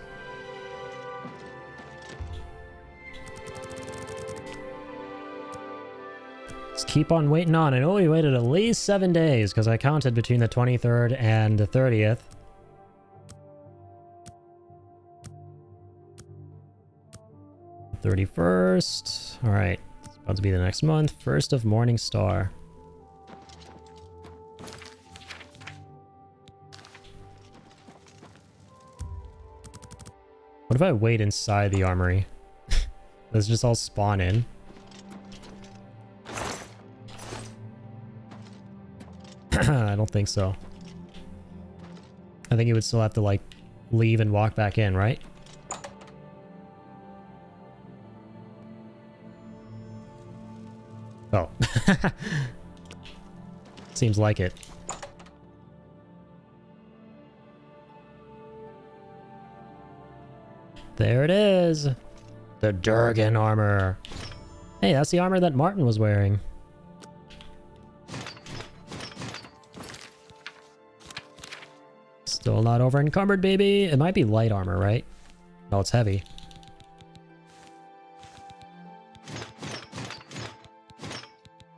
Let's keep on waiting on. I know we waited at least 7 days because I counted between the 23rd and the 30th. The 31st. Alright. It's about to be the next month. 1st of Morning Star. What if I wait inside the armory? Let's just all spawn in. I don't think so. I think you would still have to, like, leave and walk back in, right? Oh. Seems like it. There it is! The Durgan armor! Hey, that's the armor that Martin was wearing. Still not over encumbered, baby! It might be light armor, right? No, it's heavy.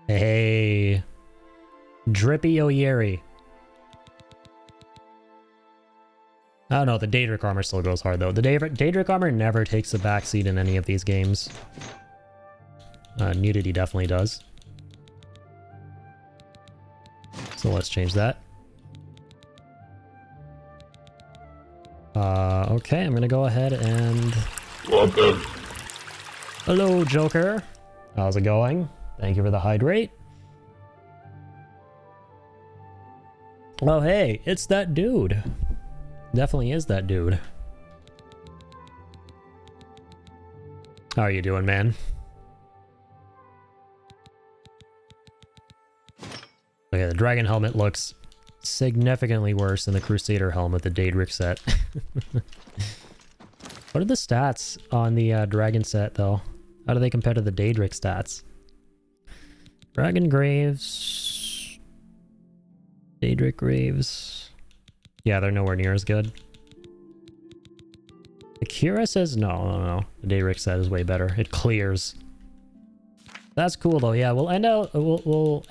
Hey! Drippy O'Yeri. I don't know, the Daedric armor still goes hard though. The Daedric armor never takes a backseat in any of these games. Nudity definitely does. So let's change that. Okay, I'm gonna go ahead and... Hello, Joker. How's it going? Thank you for the hydrate. Oh, hey, it's that dude. Definitely is that dude. How are you doing, man? Okay, the dragon helmet looks significantly worse than the Crusader helmet, the Daedric set. What are the stats on the dragon set, though? How do they compare to the Daedric stats? Dragon Graves... Daedric Graves... Yeah, they're nowhere near as good. Akira says no. The Daedric set is way better. It clears. That's cool though. Yeah, we'll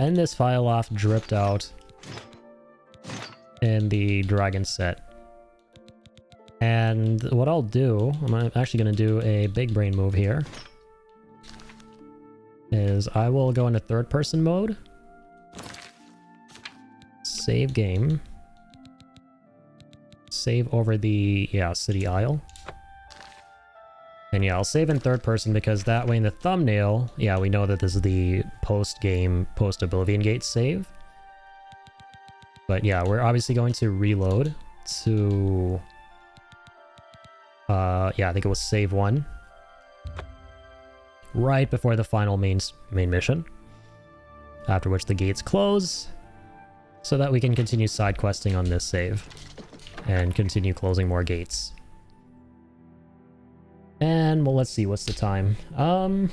end this file off dripped out in the dragon set. And what I'll do, I'm actually going to do a big brain move here, is I will go into third person mode, save game, save over the, yeah, City Isle. And yeah, I'll save in third person because that way in the thumbnail, yeah, we know that this is the post-game, post-Oblivion Gate save. But yeah, we're obviously going to reload to... yeah, I think it was save 1. Right before the final main mission. After which the gates close, so that we can continue side questing on this save. And continue closing more gates. And, well, let's see, what's the time? I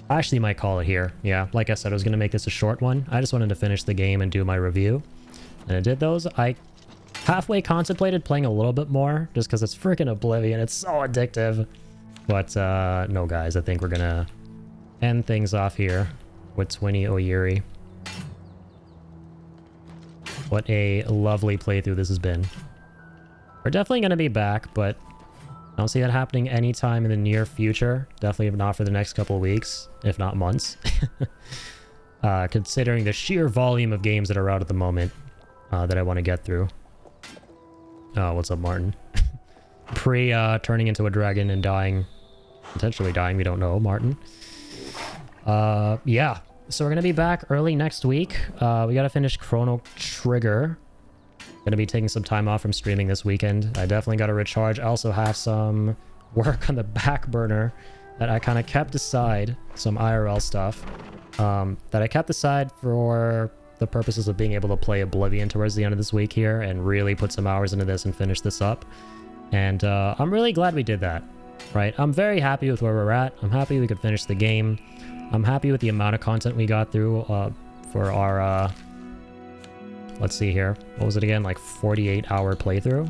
actually might call it here. Yeah, like I said, I was going to make this a short one. I just wanted to finish the game and do my review. And I did those. I halfway contemplated playing a little bit more, just because it's freaking Oblivion. It's so addictive. But, no, guys, I think we're going to end things off here with 20 Oyiri. What a lovely playthrough this has been. We're definitely going to be back, but I don't see that happening anytime in the near future. Definitely not for the next couple of weeks, if not months. Considering the sheer volume of games that are out at the moment that I want to get through. Oh, what's up, Martin? Turning into a dragon and dying. Potentially dying, we don't know, Martin. Yeah. So we're going to be back early next week. We got to finish Chrono Trigger. Going to be taking some time off from streaming this weekend. I definitely got to recharge. I also have some work on the back burner that I kind of kept aside. Some IRL stuff that I kept aside for the purposes of being able to play Oblivion towards the end of this week here and really put some hours into this and finish this up. And I'm really glad we did that, right? I'm very happy with where we're at. I'm happy we could finish the game. I'm happy with the amount of content we got through for our... let's see here. What was it again? Like 48-hour playthrough?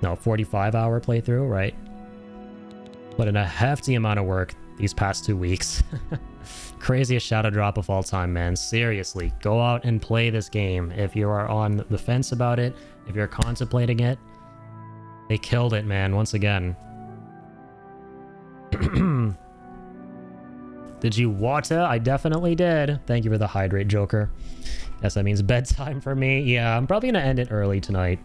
No, 45-hour playthrough, right? But in a hefty amount of work these past 2 weeks. Craziest shadow drop of all time, man. Seriously, go out and play this game. If you are on the fence about it, if you're contemplating it, they killed it, man, once again. Did you water? I definitely did. Thank you for the hydrate, Joker. Guess that means bedtime for me. Yeah, I'm probably going to end it early tonight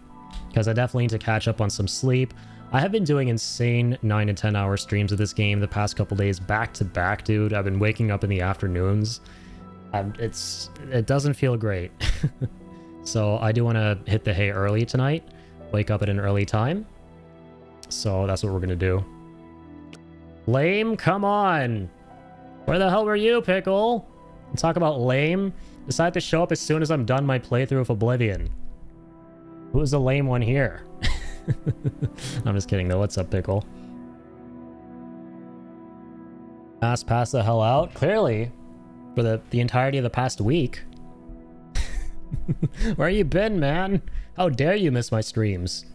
because I definitely need to catch up on some sleep. I have been doing insane 9 to 10 hour streams of this game the past couple days back to back, dude. I've been waking up in the afternoons. It doesn't feel great. So I do want to hit the hay early tonight. Wake up at an early time. So that's what we're going to do. Lame, come on. Where the hell were you, Pickle? Talk about lame. Decide to show up as soon as I'm done my playthrough of Oblivion. Who's the lame one here? I'm just kidding though. What's up, Pickle? Pass the hell out. Clearly, for the entirety of the past week. Where you been, man? How dare you miss my streams?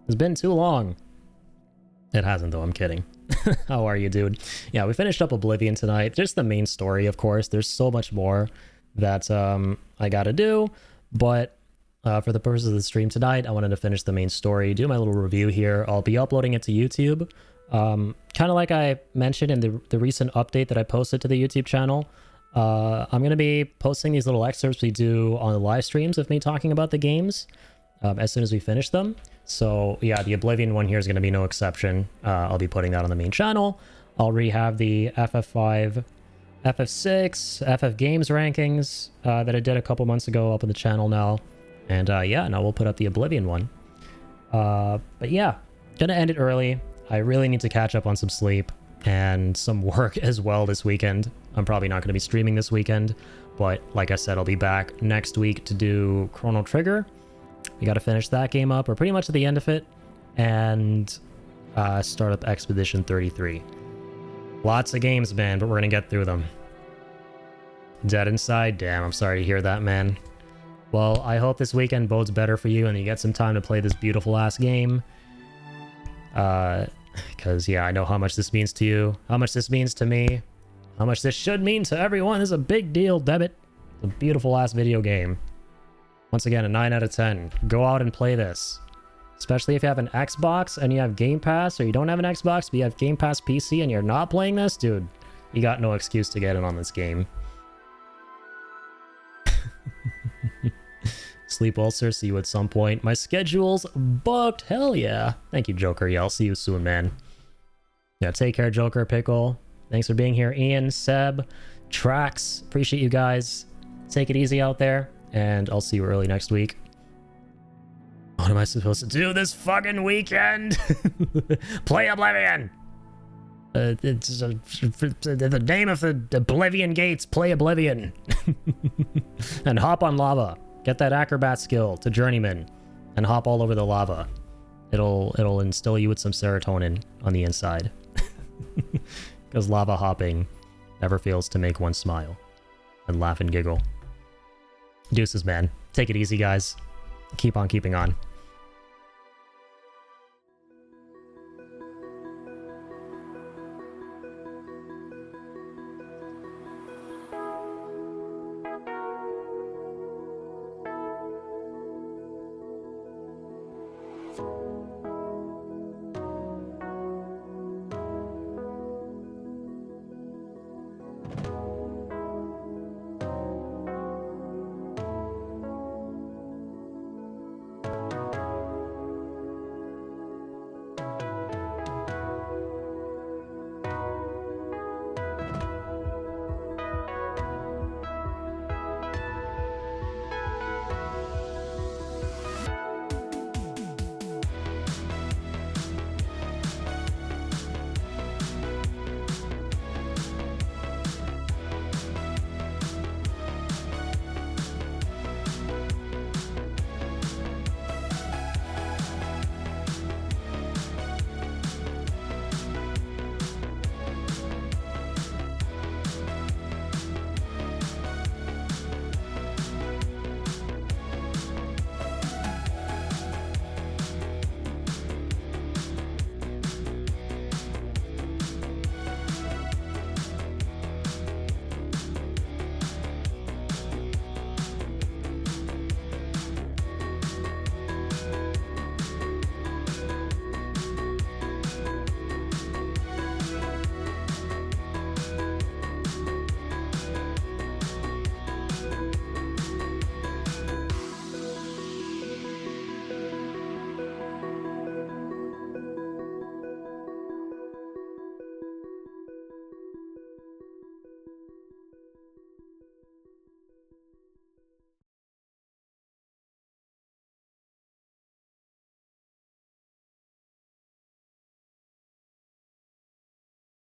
It's been too long. It hasn't though, I'm kidding. How are you, dude? Yeah, we finished up Oblivion tonight. Just the main story, of course. There's so much more that I gotta do, but for the purposes of the stream tonight, I wanted to finish the main story, do my little review here. I'll be uploading it to YouTube. Kind of like I mentioned in the recent update that I posted to the YouTube channel. I'm going to be posting these little excerpts we do on the live streams of me talking about the games as soon as we finish them. So yeah, the Oblivion one here is going to be no exception. I'll be putting that on the main channel. I'll rehab the FF5, FF6, FF Games rankings that I did a couple months ago up on the channel now. And yeah, now we'll put up the Oblivion one. But yeah, gonna end it early. I really need to catch up on some sleep and some work as well this weekend. I'm probably not going to be streaming this weekend, but like I said, I'll be back next week to do Chrono Trigger. We got to finish that game up. We're pretty much at the end of it, and start up Expedition 33. Lots of games, man, but we're going to get through them. Dead inside? Damn, I'm sorry to hear that, man. Well, I hope this weekend bodes better for you and you get some time to play this beautiful ass game. Because, yeah, I know how much this means to you, how much this means to me, how much this should mean to everyone. This is a big deal, debit. It's a beautiful ass video game. Once again, a 9 out of 10. Go out and play this. Especially if you have an Xbox and you have Game Pass, or you don't have an Xbox, but you have Game Pass PC and you're not playing this, dude, you got no excuse to get in on this game. Sleep well, sir. See you at some point. My schedule's booked. Hell yeah. Thank you, Joker. Yeah, I'll see you soon, man. Yeah, take care, Joker. Pickle. Thanks for being here. Ian, Seb, Trax. Appreciate you guys. Take it easy out there, and I'll see you early next week. What am I supposed to do this fucking weekend? Play Oblivion! It's the name of the Oblivion gates. Play Oblivion. And hop on lava. Get that acrobat skill to journeyman and hop all over the lava. It'll instill you with some serotonin on the inside. Because lava hopping never fails to make one smile and laugh and giggle. Deuces, man. Take it easy, guys. Keep on keeping on.